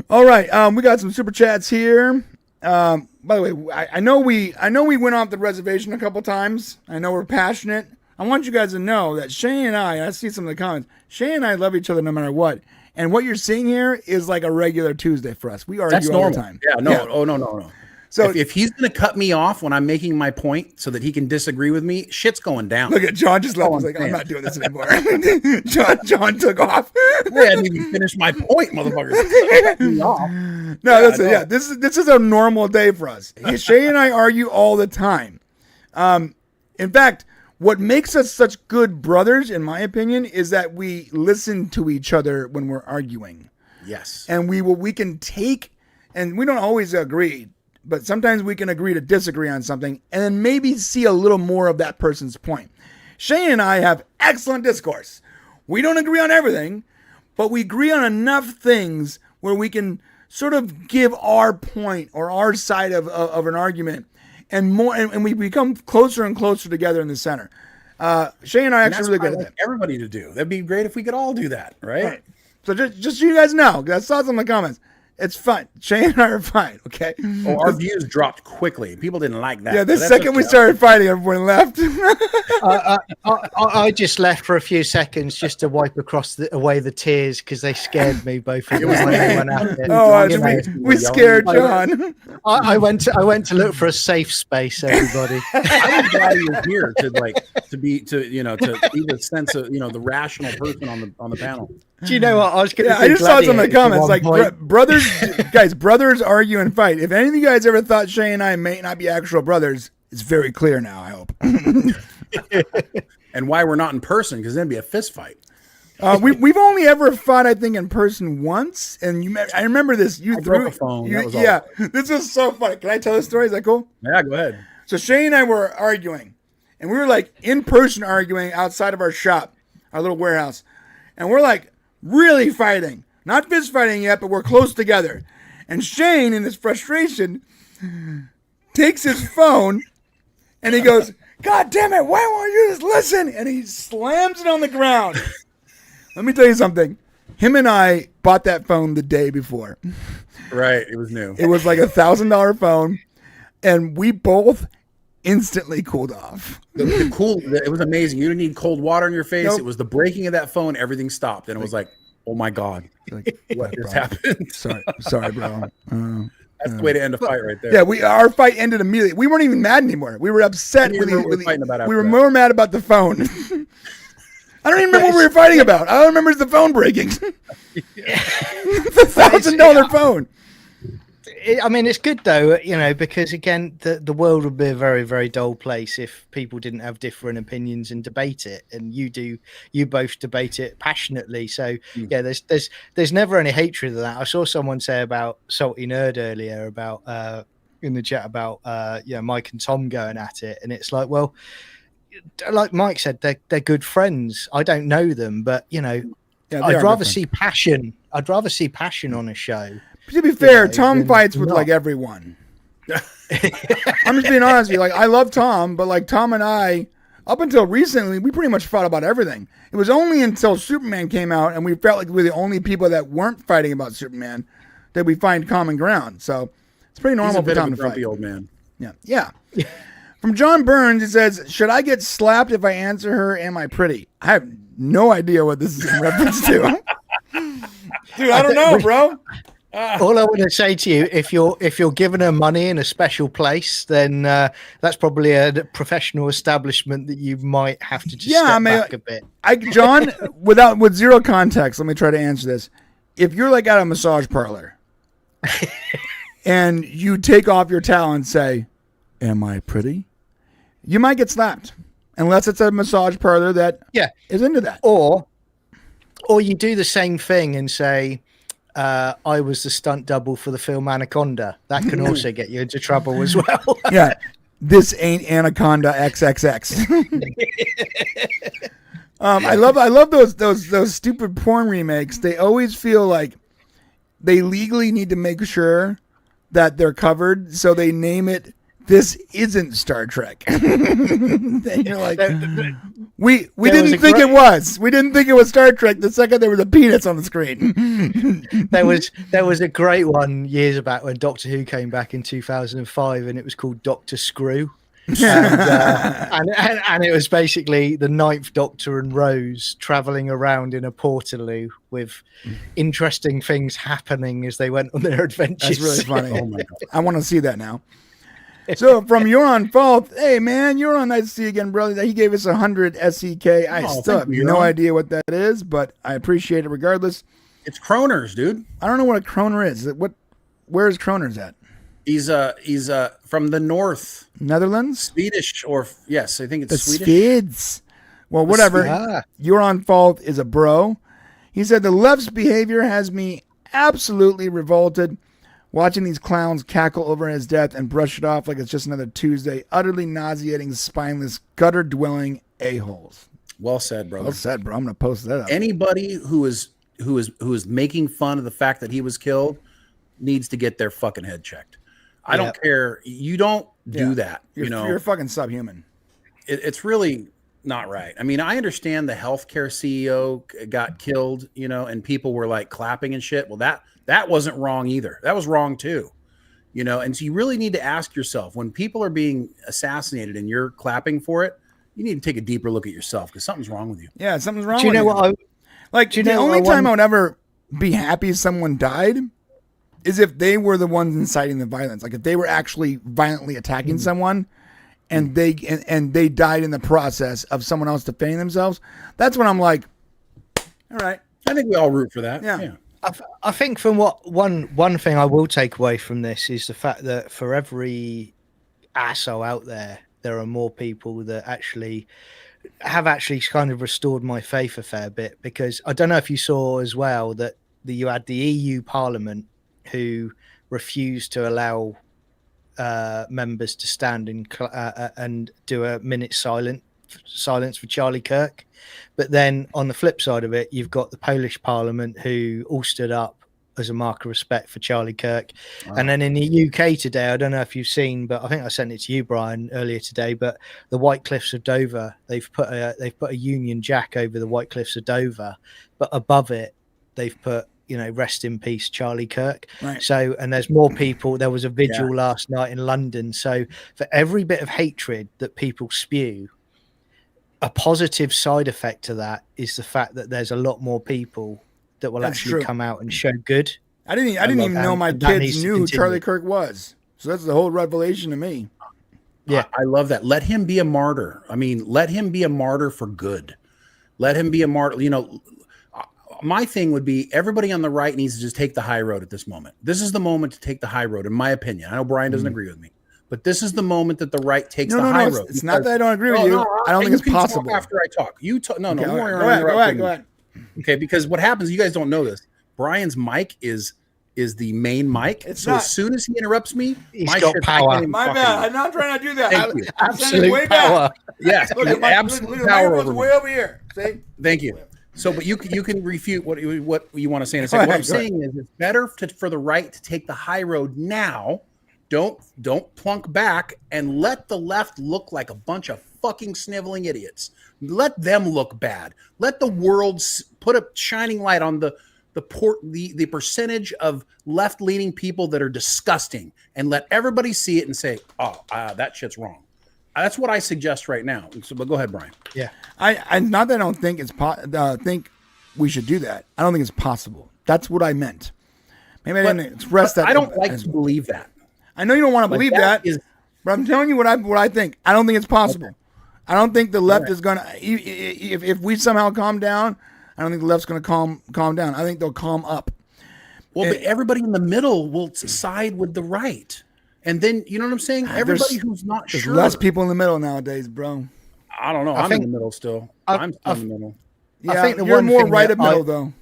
All right, we got some super chats here. By the way, I know we went off the reservation a couple times. I know we're passionate. I want you guys to know that Shane and I see some of the comments. Shane and I love each other no matter what. And what you're seeing here is like a regular Tuesday for us. We argue all the time. Yeah, no. Oh, no. So if he's going to cut me off when I'm making my point so that he can disagree with me, shit's going down. Look at John just left. He's like, I'm not doing this anymore. John took off. I hadn't even finished my point, motherfucker. No, this is a normal day for us. Shay and I argue all the time. In fact, what makes us such good brothers, in my opinion, is that we listen to each other when we're arguing. Yes. And we can take, and we don't always agree, but sometimes we can agree to disagree on something and then maybe see a little more of that person's point. Shane and I have excellent discourse. We don't agree on everything, but we agree on enough things where we can sort of give our point or our side of an argument and more, and we become closer and closer together in the center. Shay and I are And actually that's really what I good at want everybody to do. That'd be great if we could all do that, right? Right. So just so you guys know, 'cause I saw some in the comments. It's fine. Shay and I are fine. Okay. Oh, our views dropped quickly. People didn't like that. Yeah, the but that's second we okay. started fighting, everyone left. I just left for a few seconds just to wipe away the tears because they scared me both of them when they went at it. Oh, You know, we scared John. I went to look for a safe space, everybody. I was glad he was here to be the sense of the rational person on the panel. Do you know what I was going to I just saw some in the comments like brothers, guys, brothers argue and fight. If any of you guys ever thought Shay and I may not be actual brothers, it's very clear now. I hope. And why we're not in person, because then it'd be a fist fight. We've only ever fought, I think, in person once, and I remember this. You threw a phone. That was yeah, this is so funny. Can I tell the story? Is that cool? Yeah, go ahead. So Shay and I were arguing, and we were like in person arguing outside of our shop, our little warehouse, and we're like really fighting, not fist fighting yet, but we're close together. And Shane, in his frustration, takes his phone and he goes, "God damn it, why won't you just listen?" And he slams it on the ground. Let me tell you something. Him and I bought that phone the day before. Right, it was new. It was like $1,000 phone, and we both instantly cooled off. It was amazing. You didn't need cold water in your face. Nope. It was the breaking of that phone. Everything stopped, and it was like, oh my god, what just happened? Sorry, bro. That's the way to end a fight right there. Yeah, our fight ended immediately. We weren't even mad anymore. We were upset. We were more mad about the phone. I don't even remember what we were fighting about. All I remember is the phone breaking. The $1,000 phone. I mean, it's good though, because again, the world would be a very, very dull place if people didn't have different opinions and debate it. And you both debate it passionately. So yeah, there's never any hatred of that. I saw someone say about Salty Nerd earlier about in the chat about Mike and Tom going at it, and it's like, well, like Mike said, they're good friends. I don't know them, but I'd rather see passion. I'd rather see passion on a show. To be fair, Tom fights with like everyone. I'm just being honest with you. Like, I love Tom, but like Tom and I, up until recently, we pretty much fought about everything. It was only until Superman came out and we felt like we were the only people that weren't fighting about Superman that we find common ground. So it's pretty normal for Tom to fight. Grumpy old man. Yeah. From John Burns, it says, "Should I get slapped if I answer her? Am I pretty?" I have no idea what this is in reference to. Dude, I don't know, bro. All I want to say to you, if you're giving her money in a special place, then that's probably a professional establishment that you might have to just step back a bit. John, with zero context, let me try to answer this. If you're like at a massage parlor and you take off your towel and say, "Am I pretty?" you might get slapped, unless it's a massage parlor that is into that. Or you do the same thing and say, "I was the stunt double for the film Anaconda." That can also get you into trouble as well. Yeah, this ain't Anaconda XXX. I love those stupid porn remakes. They always feel like they legally need to make sure that they're covered, so they name it "This Isn't Star Trek." And you're like, we didn't think it was. We didn't think it was Star Trek the second there was a penis on the screen. There was a great one years back when Doctor Who came back in 2005, and it was called Dr. Screw. And it was basically the Ninth Doctor and Rose traveling around in a portaloo with interesting things happening as they went on their adventures. That's really funny. Oh my God. I want to see that now. So from You're on Fault, hey man, you're on. Nice to see you again, brother. He gave us 100 SEK. I still have no idea what that is, but I appreciate it regardless. It's kroners, dude. I don't know what a kroner is. Where is kroners at? He's from the north, Netherlands, Swedish, or yes, I think it's Swedish. Swedes. Well, whatever. You're on Fault is a bro. He said the left's behavior has me absolutely revolted. Watching these clowns cackle over his death and brush it off like it's just another Tuesday. Utterly nauseating, spineless, gutter-dwelling a-holes. Well said, brother. Well said, bro. I'm gonna post that up. Anybody who is making fun of the fact that he was killed needs to get their fucking head checked. I don't care. You don't do that. You're fucking subhuman. It's really not right. I mean, I understand the healthcare CEO got killed, you know, and people were like clapping and shit. Well, that wasn't wrong either. That was wrong too, you know. And so you really need to ask yourself, when people are being assassinated and you're clapping for it, you need to take a deeper look at yourself, because something's wrong with you. Yeah, something's wrong. Do you know what? The only time I would ever be happy someone died is if they were the ones inciting the violence. Like if they were actually violently attacking someone, and they died in the process of someone else defending themselves. That's when I'm like, all right. I think we all root for that. Yeah. I think from one thing I will take away from this is the fact that for every asshole out there are more people that actually kind of restored my faith a fair bit, because I don't know if you saw as well that you had the EU Parliament who refused to allow members to stand and do a minute silence for Charlie Kirk. But then on the flip side of it, you've got the Polish Parliament who all stood up as a mark of respect for Charlie Kirk. Wow. And then in the UK today, I don't know if you've seen, but I think I sent it to you, Brian, earlier today, but the White Cliffs of Dover, they've put a Union Jack over the White Cliffs of Dover, but above it they've put, you know, rest in peace, Charlie Kirk. Right. So, and there's more people. There was a vigil last night in London. So for every bit of hatred that people spew, a positive side effect to that is the fact that there's a lot more people that will actually come out and show good. I didn't even know my kids knew who Charlie Kirk was. So that's the whole revelation to me. Yeah. I love that. Let him be a martyr. I mean, let him be a martyr for good. Let him be a martyr. You know, my thing would be everybody on the right needs to just take the high road at this moment. This is the moment to take the high road, in my opinion. I know Brian doesn't agree with me, but this is the moment that the right takes the high road. It's not that I don't agree with you. I don't think it's possible. After I talk, you talk. No, okay, no. Go ahead. Okay, because what happens? You guys don't know this. Brian's mic is the main mic. As soon as he interrupts me, he's got power. My bad. I'm not trying to do that. Thank you. Absolute power. Yes, absolute power over way over here. See? Thank you. So, but you can refute what you want to say in a second. What I'm saying is, it's better for the right to take the high road now. Don't plunk back and let the left look like a bunch of fucking sniveling idiots. Let them look bad. Let the world put a shining light on the percentage of left-leaning people that are disgusting, and let everybody see it and say, "Oh, that shit's wrong." That's what I suggest right now. So, but go ahead, Brian. Yeah, I not that I don't think think we should do that. I don't think it's possible. That's what I meant. Maybe I didn't express that. I don't like to believe that. I know you don't want to believe that, but I'm telling you what I think. I don't think it's possible. Okay. I don't think the left is gonna. If we somehow calm down, I don't think the left's gonna calm down. I think they'll calm up. Well, but everybody in the middle will side with the right. And then, you know what I'm saying? Everybody who's not there's sure. There's less people in the middle nowadays, bro. I don't know. I'm in the middle still. I'm still in the middle. Yeah, I think you're more right of middle, though.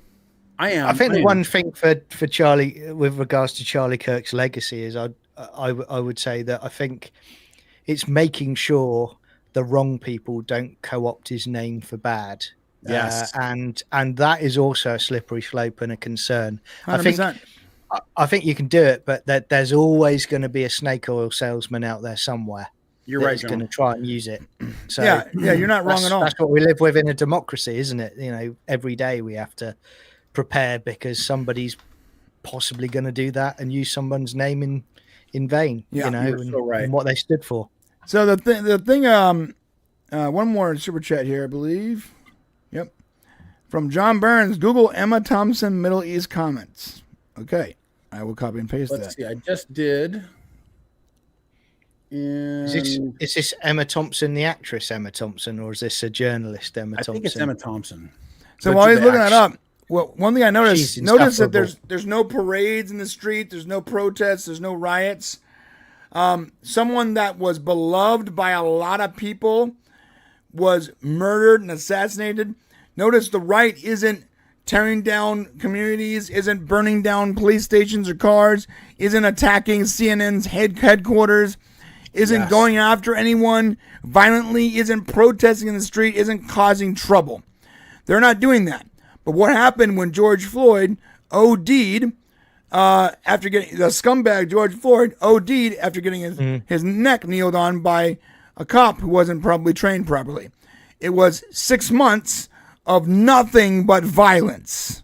I am. I think the one thing for Charlie, with regards to Charlie Kirk's legacy, is I would say that I think it's making sure the wrong people don't co-opt his name for bad. Yes. And that is also a slippery slope and a concern. 100%. I think you can do it, but there's always going to be a snake oil salesman out there somewhere. You're right. Who's going to try and use it. So yeah, you're not wrong at all. That's what we live with in a democracy, isn't it? You know, every day we have to prepare because somebody's possibly going to do that and use someone's name in vain. Yeah, you know, and what they stood for. So the thing. One more super chat here, I believe. Yep, from John Burns. Google Emma Thompson Middle East comments. Okay, I will copy and paste that. Let's see. I just did. Is this Emma Thompson, the actress Emma Thompson, or is this a journalist Emma Thompson? I think it's Emma Thompson. So while he's looking that up, well, one thing I noticed that there's no parades in the street, there's no protests, there's no riots. Someone that was beloved by a lot of people was murdered and assassinated. Notice the right isn't tearing down communities, isn't burning down police stations or cars, isn't attacking CNN's headquarters, isn't going after anyone violently, isn't protesting in the street, isn't causing trouble. They're not doing that. But what happened when George Floyd OD'd after getting the scumbag George Floyd OD'd after getting his neck kneeled on by a cop who wasn't probably trained properly. it was 6 months of nothing but violence.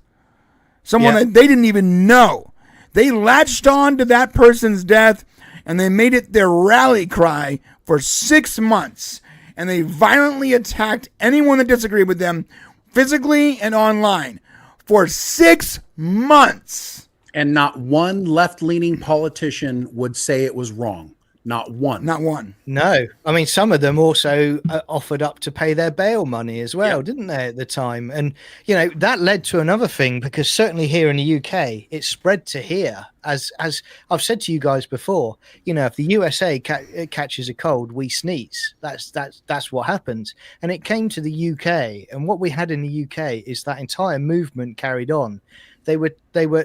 Someone that they didn't even know. They latched on to that person's death and they made it their rally cry for 6 months. And they violently attacked anyone that disagreed with them physically and online for 6 months. And not one left-leaning politician would say it was wrong. Not one. Not one. No. I mean, some of them also offered up to pay their bail money as well, didn't they, at the time? And, you know, that led to another thing, because certainly here in the UK, it spread to here. As I've said to you guys before, you know, if the USA catches a cold, we sneeze. That's what happens. And it came to the UK. And what we had in the UK is that entire movement carried on. They were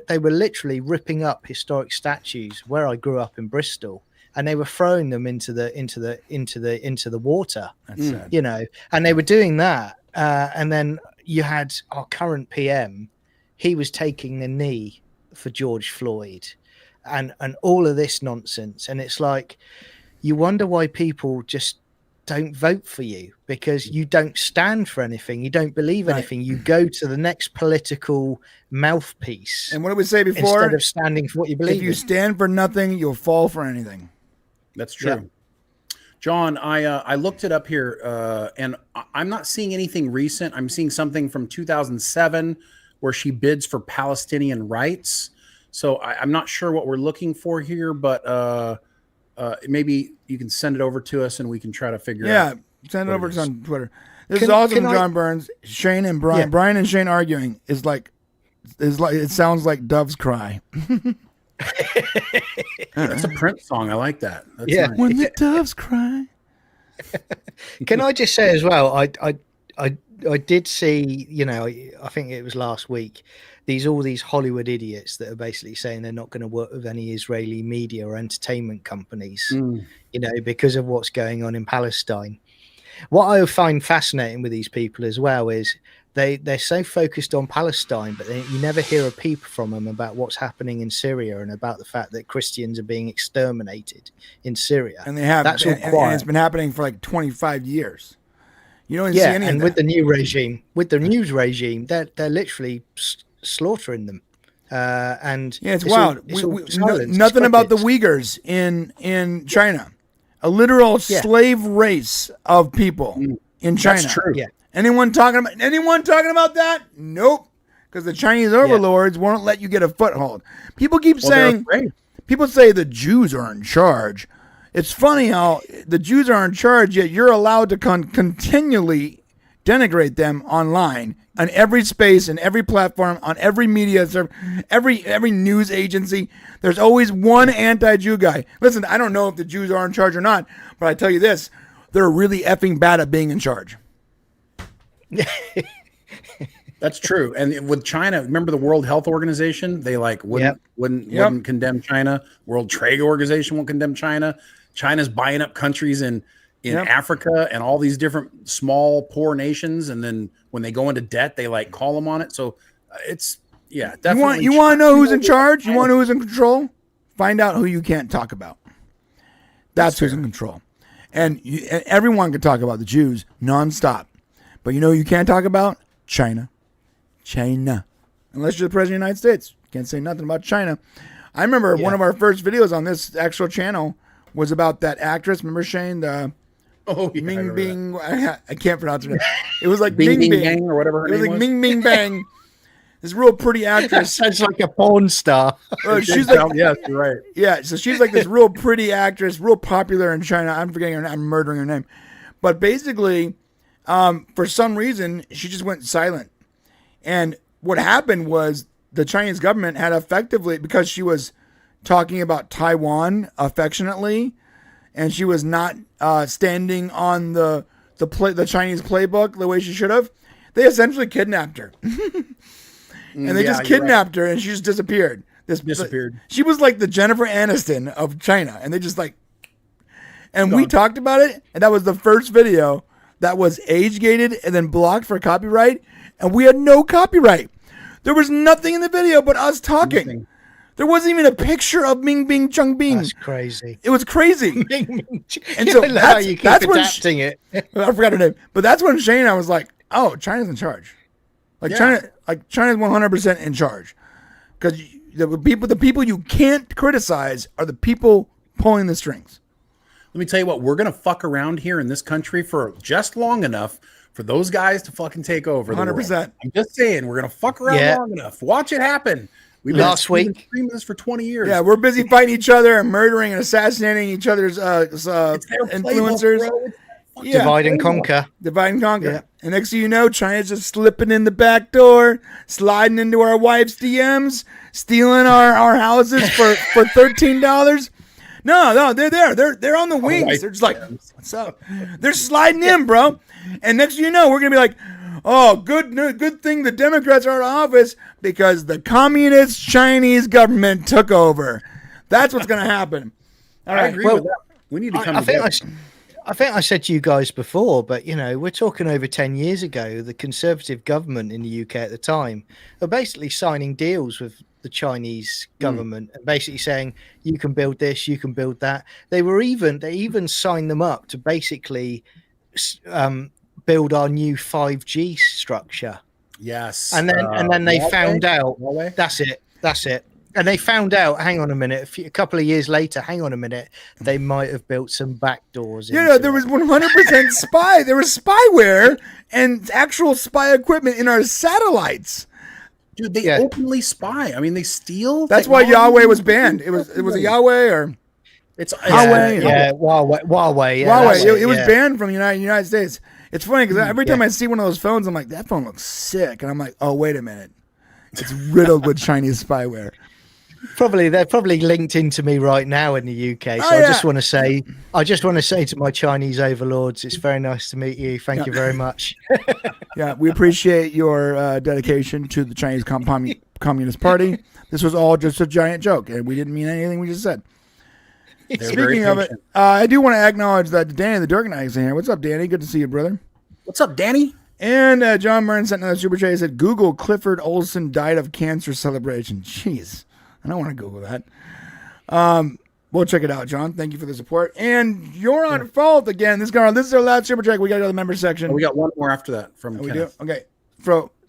literally ripping up historic statues where I grew up in Bristol. And they were throwing them into the water, you know, and they were doing that. And then you had our current PM, he was taking the knee for George Floyd, and all of this nonsense. And it's like, you wonder why people just don't vote for you, because you don't stand for anything, you don't believe anything. You go to the next political mouthpiece. And what did we say before? Instead of standing for what you believe. If you stand for nothing, you'll fall for anything. That's true. Yeah. John, I looked it up here, and I'm not seeing anything recent. I'm seeing something from 2007 where she bids for Palestinian rights. So I'm not sure what we're looking for here, but maybe you can send it over to us and we can try to figure out. Yeah, send it over to us on Twitter. This is awesome, John Burns. Shane and Brian. Yeah. Brian and Shane arguing is like it sounds like doves cry. That's a Prince song. I like that. That's nice. When the doves cry. Can I just say as well, I did see, you know, I think it was last week, all these Hollywood idiots that are basically saying they're not going to work with any Israeli media or entertainment companies, you know, because of what's going on in Palestine. What I find fascinating with these people as well is they're so focused on Palestine, but you never hear a peep from them about what's happening in Syria and about the fact that Christians are being exterminated in Syria. And they have. That's all quiet. And it's been happening for like 25 years. You don't see any and of with that. the new regime, they're literally slaughtering them. And it's wild. Nothing about the Uyghurs in China, a literal slave race of people in China. That's true. Yeah. Anyone talking about that? Nope. Because the Chinese overlords won't let you get a foothold. People keep saying, people say the Jews are in charge. It's funny how the Jews are in charge, yet you're allowed to continually denigrate them online, on every space, in every platform, on every media, every news agency. There's always one anti-Jew guy. Listen, I don't know if the Jews are in charge or not, but I tell you this, they're really effing bad at being in charge. That's true. And with China, remember the World Health Organization? They wouldn't condemn China. World Trade Organization won't condemn China. China's buying up countries in Africa and all these different small poor nations, and then when they go into debt, they call them on it. So it's definitely. You want to know who's in charge? You want to know who's in control? Find out who you can't talk about. That's who's in control. And everyone can talk about the Jews nonstop. But you know who you can't talk about? China. Unless you're the president of the United States. You can't say nothing about China. I remember one of our first videos on this actual channel was about that actress. Remember, Shane? Ming Bing. I can't pronounce her name. It was like Bing Bing Bang or whatever her name was. It was like Ming Bing Bang. This real pretty actress. Sounds like a porn star. She's like, yes, you're right. Yeah, so she's like this real pretty actress, real popular in China. I'm forgetting her name. I'm murdering her name. But basically, for some reason, she just went silent. And what happened was the Chinese government had effectively, because she was talking about Taiwan affectionately, and she was not standing on the Chinese playbook the way she should have, they essentially kidnapped her. And they just kidnapped her, and she just disappeared. Disappeared. She was like the Jennifer Aniston of China, and they just and we talked about it, and that was the first video that was age-gated and then blocked for copyright, and we had no copyright. There was nothing in the video but us talking. There wasn't even a picture of Ming Bing Chung Bing. That's crazy. It was crazy. And so that's when adapting it. I forgot her name, but that's when Shane, I was like, oh, China's in charge. China's 100% in charge, because the people you can't criticize are the people pulling the strings. Let me tell you what, we're gonna fuck around here in this country for just long enough for those guys to fucking take over. 100%. I'm just saying, we're gonna fuck around long enough. Watch it happen. We've been screaming this for 20 years. Yeah, we're busy fighting each other and murdering and assassinating each other's influencers. Playbook, Divide and conquer. Divide and conquer. Yeah. And next thing you know, China's just slipping in the back door, sliding into our wives' DMs, stealing our houses for $13. No, they're there. They're on the wings. They're just like, what's up? They're sliding in, bro. And next thing you know, we're gonna be like, oh, good thing the Democrats are out of office because the communist Chinese government took over. That's what's gonna happen. All right. I agree with that. We need to come together. I think I said to you guys before, but we're talking over 10 years ago. The Conservative government in the UK at the time were basically signing deals with the Chinese government and basically saying, you can build this, you can build that. They even signed them up to basically build our new 5G structure. Yes. And then they found out. That's it. And they found out, hang on a minute, a couple of years later, they might have built some back doors. There was 100% spy. There was spyware and actual spy equipment in our satellites. Dude, they openly spy. I mean, they steal. That's why Yahweh was banned. It was a Yahweh or it's Huawei. Yeah, Huawei. Huawei. It was banned from the United States. It's funny because every time I see one of those phones, I'm like, that phone looks sick, and I'm like, oh, wait a minute, it's riddled with Chinese spyware. They're probably linked into me right now in the UK. So I just want to say to my Chinese overlords, it's very nice to meet you. Thank you very much. Yeah, we appreciate your dedication to the Chinese Communist Party. This was all just a giant joke, and we didn't mean anything we just said. Speaking of it, I do want to acknowledge that Danny the Durganite is in here. What's up, Danny? Good to see you, brother. What's up, Danny? And John Murren sent another super chat. He said, Google Clifford Olson died of cancer celebration. Jeez. I don't want to Google that. We'll check it out, John. Thank you for the support. And you're on fault again. This is our last super chat. We got to go to the member section. We got one more after that from Kenneth. We do? Okay.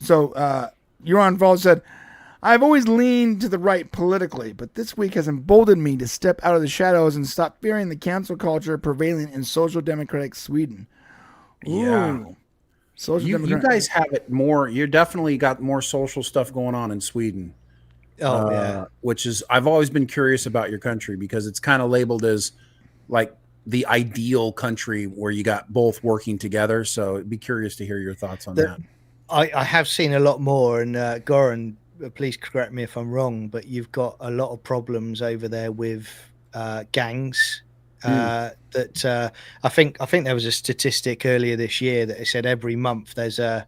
So you're on fault said, I've always leaned to the right politically, but this week has emboldened me to step out of the shadows and stop fearing the cancel culture prevailing in social democratic Sweden. Ooh. Yeah. You guys have it more. You definitely got more social stuff going on in Sweden. Oh, yeah. Which is, I've always been curious about your country because it's kind of labeled as like the ideal country where you got both working together. So I'd be curious to hear your thoughts on that. I have seen a lot more, and Goran, please correct me if I'm wrong, but you've got a lot of problems over there with gangs. That I think there was a statistic earlier this year that it said every month there's a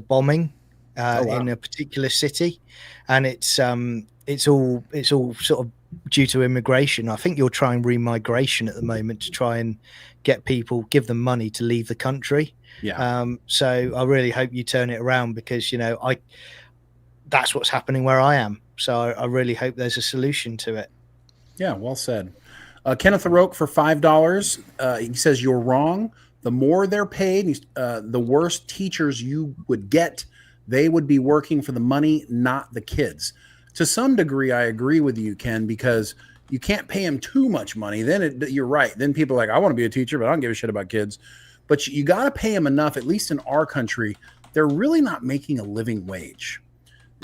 bombing in a particular city, and it's all sort of due to immigration. I think you're trying remigration at the moment to try and get people, give them money to leave the country. Yeah. So I really hope you turn it around because that's what's happening where I am. So I really hope there's a solution to it. Yeah, well said. Kenneth Aroke for $5. He says you're wrong. The more they're paid, the worse teachers you would get. They would be working for the money, not the kids. To some degree, I agree with you, Ken, because you can't pay them too much money. Then you're right. Then people are like, I want to be a teacher, but I don't give a shit about kids. But you got to pay them enough, at least in our country. They're really not making a living wage.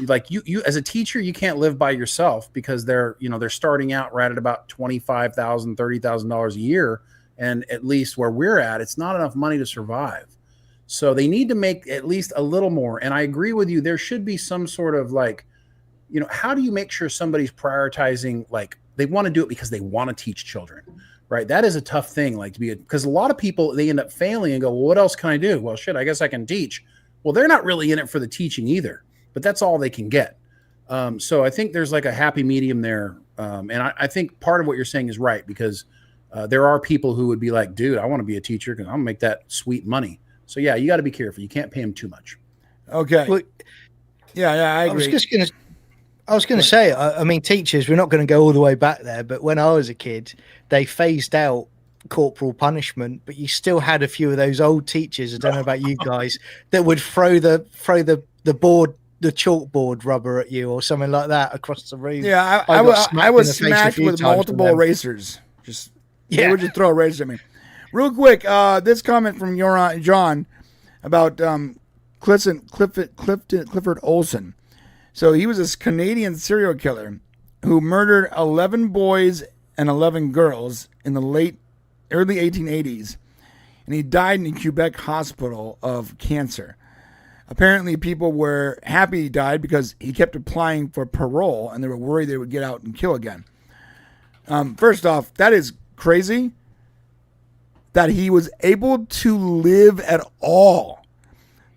Like you as a teacher, you can't live by yourself because they're starting out right at about $25,000, $30,000 a year. And at least where we're at, it's not enough money to survive. So they need to make at least a little more. And I agree with you. There should be some sort of how do you make sure somebody's prioritizing, they want to do it because they want to teach children, right? That is a tough thing, because a lot of people, they end up failing and go, well, what else can I do? Well, shit, I guess I can teach. Well, they're not really in it for the teaching either, but that's all they can get. So I think there's a happy medium there. And I think part of what you're saying is right, because there are people who would be like, dude, I want to be a teacher because I'm gonna make that sweet money. So yeah, you got to be careful. You can't pay them too much. Okay. Well, yeah, I agree. I was going to say, I mean, teachers, we're not going to go all the way back there, but when I was a kid, they phased out corporal punishment, but you still had a few of those old teachers, I don't know about you guys, that would throw the chalkboard rubber at you or something like that across the room. Yeah, I was smacked with multiple erasers. They would just throw erasers at me. Real quick, this comment from your John about Clifford Olson. So he was a Canadian serial killer who murdered 11 boys and 11 girls in the early 1880s, and he died in a Quebec hospital of cancer. Apparently, people were happy he died because he kept applying for parole, and they were worried they would get out and kill again. First off, that is crazy that he was able to live at all.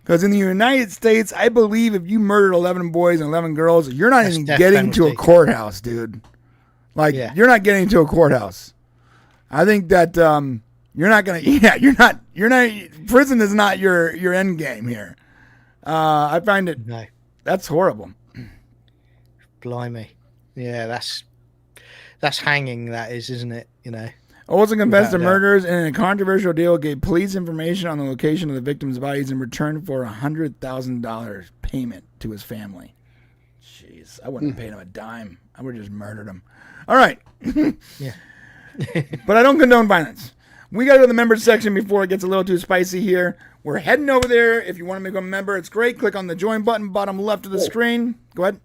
Because in the United States, I believe if you murdered 11 boys and 11 girls, you're not even getting to a courthouse, dude. You're not getting to a courthouse. I think that you're not going to, prison is not your end game here. I find it, that's horrible. Blimey. Yeah, that's hanging, that is, isn't it? Olson confessed to murders and in a controversial deal gave police information on the location of the victims' bodies in return for $100,000 payment to his family. Jeez, I wouldn't have paid him a dime. I would have just murdered him. All right. Yeah. But I don't condone violence. We got to go to the members section before it gets a little too spicy here. We're heading over there. If you want to become a member, it's great. Click on the join button, bottom left of the screen. Go ahead.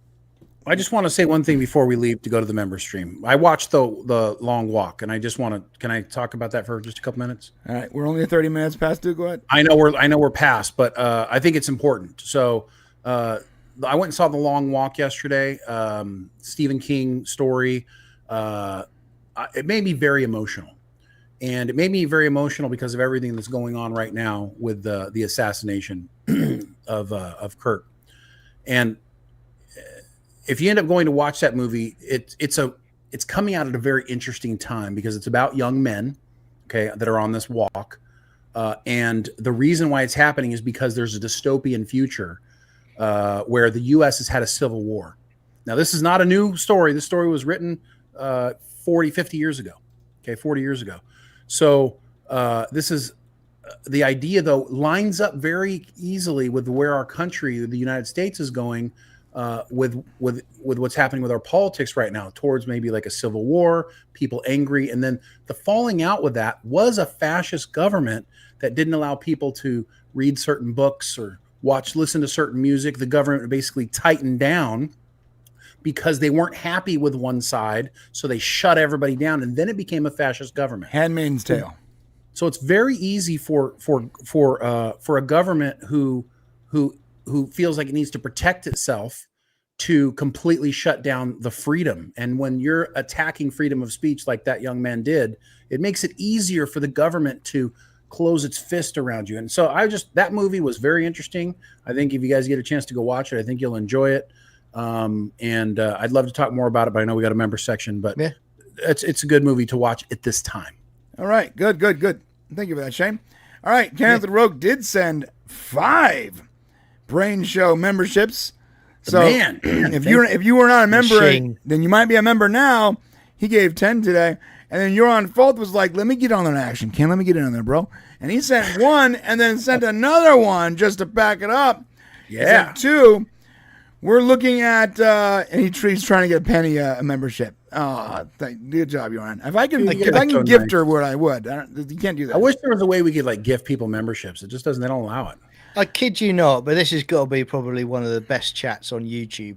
I just want to say one thing before we leave to go to the member stream. I watched the long walk, and I just want to. Can I talk about that for just a couple minutes? All right, we're only 30 minutes past due. Go ahead. I know we're past, but I think it's important. So I went and saw the long walk yesterday. Stephen King story. It made me very emotional, and it made me very emotional because of everything that's going on right now with the assassination of Kirk, and. If you end up going to watch that movie, it's coming out at a very interesting time because it's about young men, okay, that are on this walk, and the reason why it's happening is because there's a dystopian future where the U.S. has had a civil war. Now, this is not a new story. This story was written 50 years ago, okay, 40 years ago. So this is the idea, though, lines up very easily with where our country, the United States, is going. With what's happening with our politics right now towards maybe like a civil war, people angry. And then the falling out with that was a fascist government that didn't allow people to read certain books or listen to certain music. The government basically tightened down because they weren't happy with one side. So they shut everybody down. And then it became a fascist government. Handmaid's Tale. So it's very easy for a government who feels like it needs to protect itself to completely shut down the freedom. And when you're attacking freedom of speech like that young man did, it makes it easier for the government to close its fist around you. And so that movie was very interesting. I think if you guys get a chance to go watch it, I think you'll enjoy it. And I'd love to talk more about it, but I know we got a member section, but yeah. It's a good movie to watch at this time. All right. Good. Thank you for that, Shane. All right. Kenneth the Rogue did send 5 BRANE Show memberships. So if you were not a member, then you might be a member now. He gave 10 today. And then You're on Fault was like, let me get on that action. Ken, let me get in on there, bro. And he sent 1 and then sent another one just to back it up. Yeah. 2. We're looking at, and he's trying to get Penny a membership. Oh, good job, Yoran. If I can gift her what I would. You can't do that. I wish there was a way we could gift people memberships. It just doesn't. They don't allow it. I kid you not, but this has got to be probably one of the best chats on YouTube.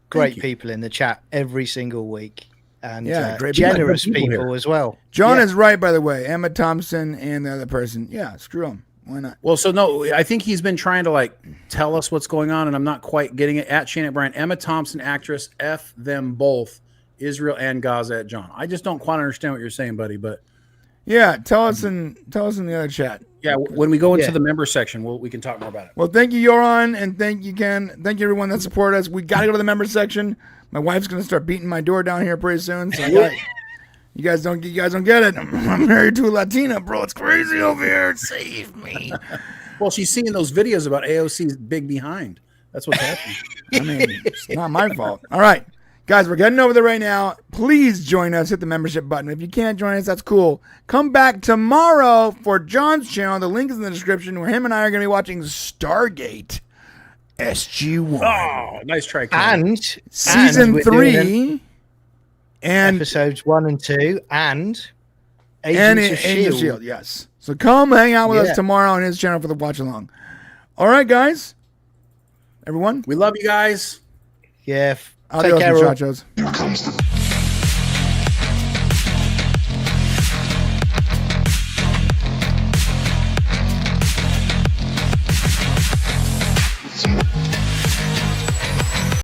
Great people in the chat every single week, and great generous people as well. John is right, by the way. Emma Thompson and the other person. Yeah, screw them. Why not? Well, so no, I think he's been trying to tell us what's going on, and I'm not quite getting it. At Shane at Brian, Emma Thompson, actress, F them both, Israel and Gaza at John. I just don't quite understand what you're saying, buddy. But yeah, tell us in the other chat. Yeah, when we go into the member section, we can talk more about it. Well, thank you, Yoran, and thank you, Ken. Thank you, everyone that supported us. We got to go to the member section. My wife's going to start beating my door down here pretty soon. So you guys don't get it. I'm married to a Latina, bro. It's crazy over here. Save me. Well, she's seeing those videos about AOC's big behind. That's what's happening. I mean, it's not my fault. All right, guys, we're getting over there right now. Please join us. Hit the membership button. If you can't join us, that's cool. Come back tomorrow for John's channel. The link is in the description, where him and I are going to be watching Stargate SG-1. Oh, nice try, And season 3 and episodes 1 and 2 and Agents of Shield. Yes. So come hang out with us tomorrow on his channel for the watch along. All right, guys. Everyone, we love you guys. Yeah. Adios, Take care, muchachos. Here comes the